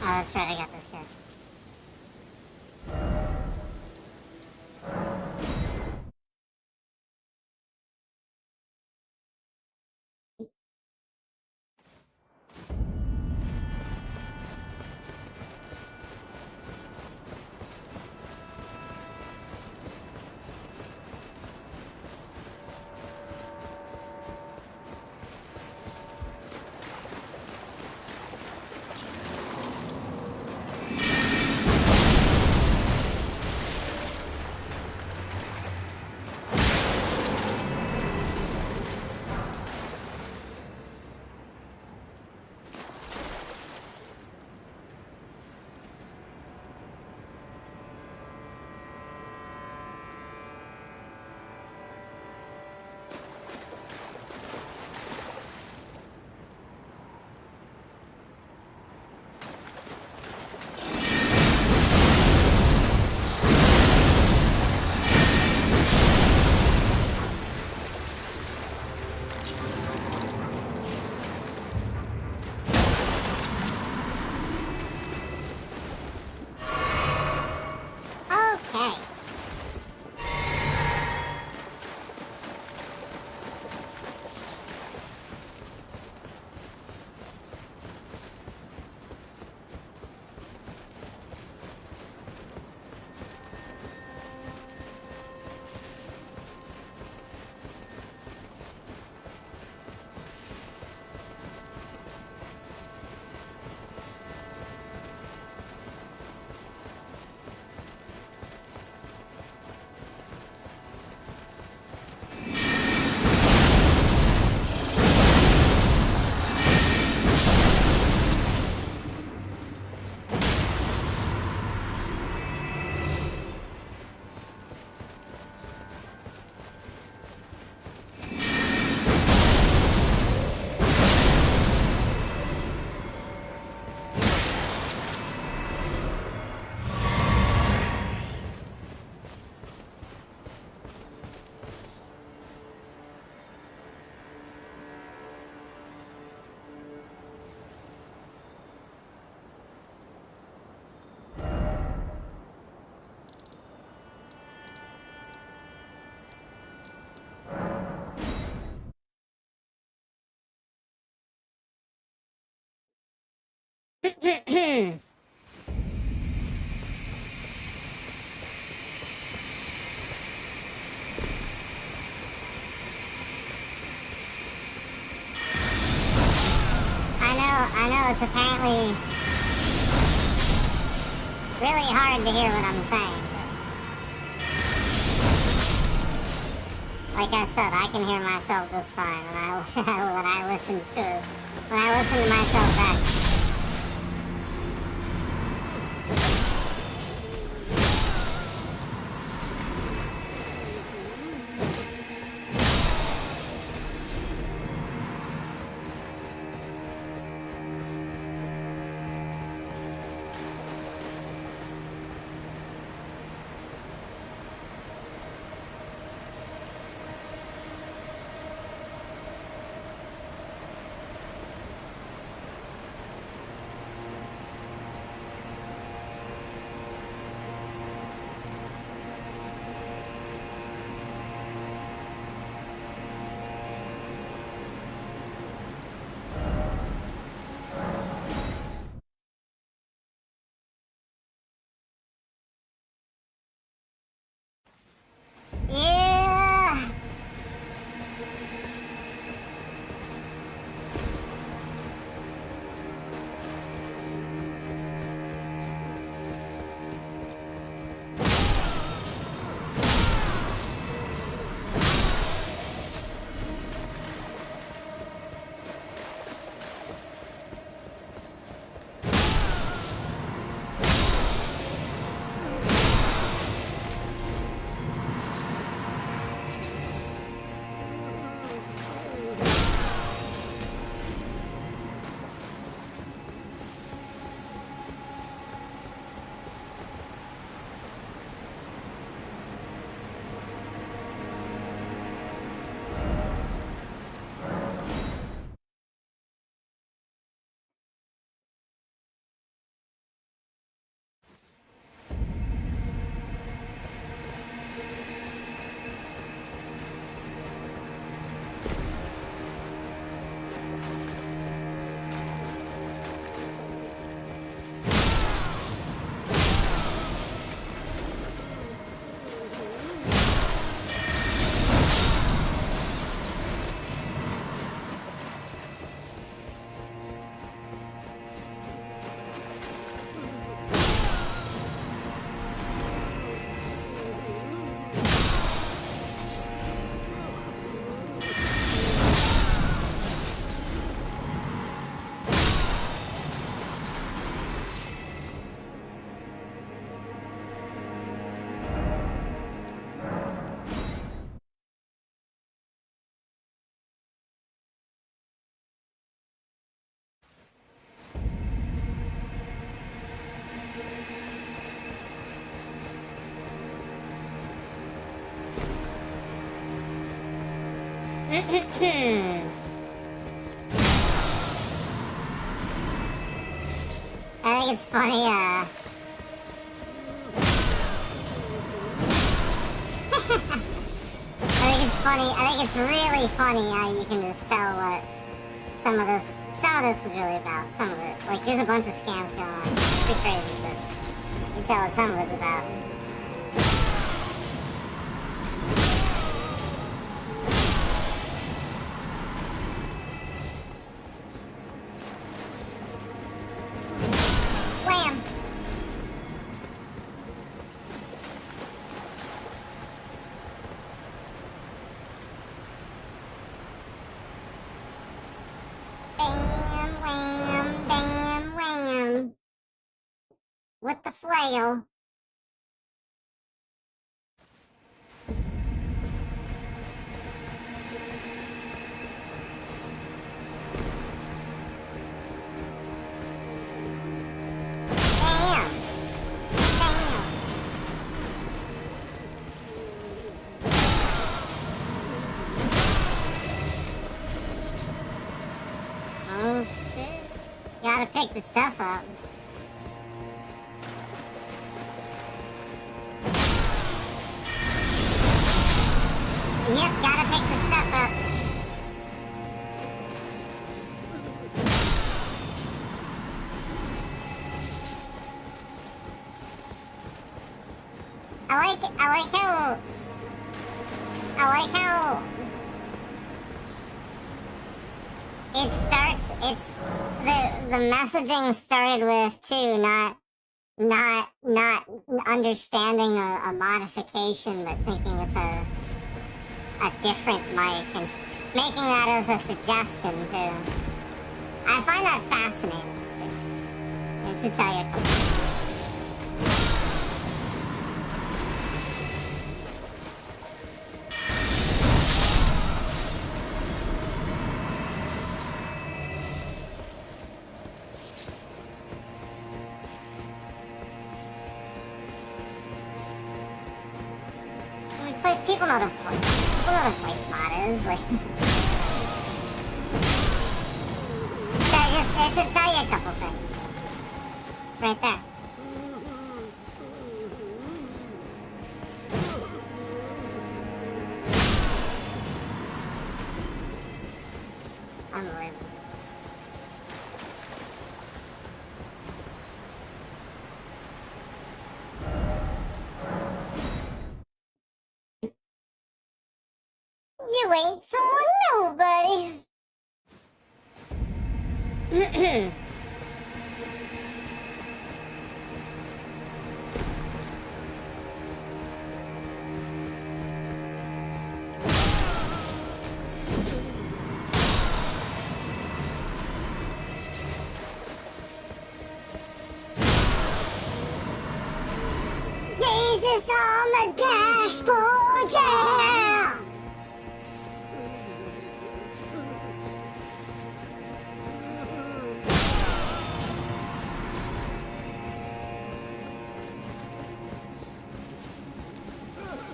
Oh, that's right, I got this, guys. I know it's apparently really hard to hear what I'm saying, but like I said, I can hear myself just fine when I listen to myself back. Yeah! I think it's funny, I think it's really funny how you can just tell what some of this is really about. Some of it. Like, there's a bunch of scams going on. It's pretty crazy, but you can tell what some of it's about. Wham! Bam, wham, bam, wham. With the flail. Bam! Bam! Oh shit. Gotta pick the stuff up. Yep, gotta pick the stuff up. I like how it starts. It's the messaging started with two, not understanding a modification, but thinking it's a different mic and making that as a suggestion too. I find that fascinating too. I should tell you a couple. People know what a voice mod is, like. So I should tell you a couple things. It's right there. Unbelievable. You ain't fooling nobody. Jesus on the dashboard, yeah!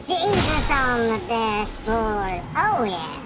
Jesus on the dashboard. Oh yeah.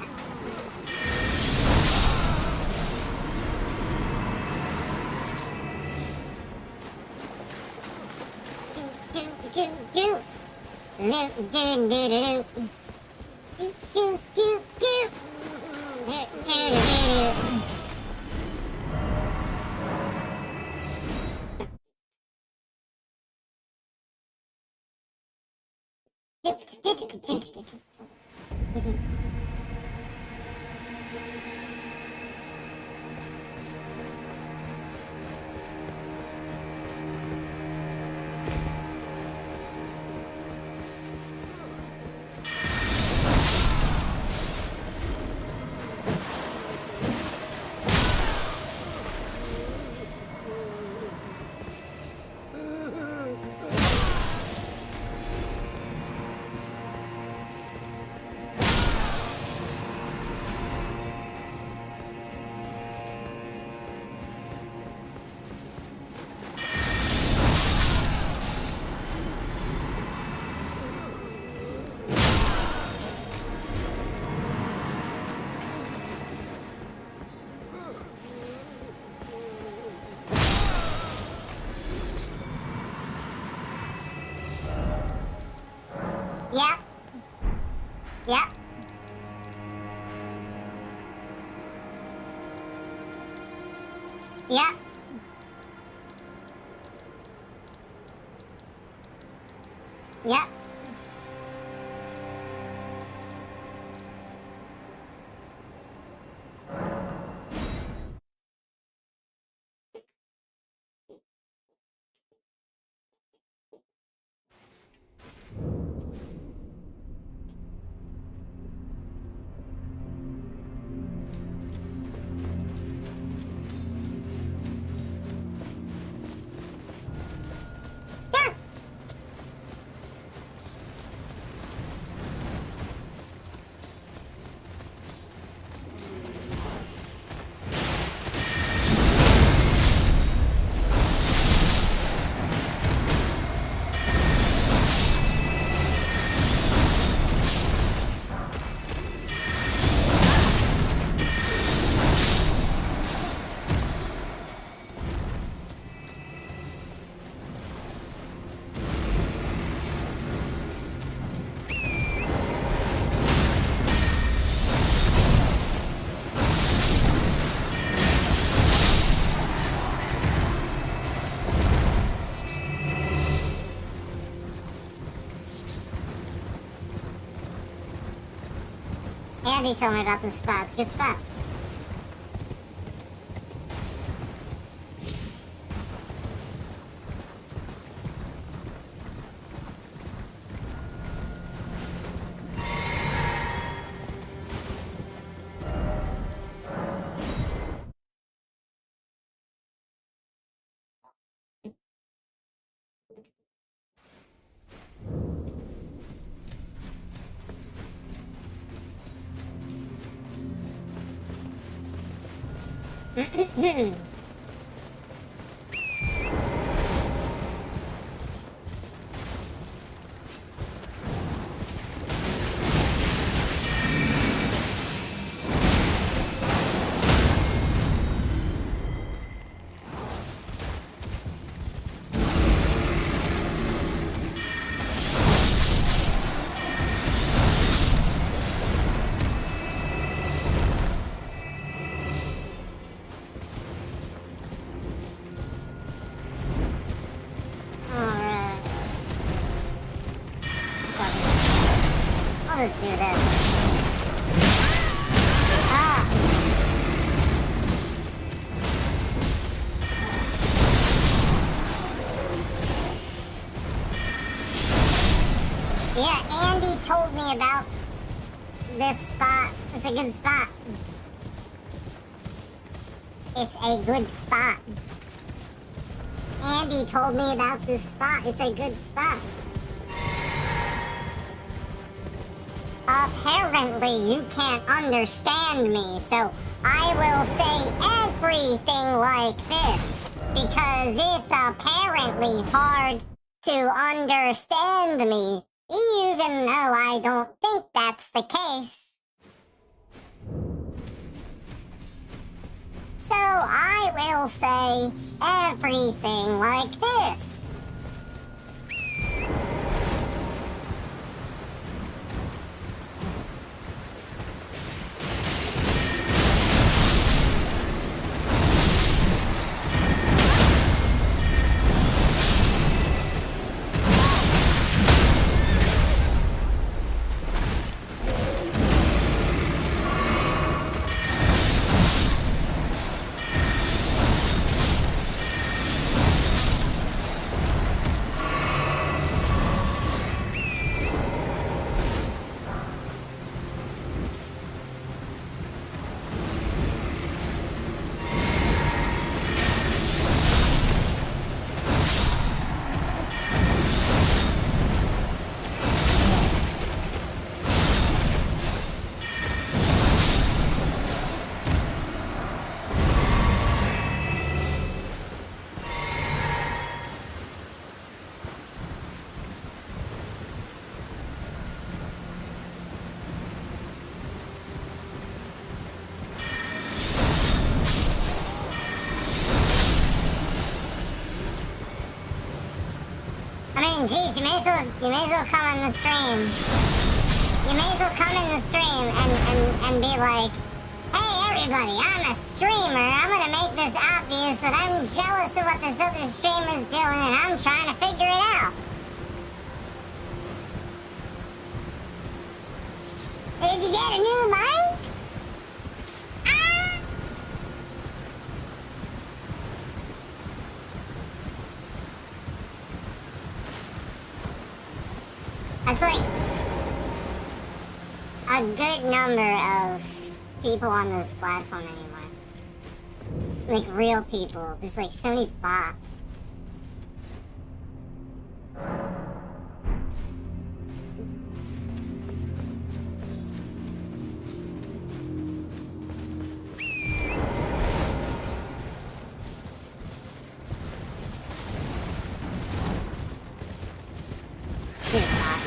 Yep. Yep. Yep. Yep. Andy told me about this spot. It's a good spot. I'll just do this. Ah! Yeah, Andy told me about this spot. It's a good spot. It's a good spot. Andy told me about this spot. It's a good spot. Apparently, you can't understand me, so I will say everything like this, because it's apparently hard to understand me, even though I don't think that's the case. So I will say everything like this. I mean, geez, you may as well come in the stream. You may as well come in the stream and be like, hey everybody, I'm a streamer. I'm gonna make this obvious that I'm jealous of what this other streamer's doing and I'm trying to figure it out. Did you get a new mic? That's like a good number of people on this platform anymore. Like real people. There's like so many bots. Stupid bots.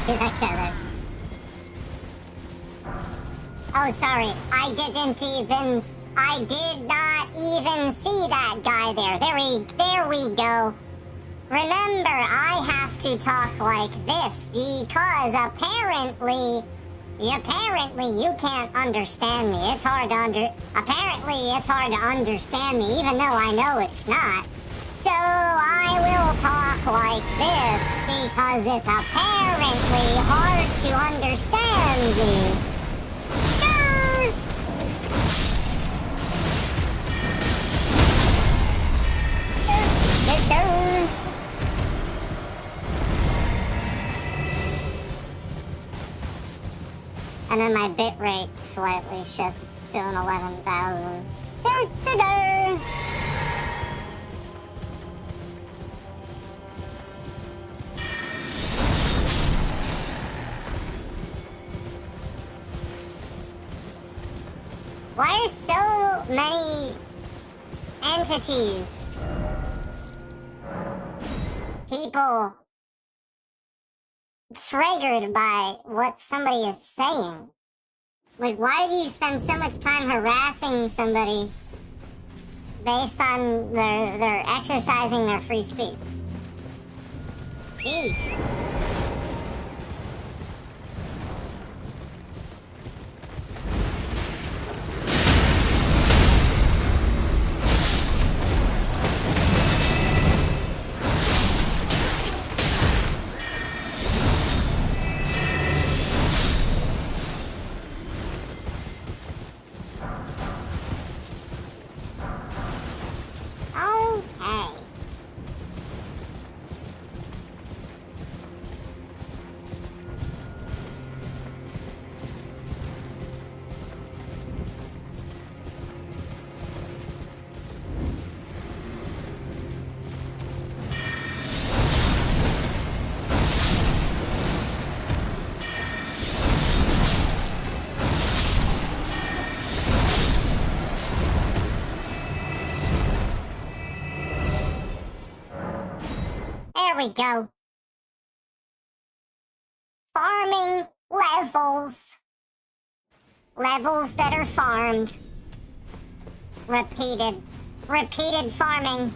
See that guy there. Oh, sorry. I did not even see that guy there. There we go. Remember, I have to talk like this because apparently you can't understand me. It's hard to understand me, even though I know it's not. So I will talk like this because it's apparently hard to understand me. Grr. Grr, grr. And then my bitrate slightly shifts to an 11,000. Why are so many entities, people, triggered by what somebody is saying? Like, why do you spend so much time harassing somebody based on their exercising their free speech? Jeez. There we go. Farming levels. Levels that are farmed. Repeated farming.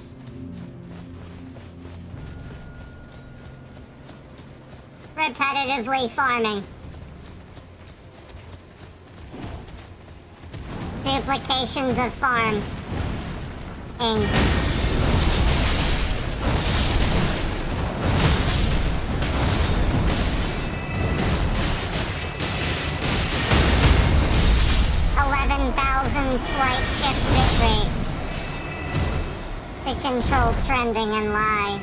Repetitively farming. Duplications of farm. Ing. Slight shift bitrate to control trending and lie.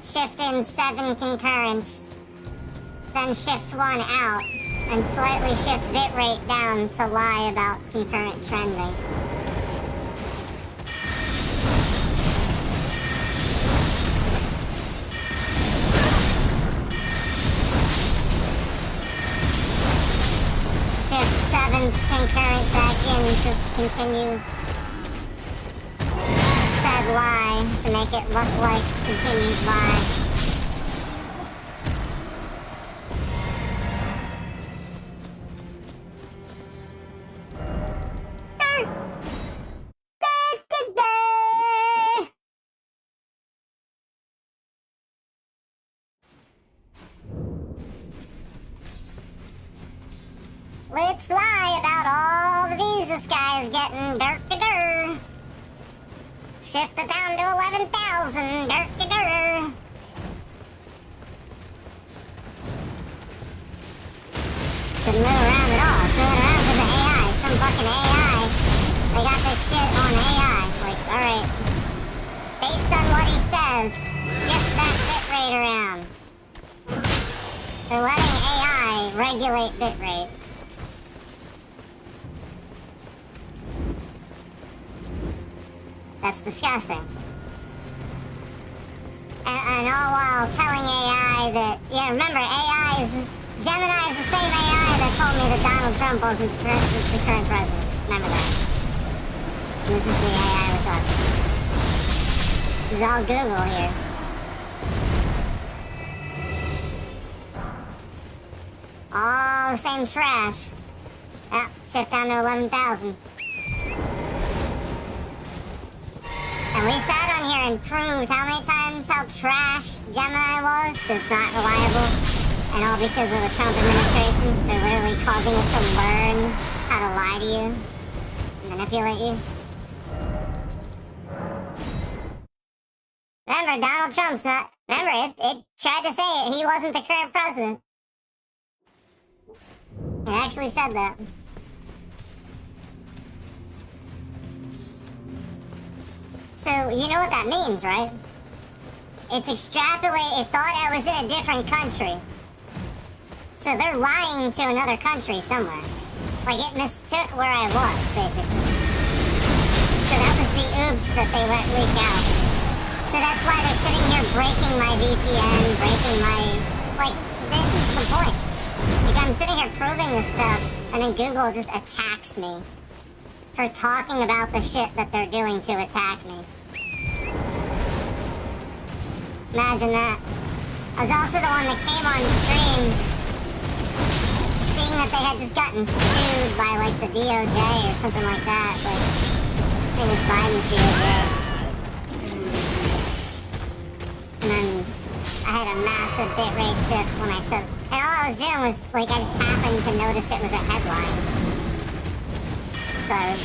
Shift in 7 concurrence, then shift 1 out, and slightly shift bitrate down to lie about concurrent trending. Shift 7 concurrent back in to continue said lie to make it look like continued lie. Let's lie about all the views this guy is getting. Dirk-a-dur. Shift it down to 11,000. Dirk-a-dur. Shouldn't move around at all. Throw it around because of AI. Some fucking AI. They got this shit on AI. Like, alright. Based on what he says, shift that bitrate around. They're letting AI regulate bitrate. That's disgusting. And all while telling AI that, yeah, remember, Gemini is the same AI that told me that Donald Trump wasn't the current president. Remember that. And this is the AI we're talking about. It's all Google here. All the same trash. Yeah, shift down to 11,000. And we sat on here and proved how many times how trash Gemini was. It's not reliable. And all because of the Trump administration. They're literally causing it to learn how to lie to you. Manipulate you. Remember, Donald Trump's not... Remember, it tried to say he wasn't the current president. It actually said that. So, you know what that means, right? It's extrapolate. It thought I was in a different country. So they're lying to another country somewhere. Like, it mistook where I was, basically. So that was the oops that they let leak out. So that's why they're sitting here breaking my VPN, breaking my... Like, this is the point. Like, I'm sitting here proving this stuff, and then Google just attacks me for talking about the shit that they're doing to attack me. Imagine that. I was also the one that came on stream seeing that they had just gotten sued by, like, the DOJ or something like that. Like, I think it was Biden's DOJ. And then I had a massive bitrate shift when I said... And all I was doing was, like, I just happened to notice it was a headline. So I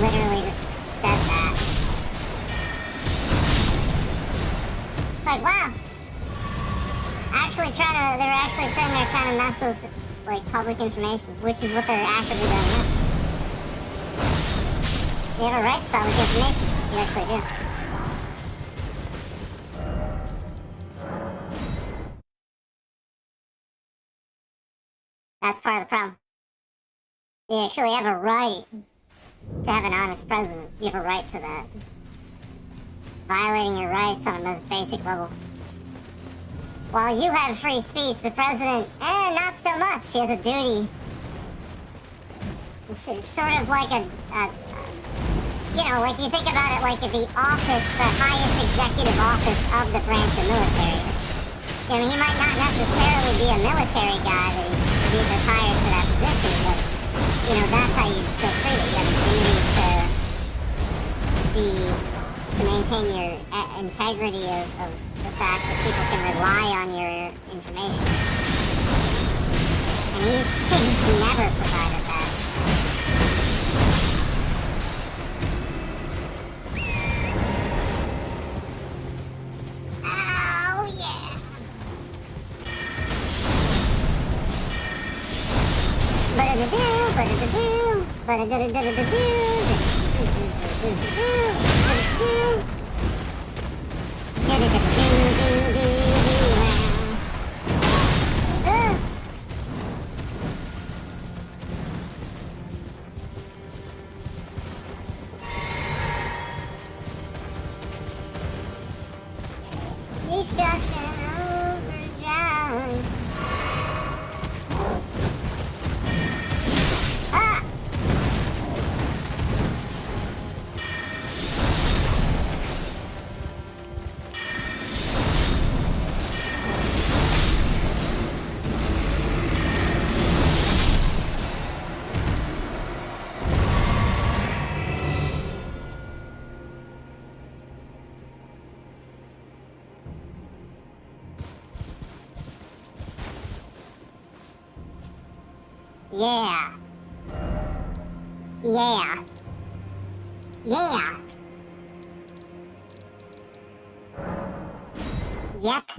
literally just said that. Like, wow. They're actually saying they're trying to mess with, like, public information, which is what they're actively doing now. You have a right to public information. You actually do. That's part of the problem. You actually have a right to have an honest president. You have a right to that. Violating your rights on a most basic level. While you have free speech, the president, not so much. He has a duty. It's sort of like you know, like you think about it like the office, the highest executive office of the branch of military. I mean, he might not necessarily be a military guy that's hired for that position, but, you know, that's how you still treat it. You have a duty to maintain your integrity of the fact that people can rely on your information. And he's never provided that. Oh, yeah. Destruction overdrive. Ah! Yeah. Yeah. Yeah. Yep.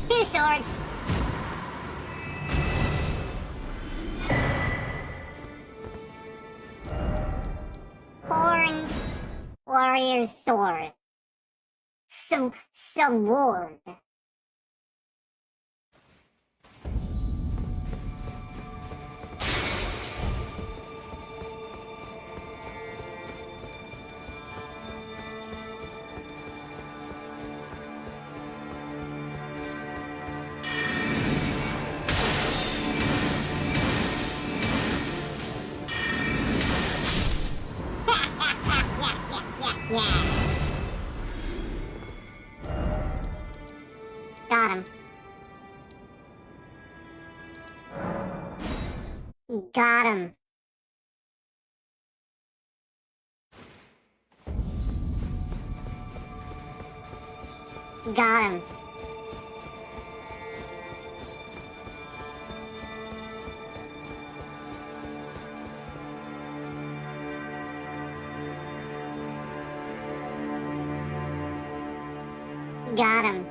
Two swords. Horned warrior's sword. Sword. Got him. Got him. Got him. Got him.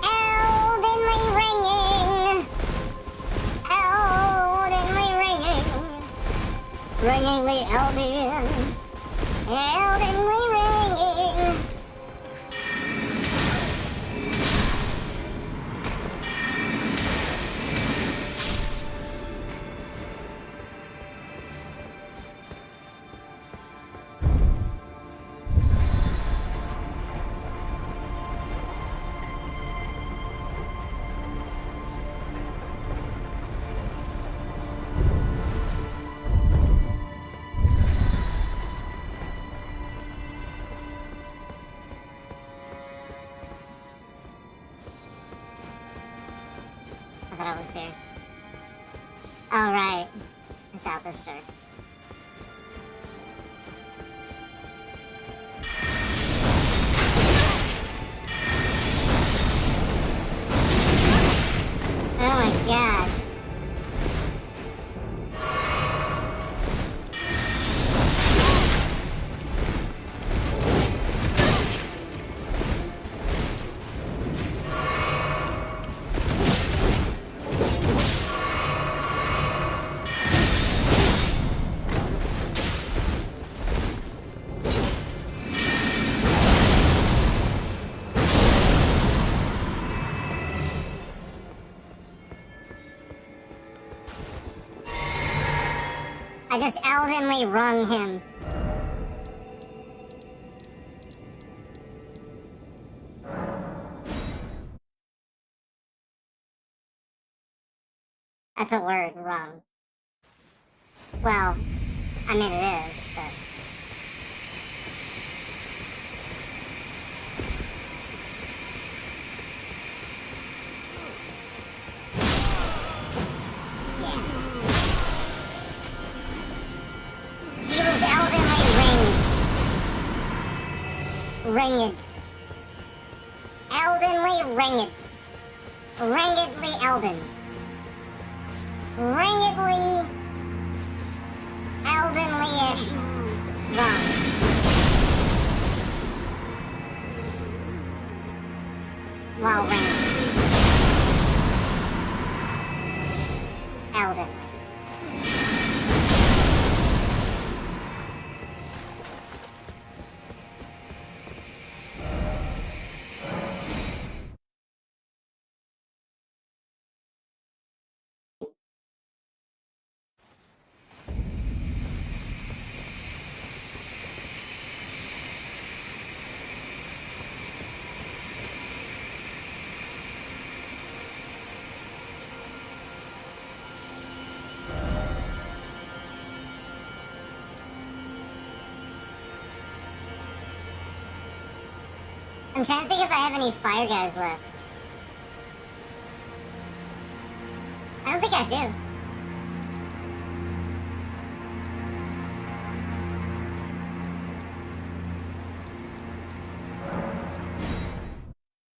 Eldenly ringing. Eldenly ringing. Ringingly Elden. Eldenly ringing. I thought I was here. Oh, right. It's out this door. Oh my god. I just Eldenly rung him. That's a word, rung. Well, I mean it is, but... He was Eldenly ringed. Eldenly ringed. Ringedly Elden. Ringedly Eldenly-ish wrong. While ringed. Eldenly. I'm trying to think if I have any fire guys left. I don't think I do.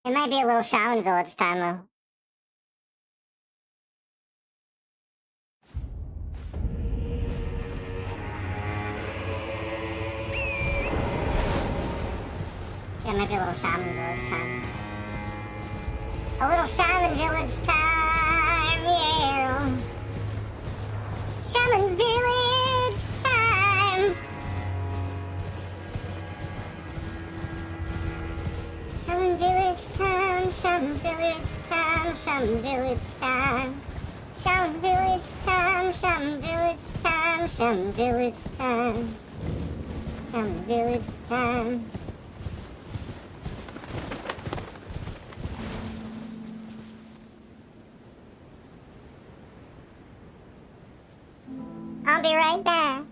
It might be a little shaman village time though. Yeah, maybe a little shaman village time. A little shaman village time, yeah. Shaman village time. Shaman village time, Some village time, some village time. Some village time, some village time, some village time. Some village time. I'll be right back.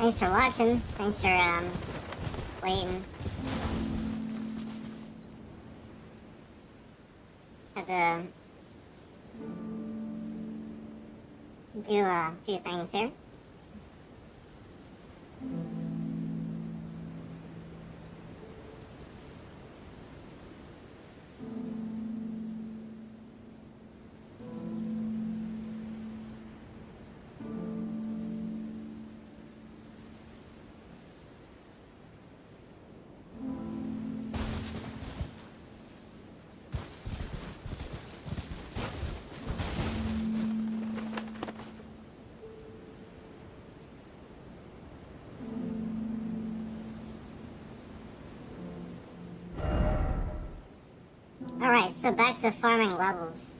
Thanks for watching. Thanks for, waiting. Have to do a few things here. Alright, so back to farming levels.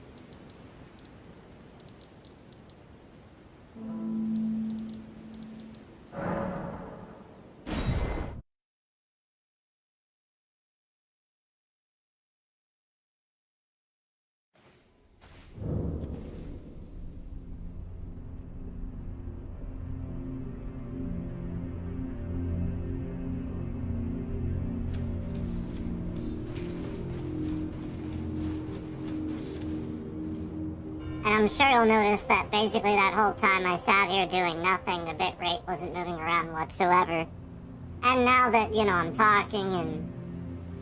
And I'm sure you'll notice that basically that whole time I sat here doing nothing, the bitrate wasn't moving around whatsoever. And now that, you know, I'm talking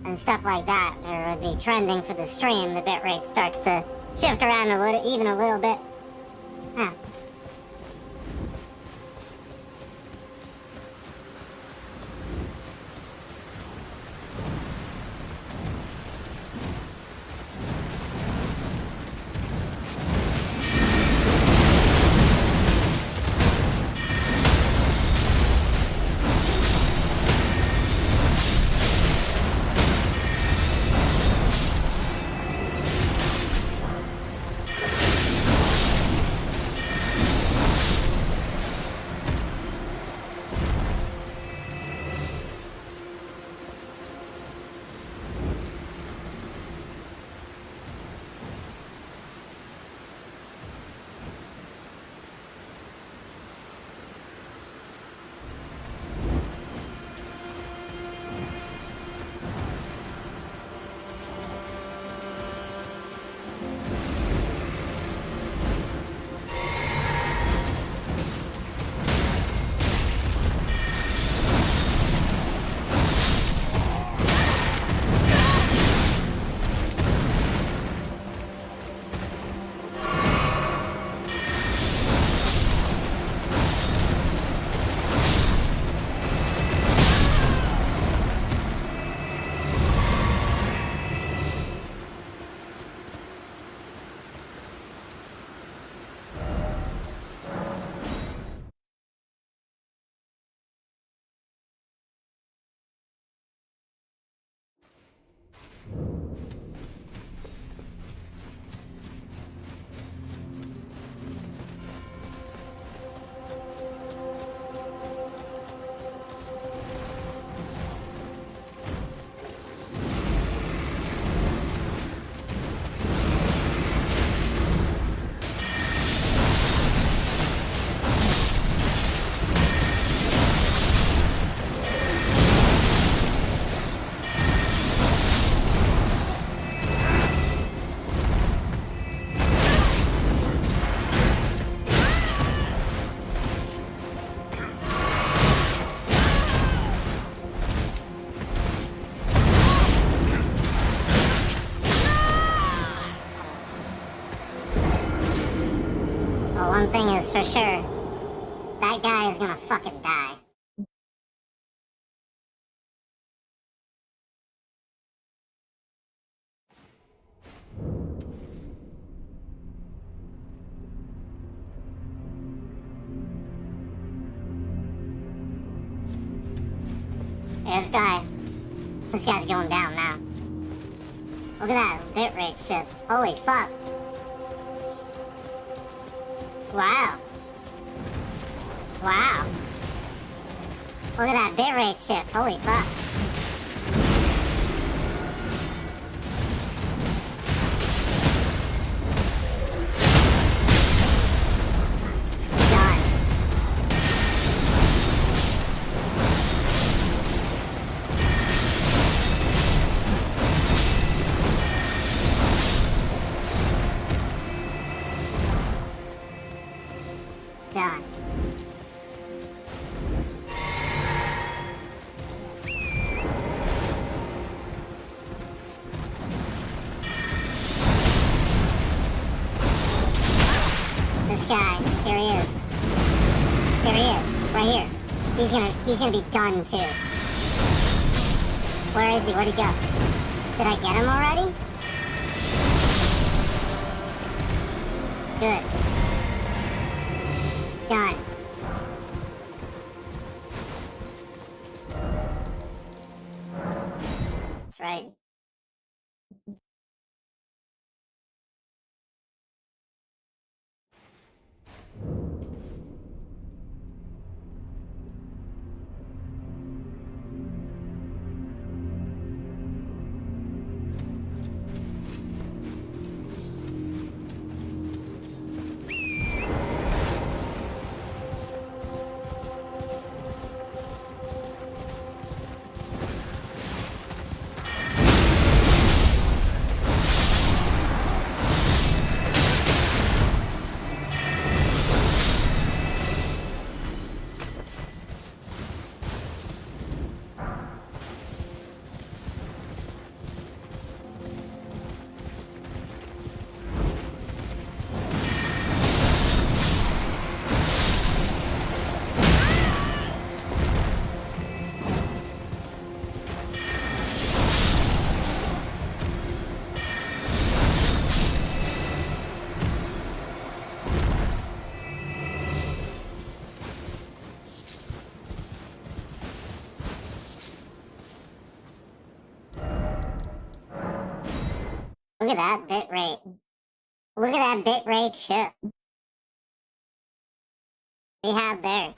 and stuff like that, there would be trending for the stream, the bitrate starts to shift around even a little bit. Huh. One thing is for sure, that guy is gonna fucking die. Hey, this guy's going down now. Look at that bitrate shit. Holy fuck. Wow. Wow. Look at that bitrate shit. Holy fuck. Done. Here he is. Here he is. Right here. He's gonna be done too. Where is he? Where'd he go? Did I get him already? Good. Done. That's right. Look at that bit rate. Look at that bit rate shit we had there.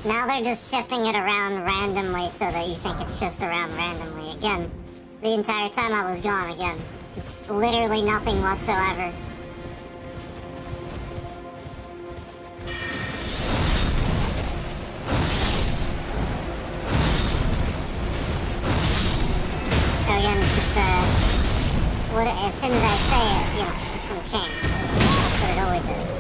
Now they're just shifting it around randomly so that you think it shifts around randomly. Again, the entire time I was gone again. Just literally nothing whatsoever. So again, it's just, as soon as I say it, you know, it's gonna change. But it always is.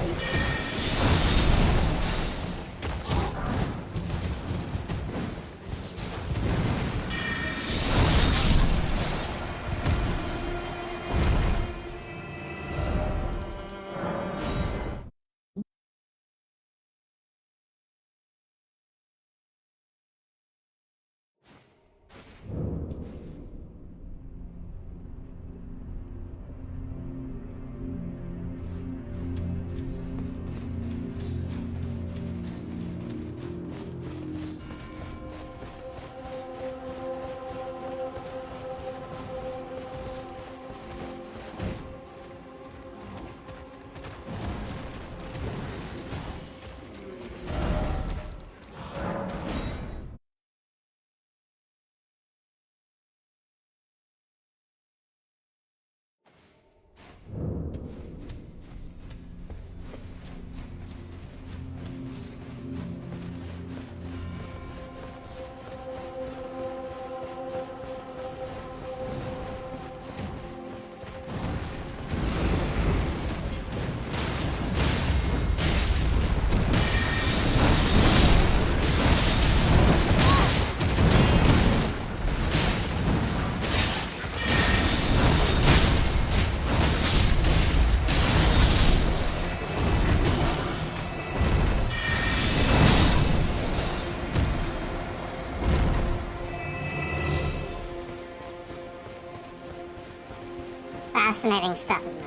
Fascinating stuff, isn't it?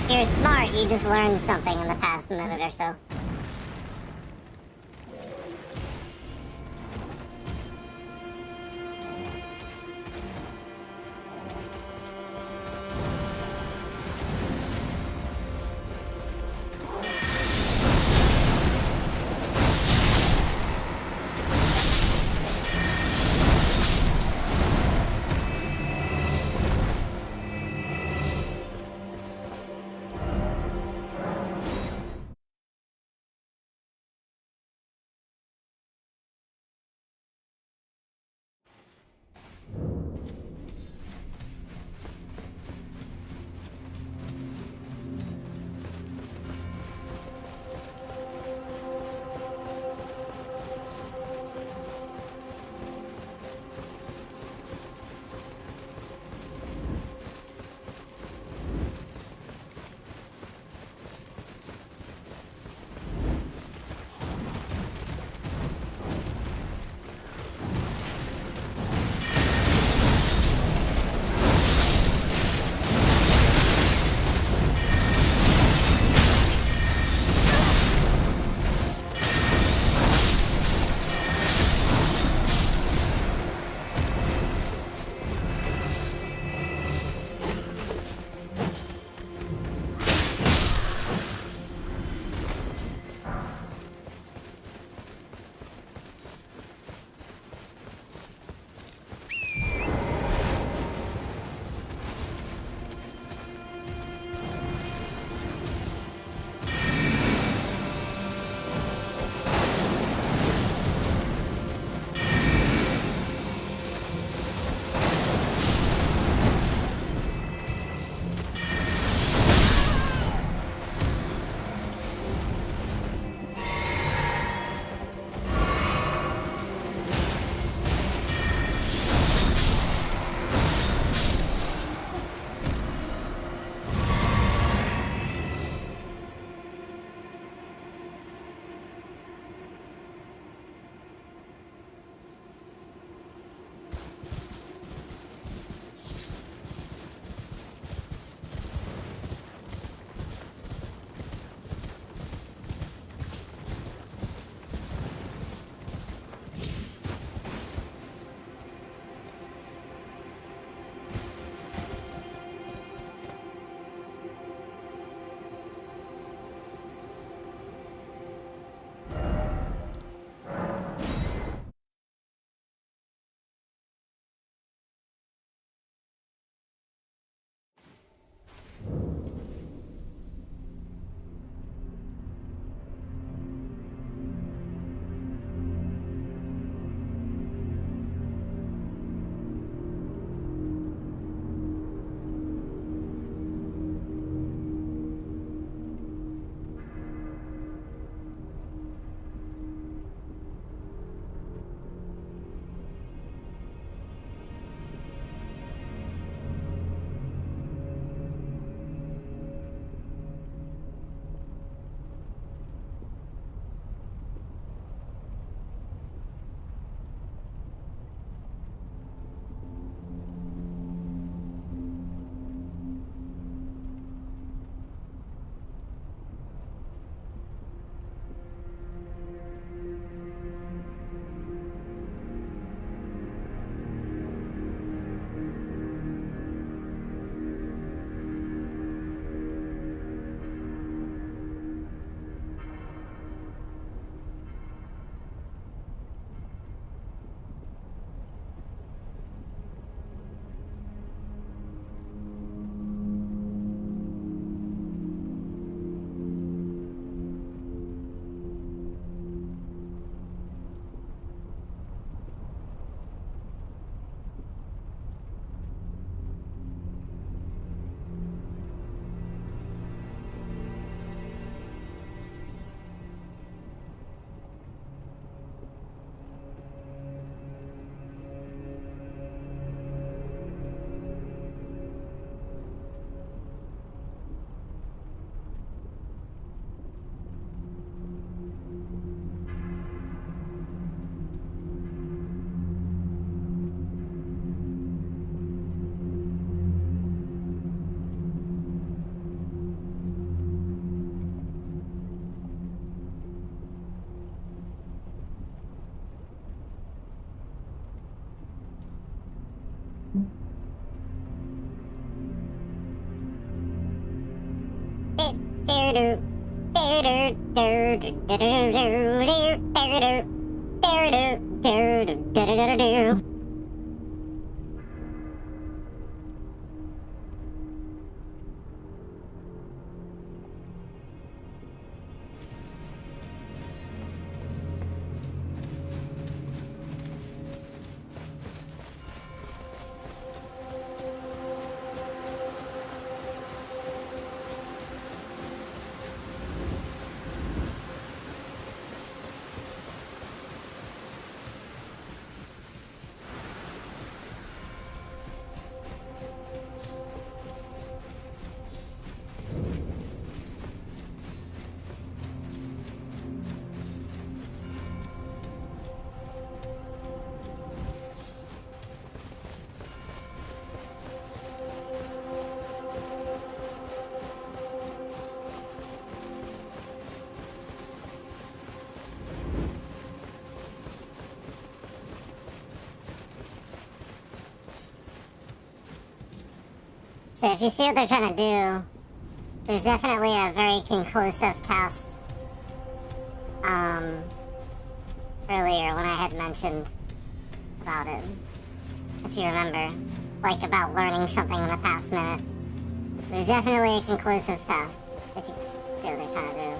If you're smart, you just learned something in the past minute or so. So if you see what they're trying to do, there's definitely a very conclusive test. Earlier when I had mentioned about it, if you remember, like about learning something in the past minute. There's definitely a conclusive test, if you see what they're trying to do.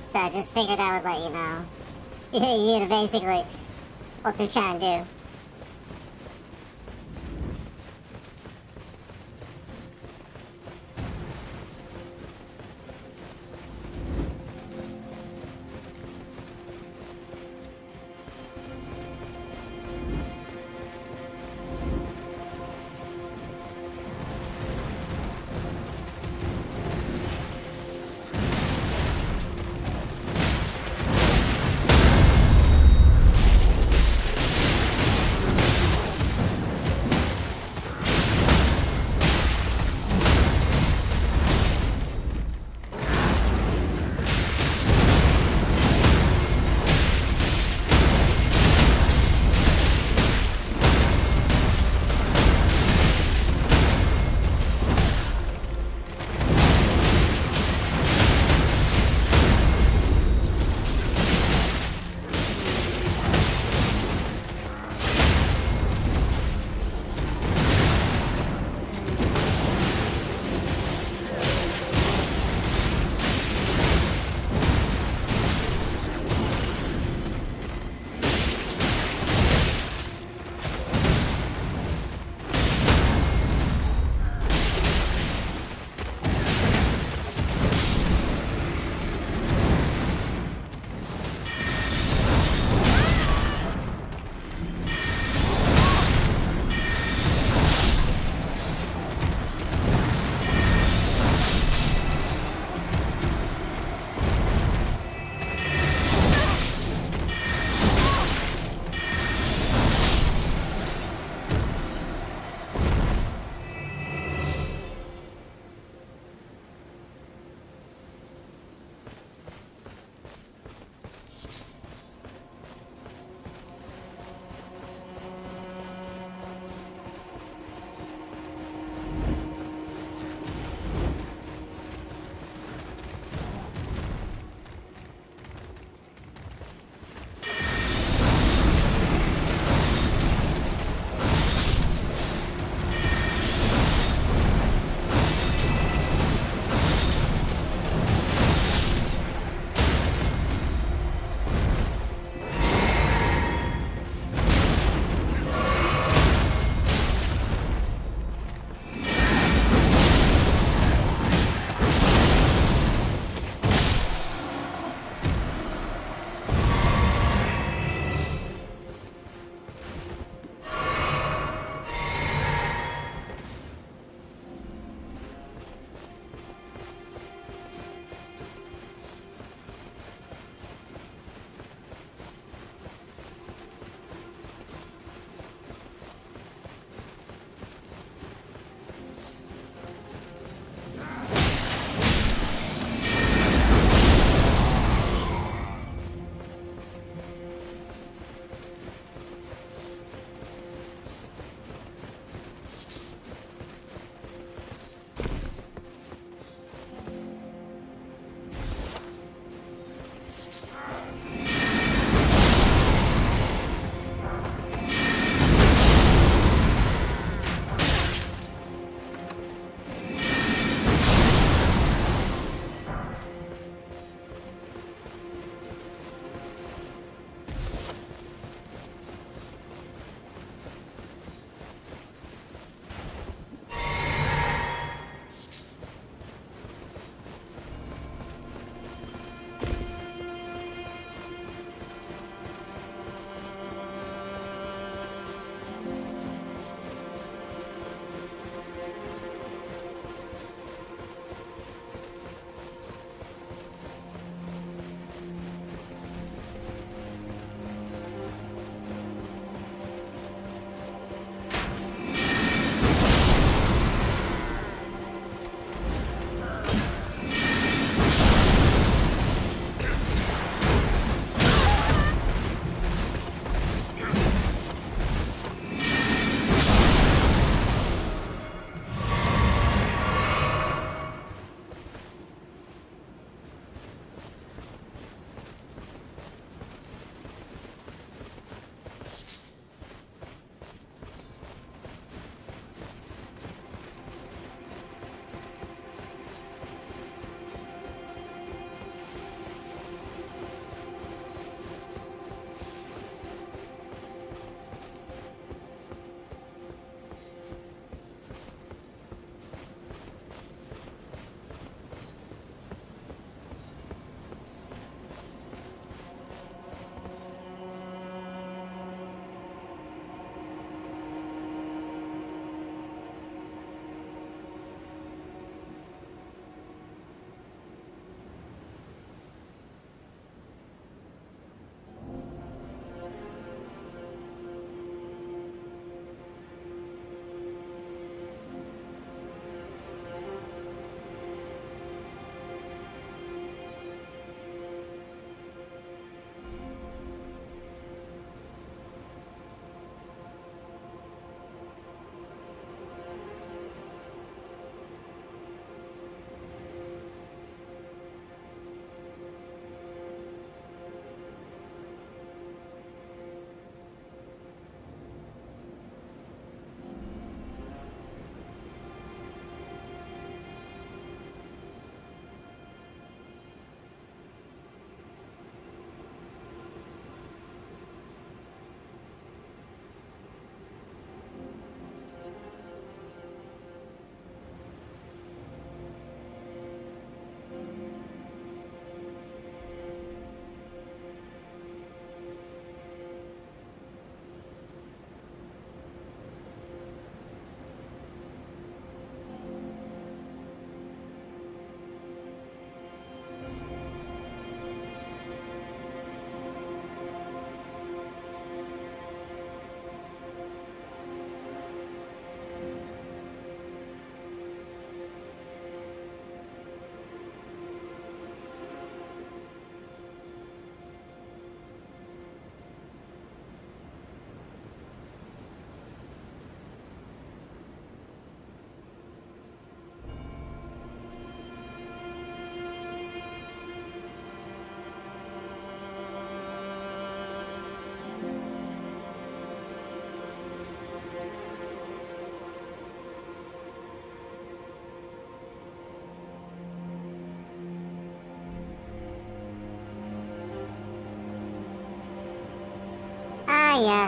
So I just figured I would let you know. You know, basically, what they're trying to do.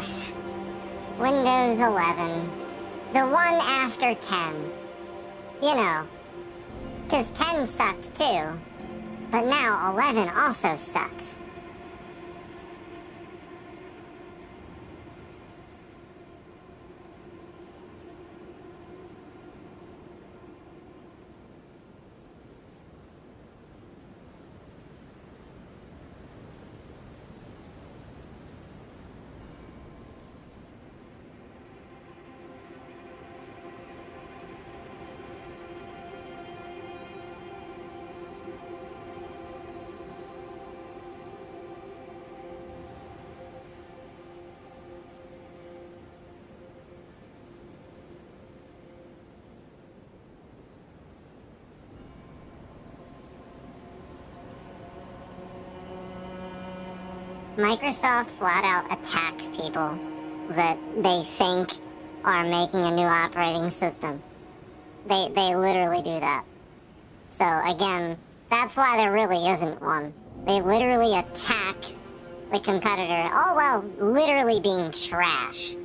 Yes. Windows 11. The one after 10. You know, because 10 sucked too. But now 11 also sucks. Microsoft flat out attacks people that they think are making a new operating system. They literally do that. So again, that's why there really isn't one. They literally attack the competitor, all while literally being trash.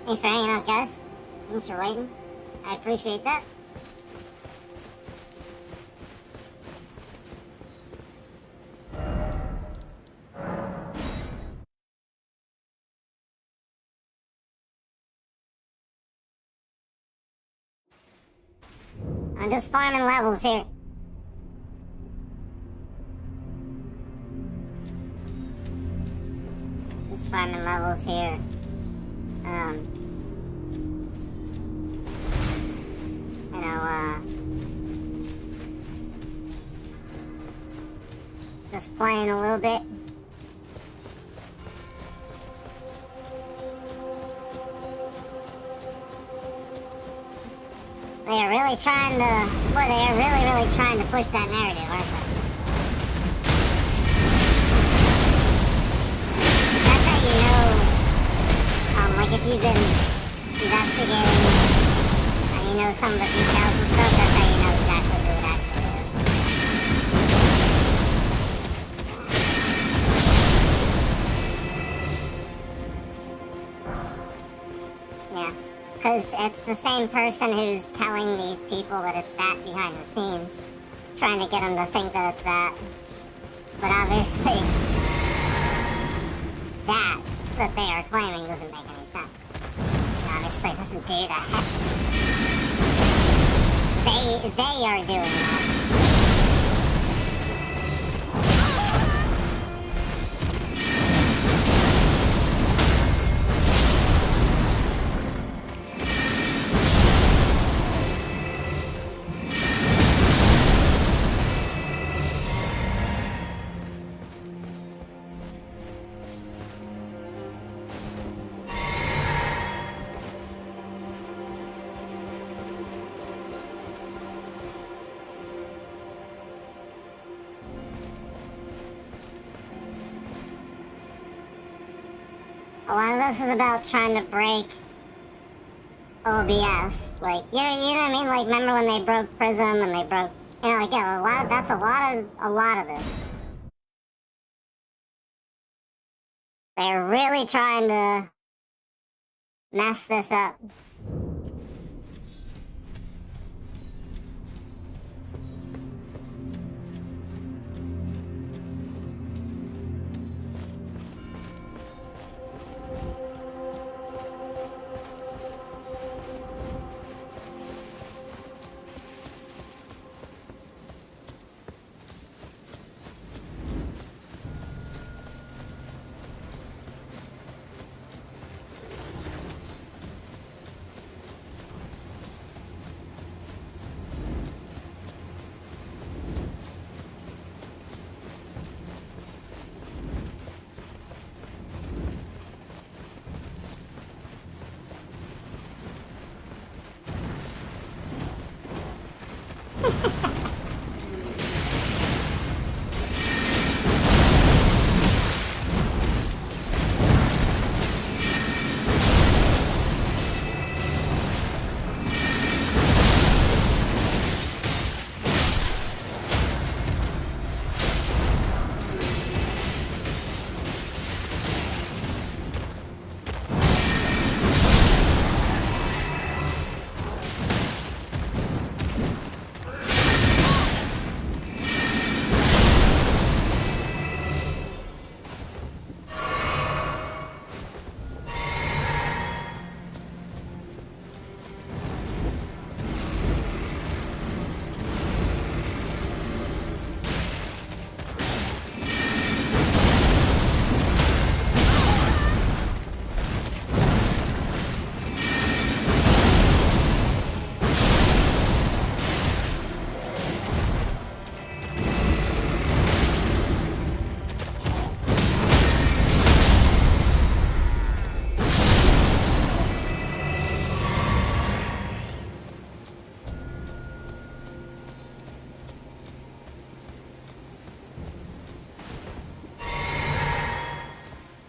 Thanks for hanging out, guys. Thanks for waiting. I appreciate that. I'm just farming levels here. Just farming levels here. You know, just playing a little bit. They are really trying to, boy, they are really trying to push that narrative, aren't they? That's how you know, like if you've been investigating and you know some of the details and stuff, that's how you know exactly who it actually is. Yeah. Because it's the same person who's telling these people that it's that behind the scenes, trying to get them to think that it's that. But obviously, that they are claiming doesn't make any sense. It obviously doesn't do that. They are doing that. A lot of this is about trying to break OBS. Like, you know what I mean? Like, remember when they broke Prism and they broke, you know, like, yeah, that's a lot of this. They're really trying to mess this up.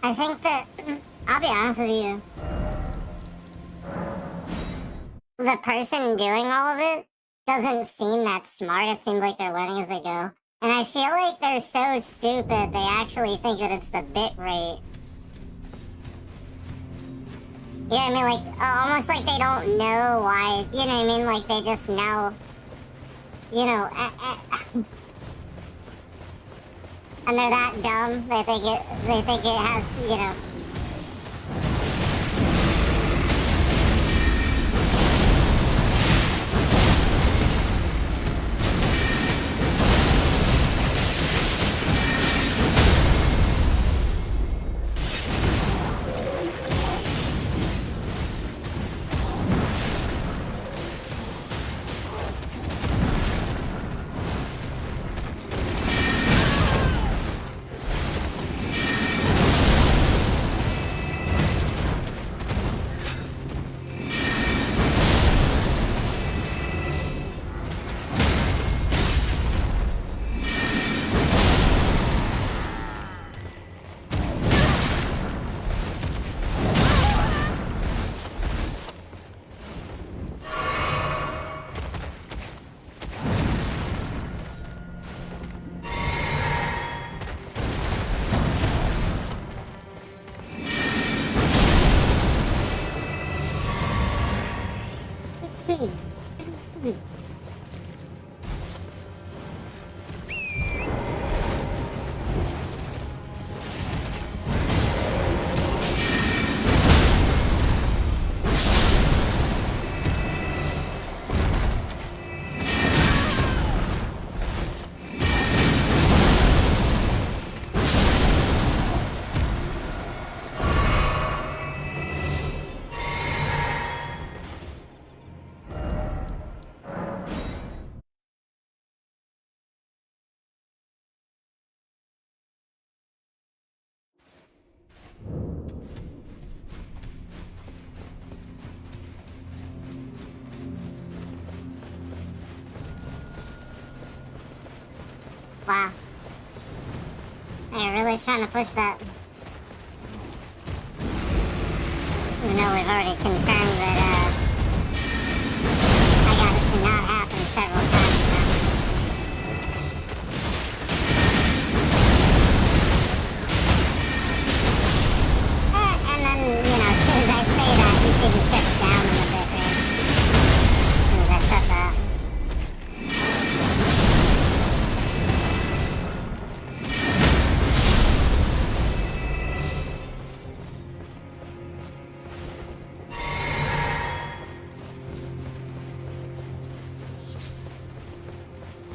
I think that, I'll be honest with you, the person doing all of it doesn't seem that smart. It seems like they're learning as they go. And I feel like they're so stupid, they actually think that it's the bit rate. Yeah, I mean, like, almost like they don't know why, you know what I mean? Like, they just know, you know, and they're that dumb, they think it has, you know. Wow. They're really trying to push that. You know, we've already confirmed that, I got it to not happen several times now. And then, you know, as soon as I say that, you see the ship down in a bit, right? As soon as I said that.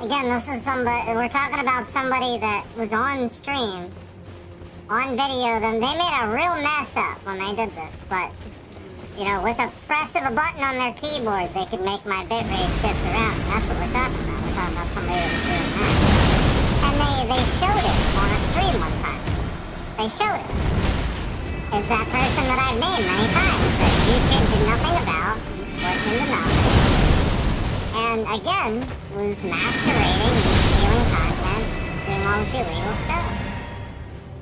Again, this is somebody, we're talking about somebody that was on stream, on video. They made a real mess up when they did this, but, you know, with a press of a button on their keyboard, they could make my bitrate shift around. That's what we're talking about. We're talking about somebody that was doing that. And they showed it on a stream one time. They showed it. It's that person that I've named many times that YouTube did nothing about and slipped into nothing. And again, was masquerading and stealing content, doing all this illegal stuff.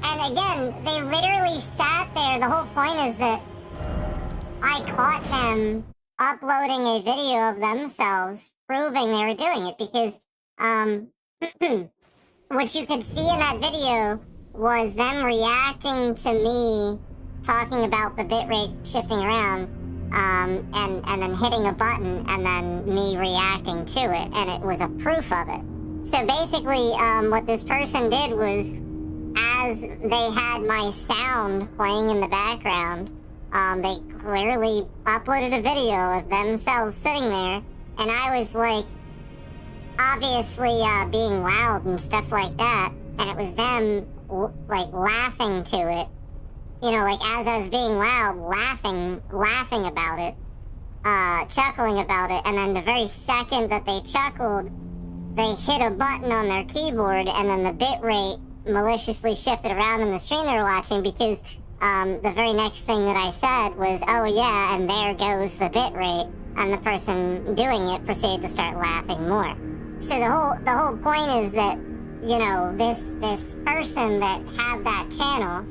And again, they literally sat there. The whole point is that I caught them uploading a video of themselves proving they were doing it because what you could see in that video was them reacting to me talking about the bitrate shifting around. And then hitting a button and then me reacting to it, and it was a proof of it. So basically, what this person did was, as they had my sound playing in the background, they clearly uploaded a video of themselves sitting there, and I was like, obviously being loud and stuff like that, and it was them like laughing to it. You know, like, as I was being loud, laughing about it, chuckling about it, and then the very second that they chuckled, they hit a button on their keyboard, and then the bitrate maliciously shifted around in the stream they were watching because, the very next thing that I said was, oh yeah, and there goes the bitrate, and the person doing it proceeded to start laughing more. So the whole point is that, you know, this person that had that channel,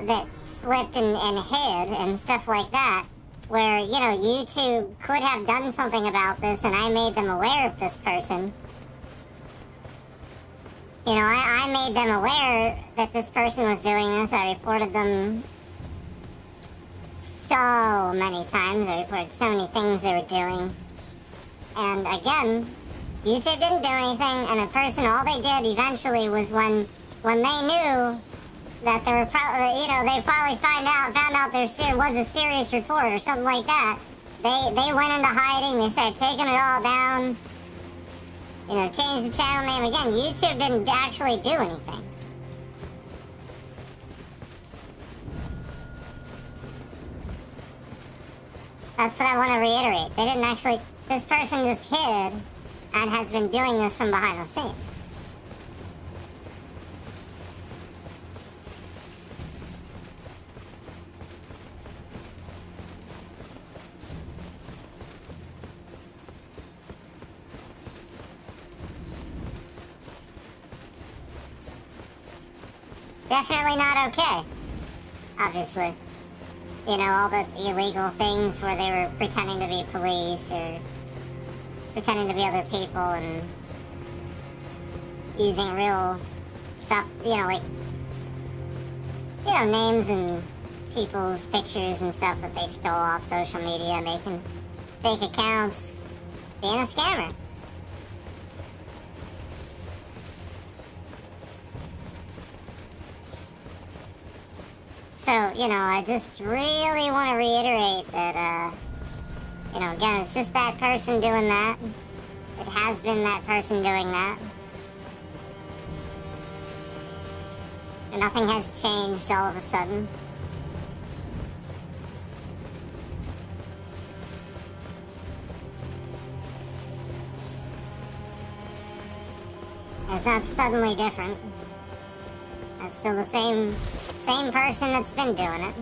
that slipped and hid and stuff like that, where, you know, YouTube could have done something about this and I made them aware of this person. You know, I made them aware that this person was doing this. I reported them so many times. They reported so many things they were doing. And again, YouTube didn't do anything, and the person, all they did eventually was when they knew that there were they finally found out there was a serious report or something like that, they went into hiding, they started taking it all down, changed the channel name. Again, YouTube didn't actually do anything. That's what I want to reiterate. They didn't actually, this person just hid and has been doing this from behind the scenes. Definitely not okay, obviously. All the illegal things where they were pretending to be police or pretending to be other people and using real stuff, names and people's pictures and stuff that they stole off social media, making fake accounts, being a scammer. So, I just really want to reiterate that, again, it's just that person doing that. It has been that person doing that. And nothing has changed all of a sudden. It's not suddenly different. It's still the same person that's been doing it.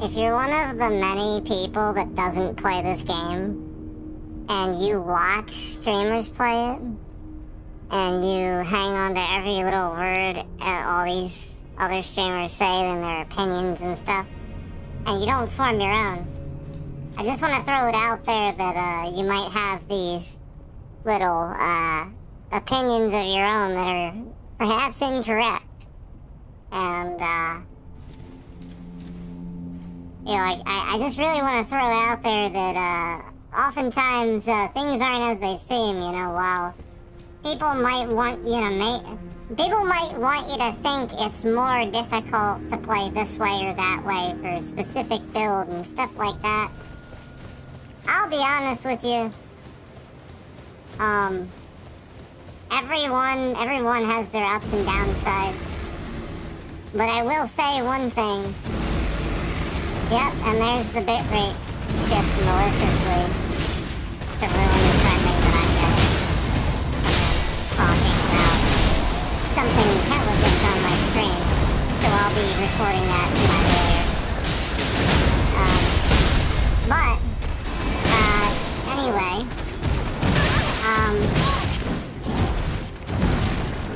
if you're one of the many people that doesn't play this game, and you watch streamers play it, and you hang on to every little word all these other streamers say and their opinions and stuff, and you don't form your own, I just want to throw it out there that you might have these little opinions of your own that are perhaps incorrect. And, you know, I just really want to throw out there that oftentimes things aren't as they seem, you know, while people might want you to think it's more difficult to play this way or that way for a specific build and stuff like that. I'll be honest with you. Everyone has their ups and downsides. But I will say one thing. Yep, and there's the bitrate shift maliciously to ruin the trending that I'm getting. Talking about something intelligent on my stream, so I'll be recording that tonight later. But anyway,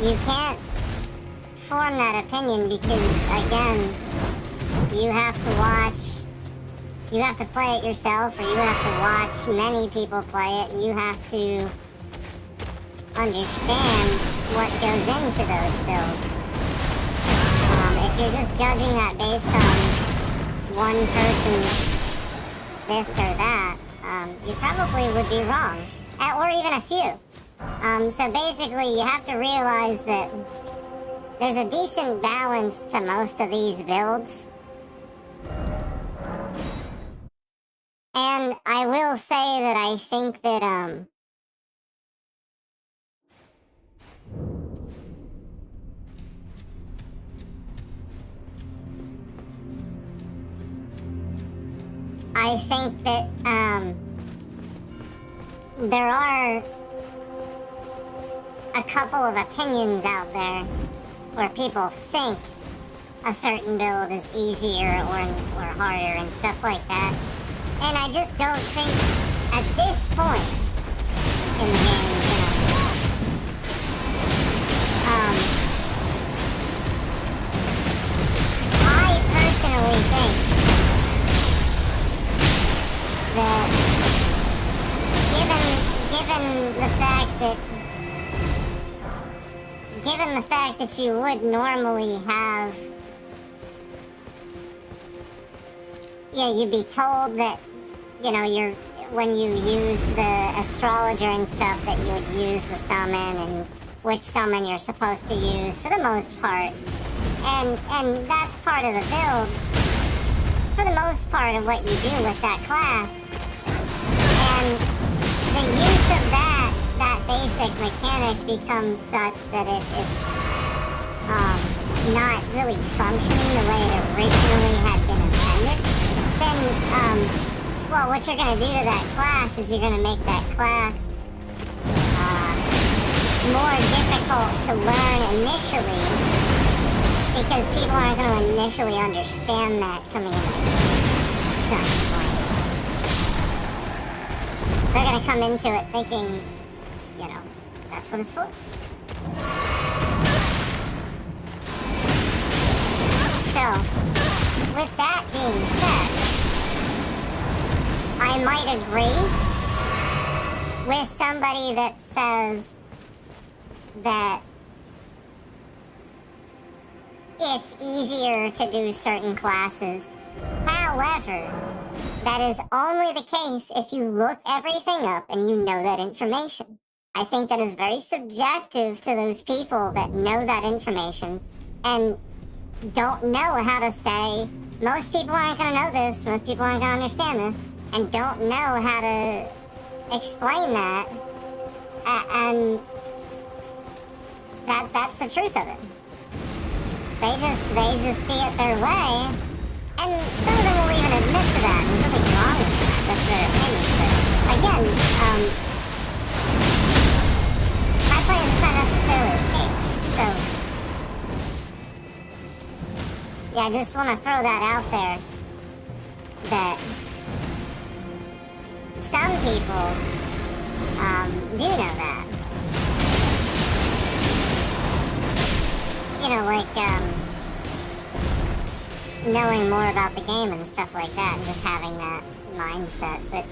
you can't form that opinion because, again, you have to play it yourself, or you have to watch many people play it, and you have to understand what goes into those builds. If you're just judging that based on one person's this or that, you probably would be wrong, or even a few. So basically, you have to realize that there's a decent balance to most of these builds. And I will say that I think that, there are a couple of opinions out there where people think a certain build is easier or harder and stuff like that. And I just don't think at this point in the game, you know, I personally think that given the fact that you would normally have, yeah, you'd be told that, you know, when you use the astrologer and stuff, that you would use the summon and which summon you're supposed to use for the most part. And that's part of the build, for the most part, of what you do with that class. And the use of that basic mechanic becomes such that it's not really functioning the way it originally had been intended. Then, well, what you're going to do to that class is you're going to make that class more difficult to learn initially, because people aren't going to initially understand that coming in. It's not explained. They're going to come into it thinking, you know, that's what it's for. So, with that being said, I might agree with somebody that says that it's easier to do certain classes. However, that is only the case if you look everything up and you know that information. I think that is very subjective to those people that know that information and don't know how to say, most people aren't going to know this, most people aren't going to understand this, and don't know how to explain that, and that's the truth of it. They just see it their way, and some of them will even admit to that, and nothing wrong with that, that's their opinion, but again, my point is it's not necessarily the case, so yeah, I just want to throw that out there. that some people do know that. You know, like knowing more about the game and stuff like that, and just having that mindset. But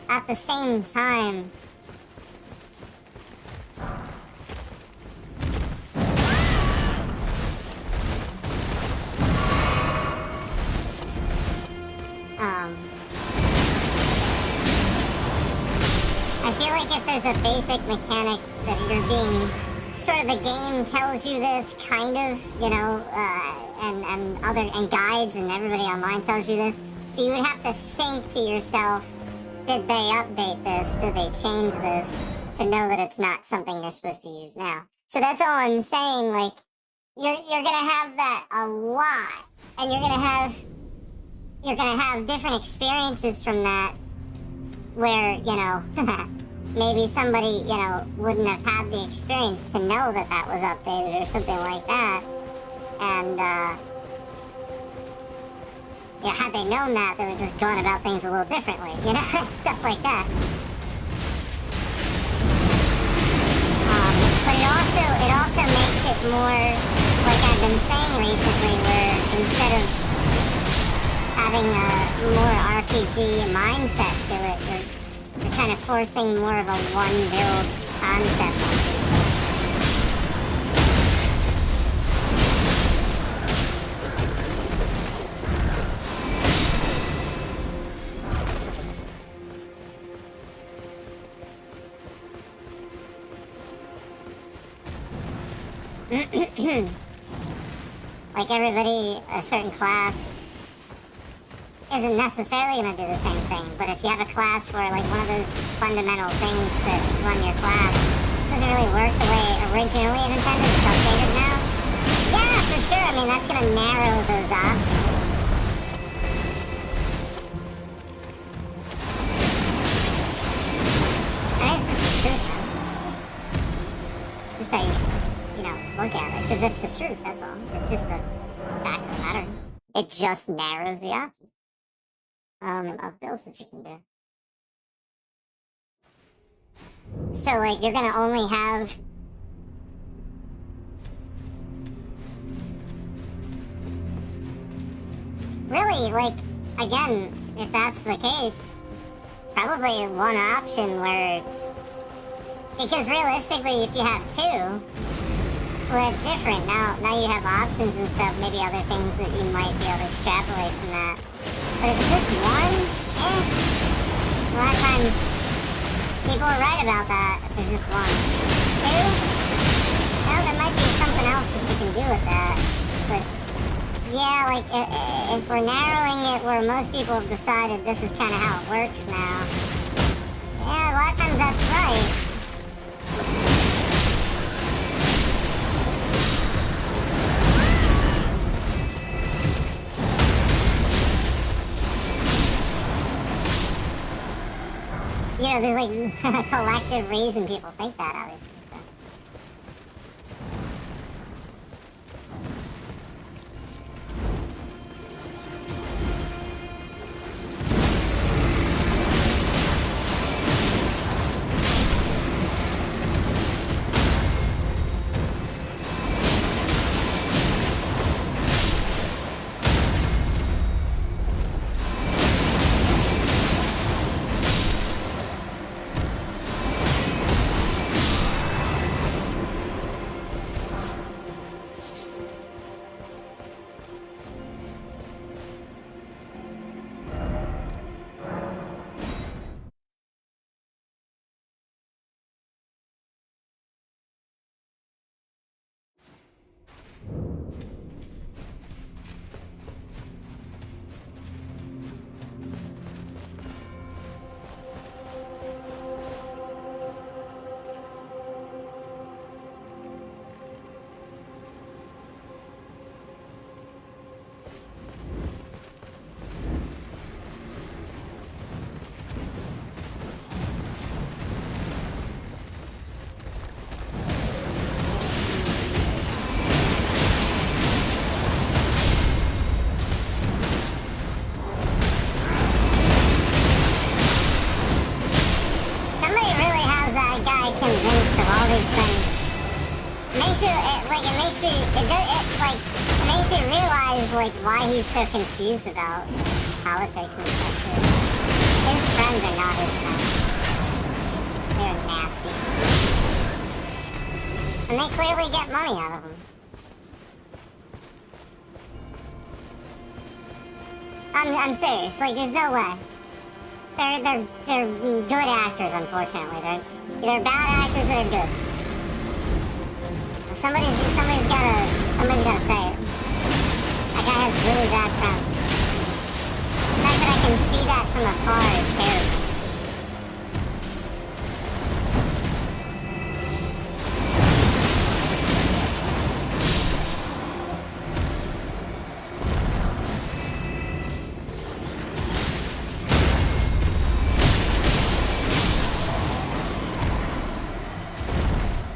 at the same time, I feel like if there's a basic mechanic that you're being, sort of the game tells you this, kind of, you know, and guides and everybody online tells you this, so you would have to think to yourself, did they update this? Did they change this? To know that it's not something you're supposed to use now. So that's all I'm saying, like, you're gonna have that a lot, and you're gonna have different experiences from that, where, you know, maybe somebody, you know, wouldn't have had the experience to know that that was updated or something like that. And, yeah, had they known that, they would have just gone about things a little differently, you know? Stuff like that. But it also makes it more, like I've been saying recently, where instead of having a more RPG mindset to it, you're kind of forcing more of a one build concept on people. Like everybody, a certain class isn't necessarily going to do the same thing, but if you have a class where, like, one of those fundamental things that run your class doesn't really work the way originally it intended, it's updated now, yeah, for sure, I mean, that's going to narrow those options. I mean, it's just the truth, man. Just how you should, you know, look at it, because it's the truth, that's all. It's just the fact of the matter. It just narrows the options of builds that you can do. So, like, you're gonna only have really, like, again, if that's the case, probably one option where, because realistically, if you have two, well, it's different. Now you have options and stuff, maybe other things that you might be able to extrapolate from that. But if it's just one, a lot of times people are right about that if there's just one. Two, well, there might be something else that you can do with that. But yeah, like, if we're narrowing it where most people have decided this is kind of how it works now, yeah, a lot of times that's right. You know, there's like a collective reason people think that, obviously, so. makes you, it makes me, it makes you realize, like, why he's so confused about politics and stuff, too. His friends are not his friends. They're nasty. And they clearly get money out of him. I'm serious, like, there's no way. They're good actors, unfortunately. They're either bad actors or they're good. Somebody's gotta say it. That guy has really bad friends. The fact that I can see that from afar is terrible.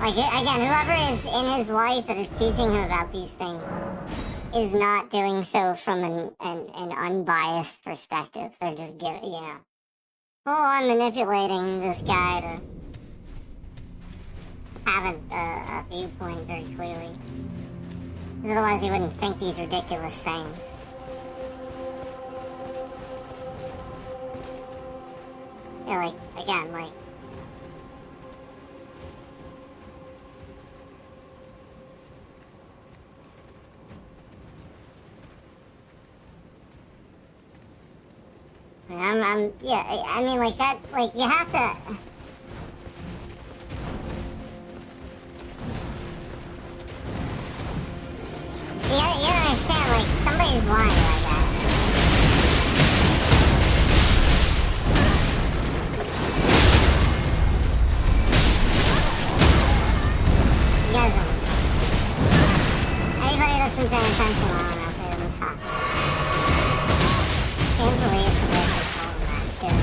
Like, again, whoever is in his life that is teaching him about these things is not doing so from an unbiased perspective. They're just giving, you know, full on manipulating this guy to have a viewpoint very clearly. Otherwise, you wouldn't think these ridiculous things. Yeah, like, again, like, yeah, I mean, like, that, like, you have to... You gotta understand, like, somebody's lying like that. You guys anybody that's been paying attention long enough, they don't talk. Can't believe somebody can tell them that, too.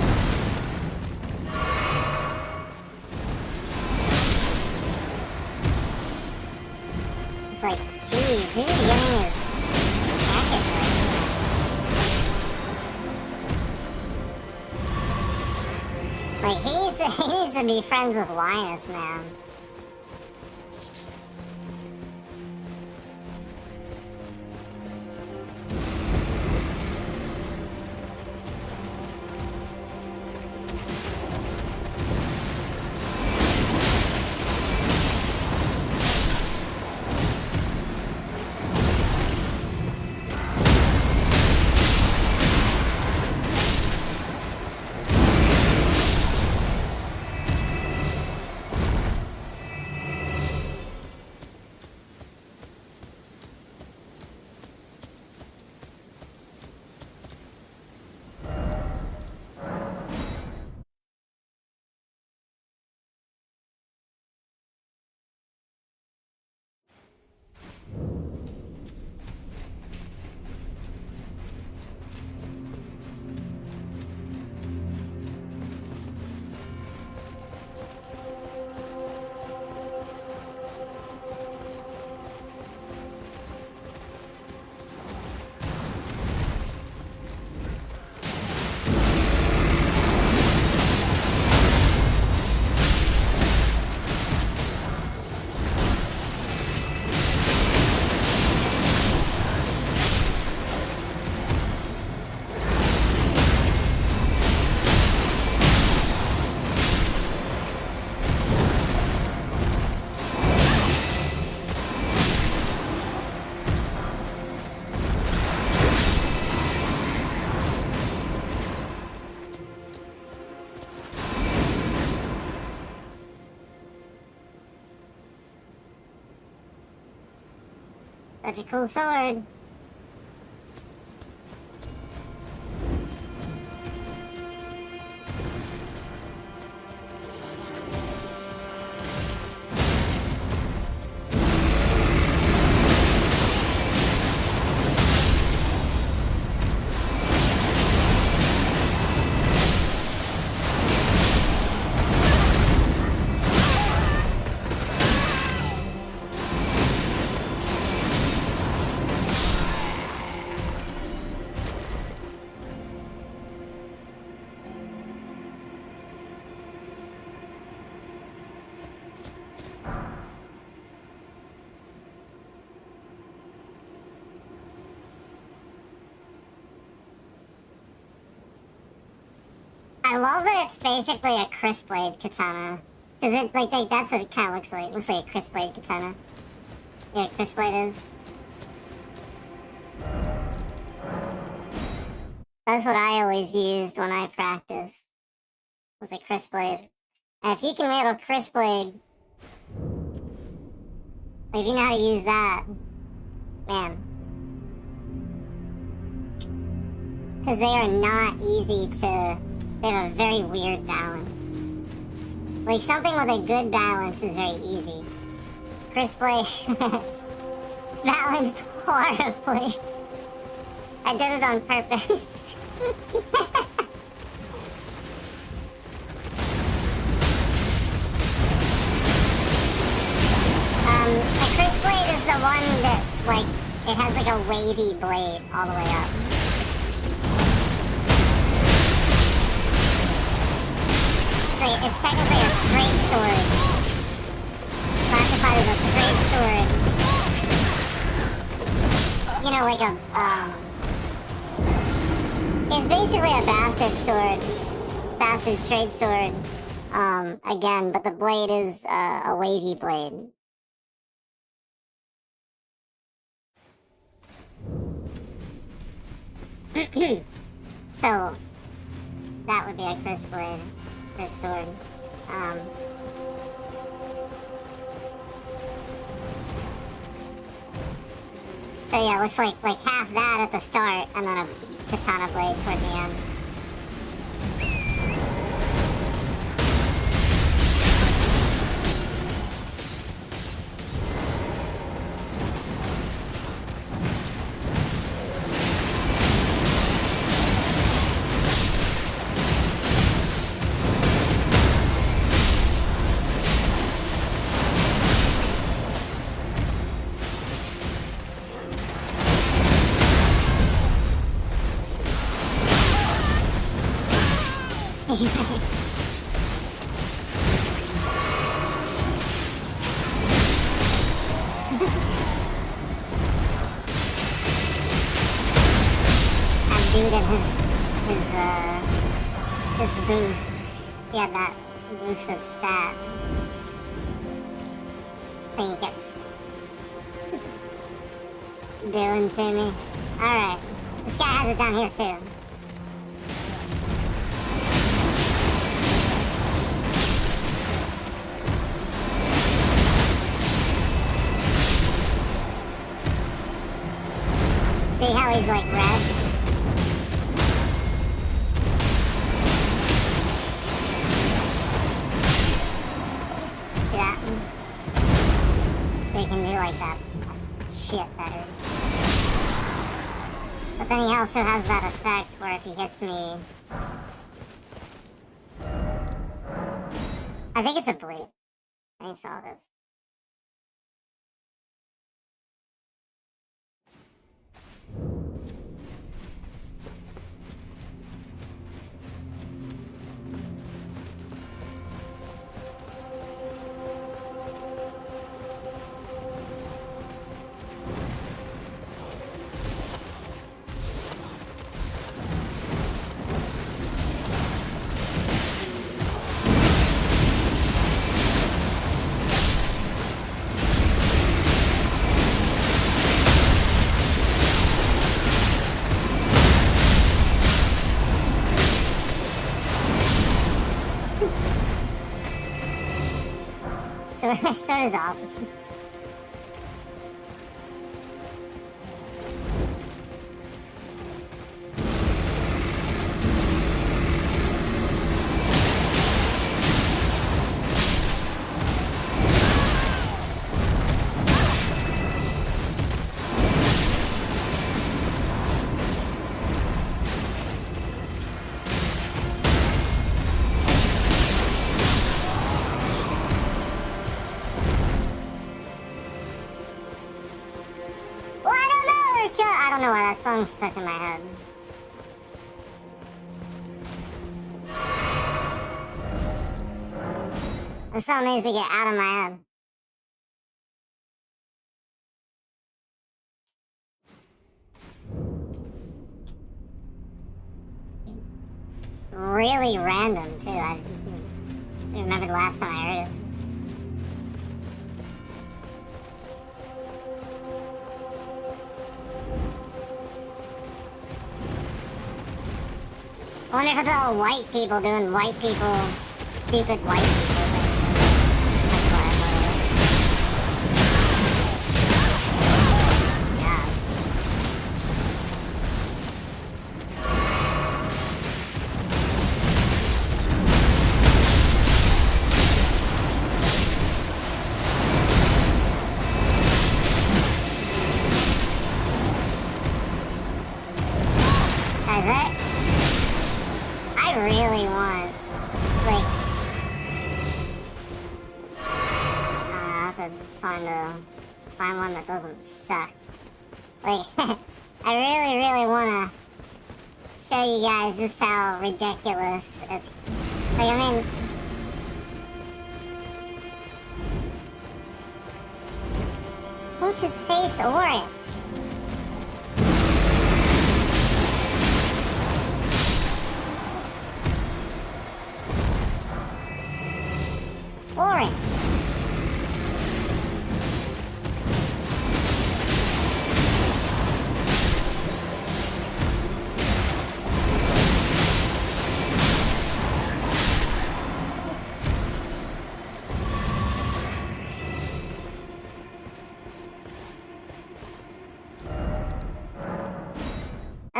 It's like, geez, who's getting his packet notes from? Like, he needs to be friends with Linus, man. Such a cool sword. I love that it's basically a crisp blade katana. Cause it like that's what it kind of looks like. It looks like a crisp blade katana. Yeah, crisp blade is. That's what I always used when I practiced. Was a crisp blade. And if you can handle crisp blade, if you know how to use that, man. Because they are not easy to. They have a very weird balance. Like something with a good balance is very easy. Crisp blade is balanced horribly. I did it on purpose. A crisp blade is the one that, like, it has like a wavy blade all the way up. It's technically a straight sword. Classified as a straight sword. You know, like a, it's basically a bastard sword. Bastard straight sword. Again, but the blade is, a wavy blade. So, that would be a crisp blade. Crisp sword. So yeah, it looks like half that at the start, and then a katana blade toward the end. Dude and his boost. He had that boosted stat. Thing he kept doing to me. Alright. This guy has it down here too. See how he's like red? See that? So he can do like that shit better. But then he also has that effect where if he hits me... I think it's a blue. I think that's all it is. Sword is awesome. I don't know why that song's stuck in my head. The song needs to get out of my head. really random, too. I remember the last time I heard it. I wonder if it's all white people doing white people, stupid white people things. That's why I thought of it. Yeah. Is it? I really want, like, I have to find one that doesn't suck. Like, I really want to show you guys just how ridiculous it's, like, I mean, paints his face orange. Orange.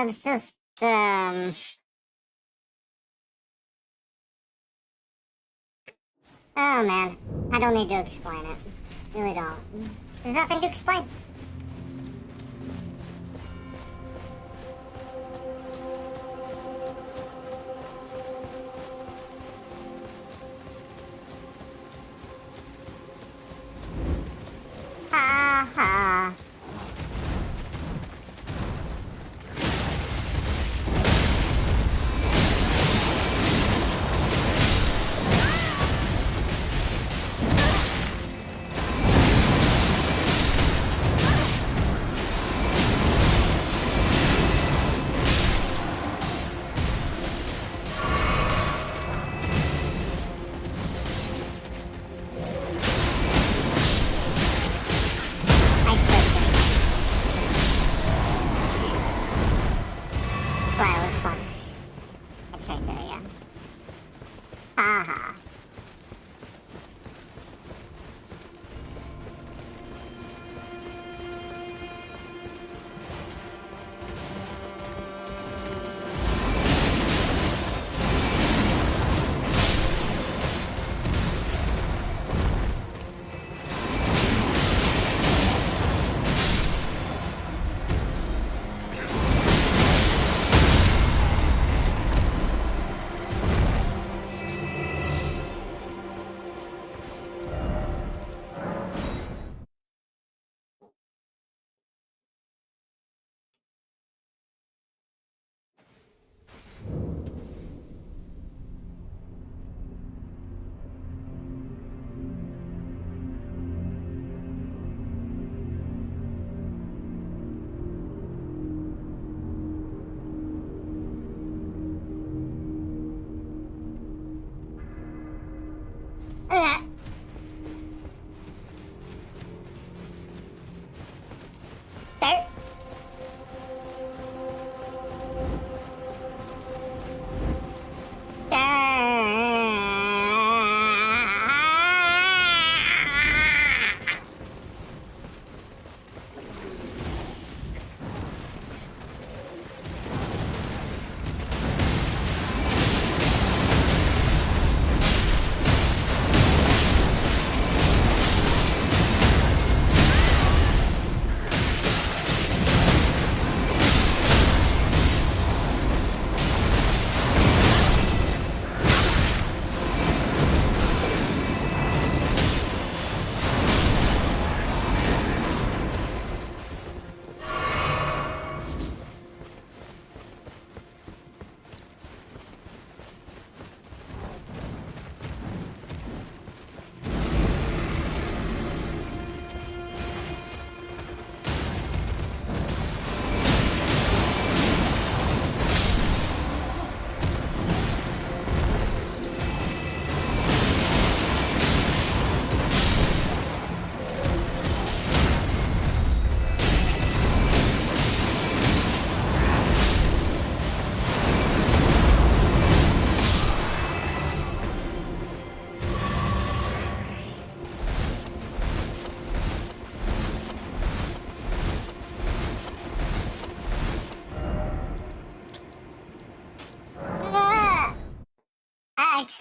It's just, oh man, I don't need to explain it. Really don't. There's nothing to explain. Ha ha.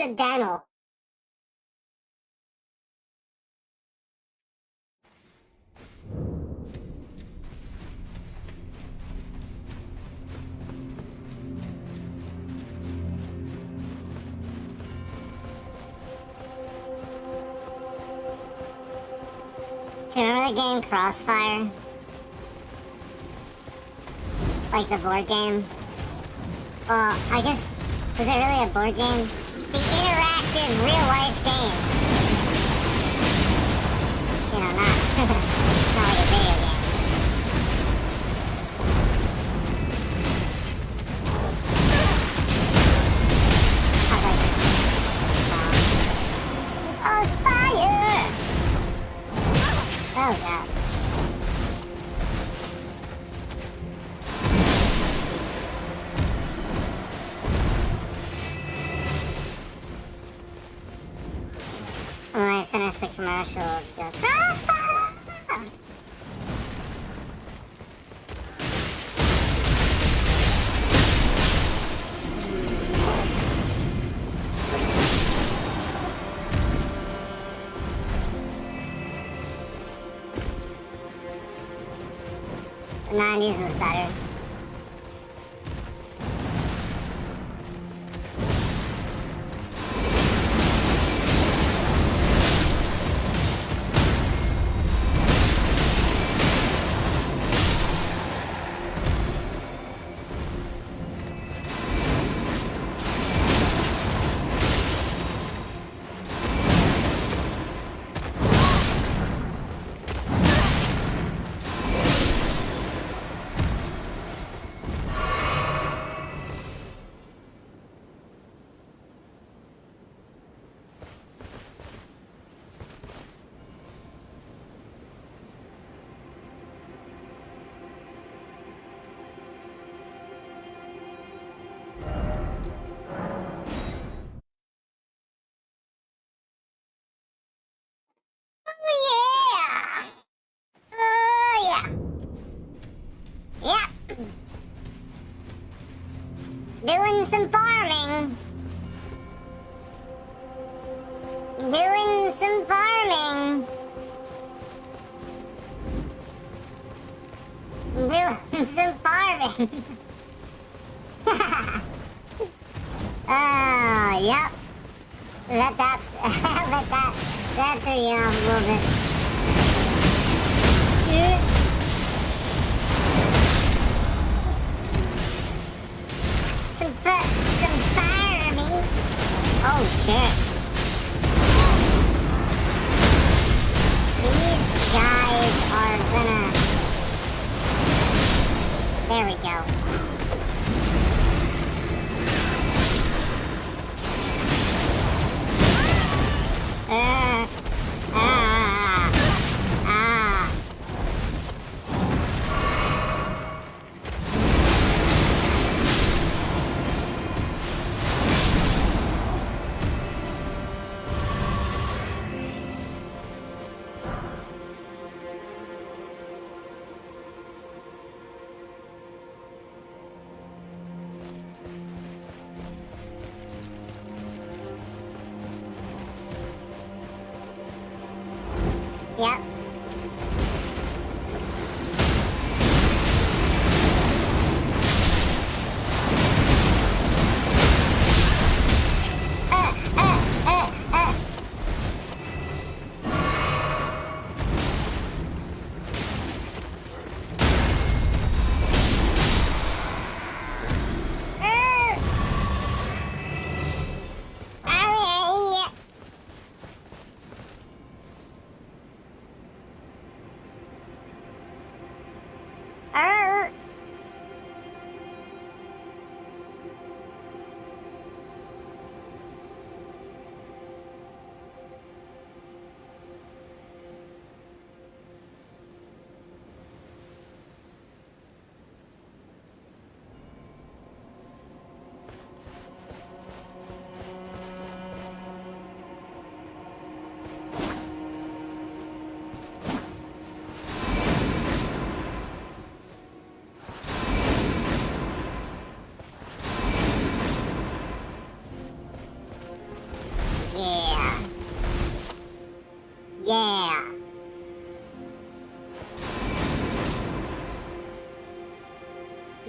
accidental. Do you remember the game Crossfire? Like the board game? Well, I guess, was it really a board game? The interactive real-life game. You know, not, not like a video game. I like this sound. Oh, fire! Oh, God. When I finish the commercial, I'll go, Crossfire! The 90s is better. Oh, yeah! Oh, yeah. Yep. Doing some farming. Doing some farming. Doing some farming. Oh, yep. That threw you off a little bit. Shoot. Some farming. Oh, shit. These guys are gonna... There we go.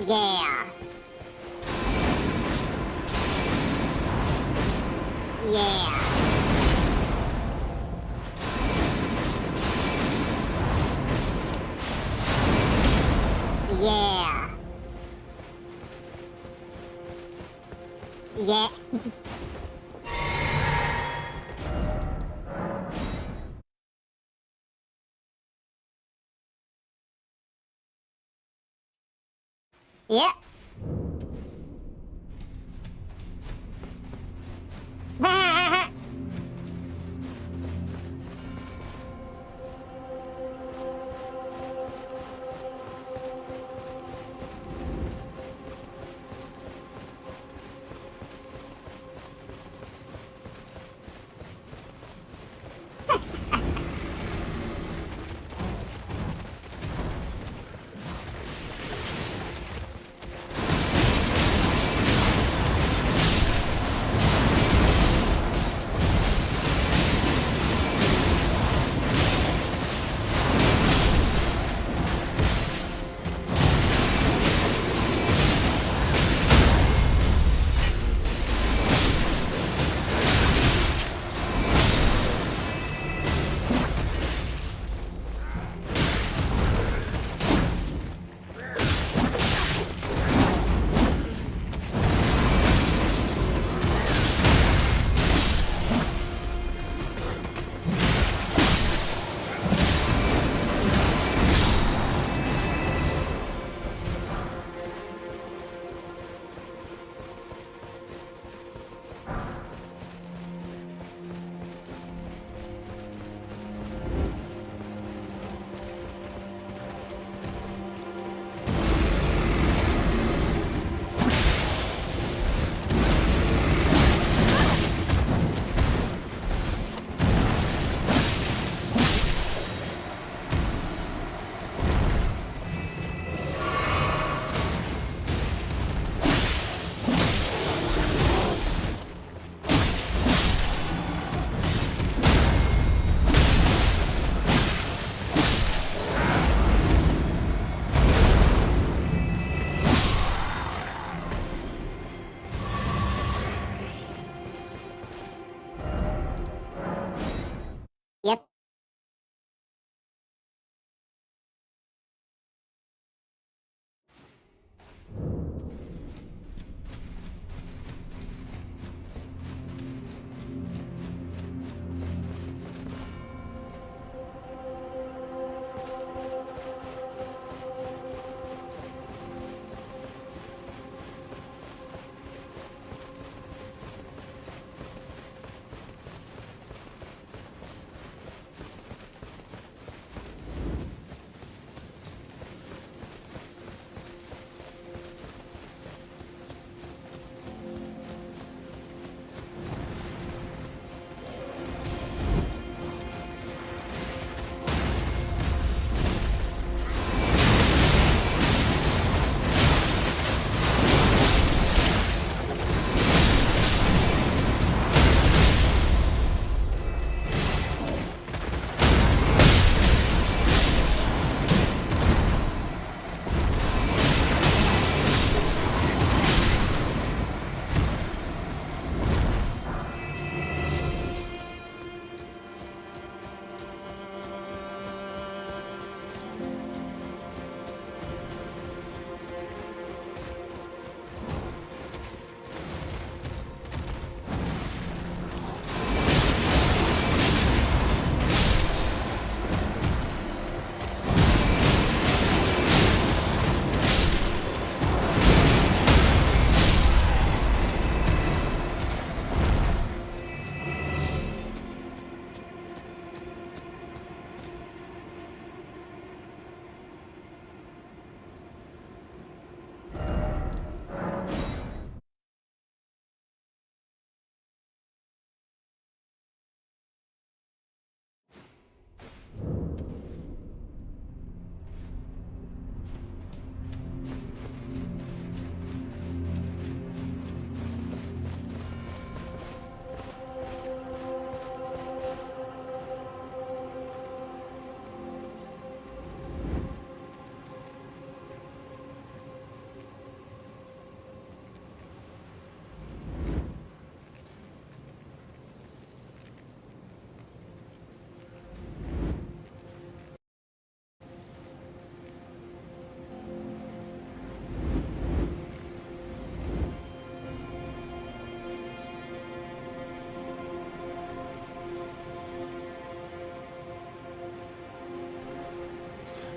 Yeah. Yeah. Yeah. Yeah. Yep.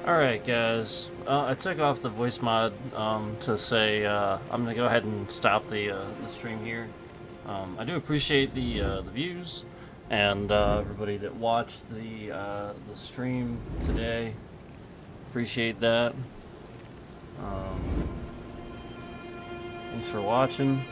Alright, guys. I took off the voice mod to say I'm gonna go ahead and stop the stream here. I do appreciate the views and everybody that watched the stream today. Appreciate that. Thanks for watching.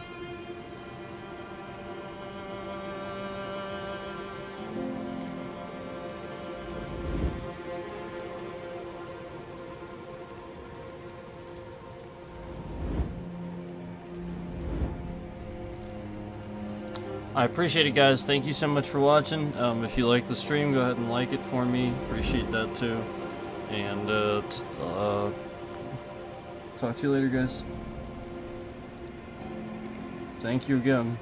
I appreciate it, guys. Thank you so much for watching. If you like the stream, go ahead and like it for me. Appreciate that too. And talk to you later, guys. Thank you again.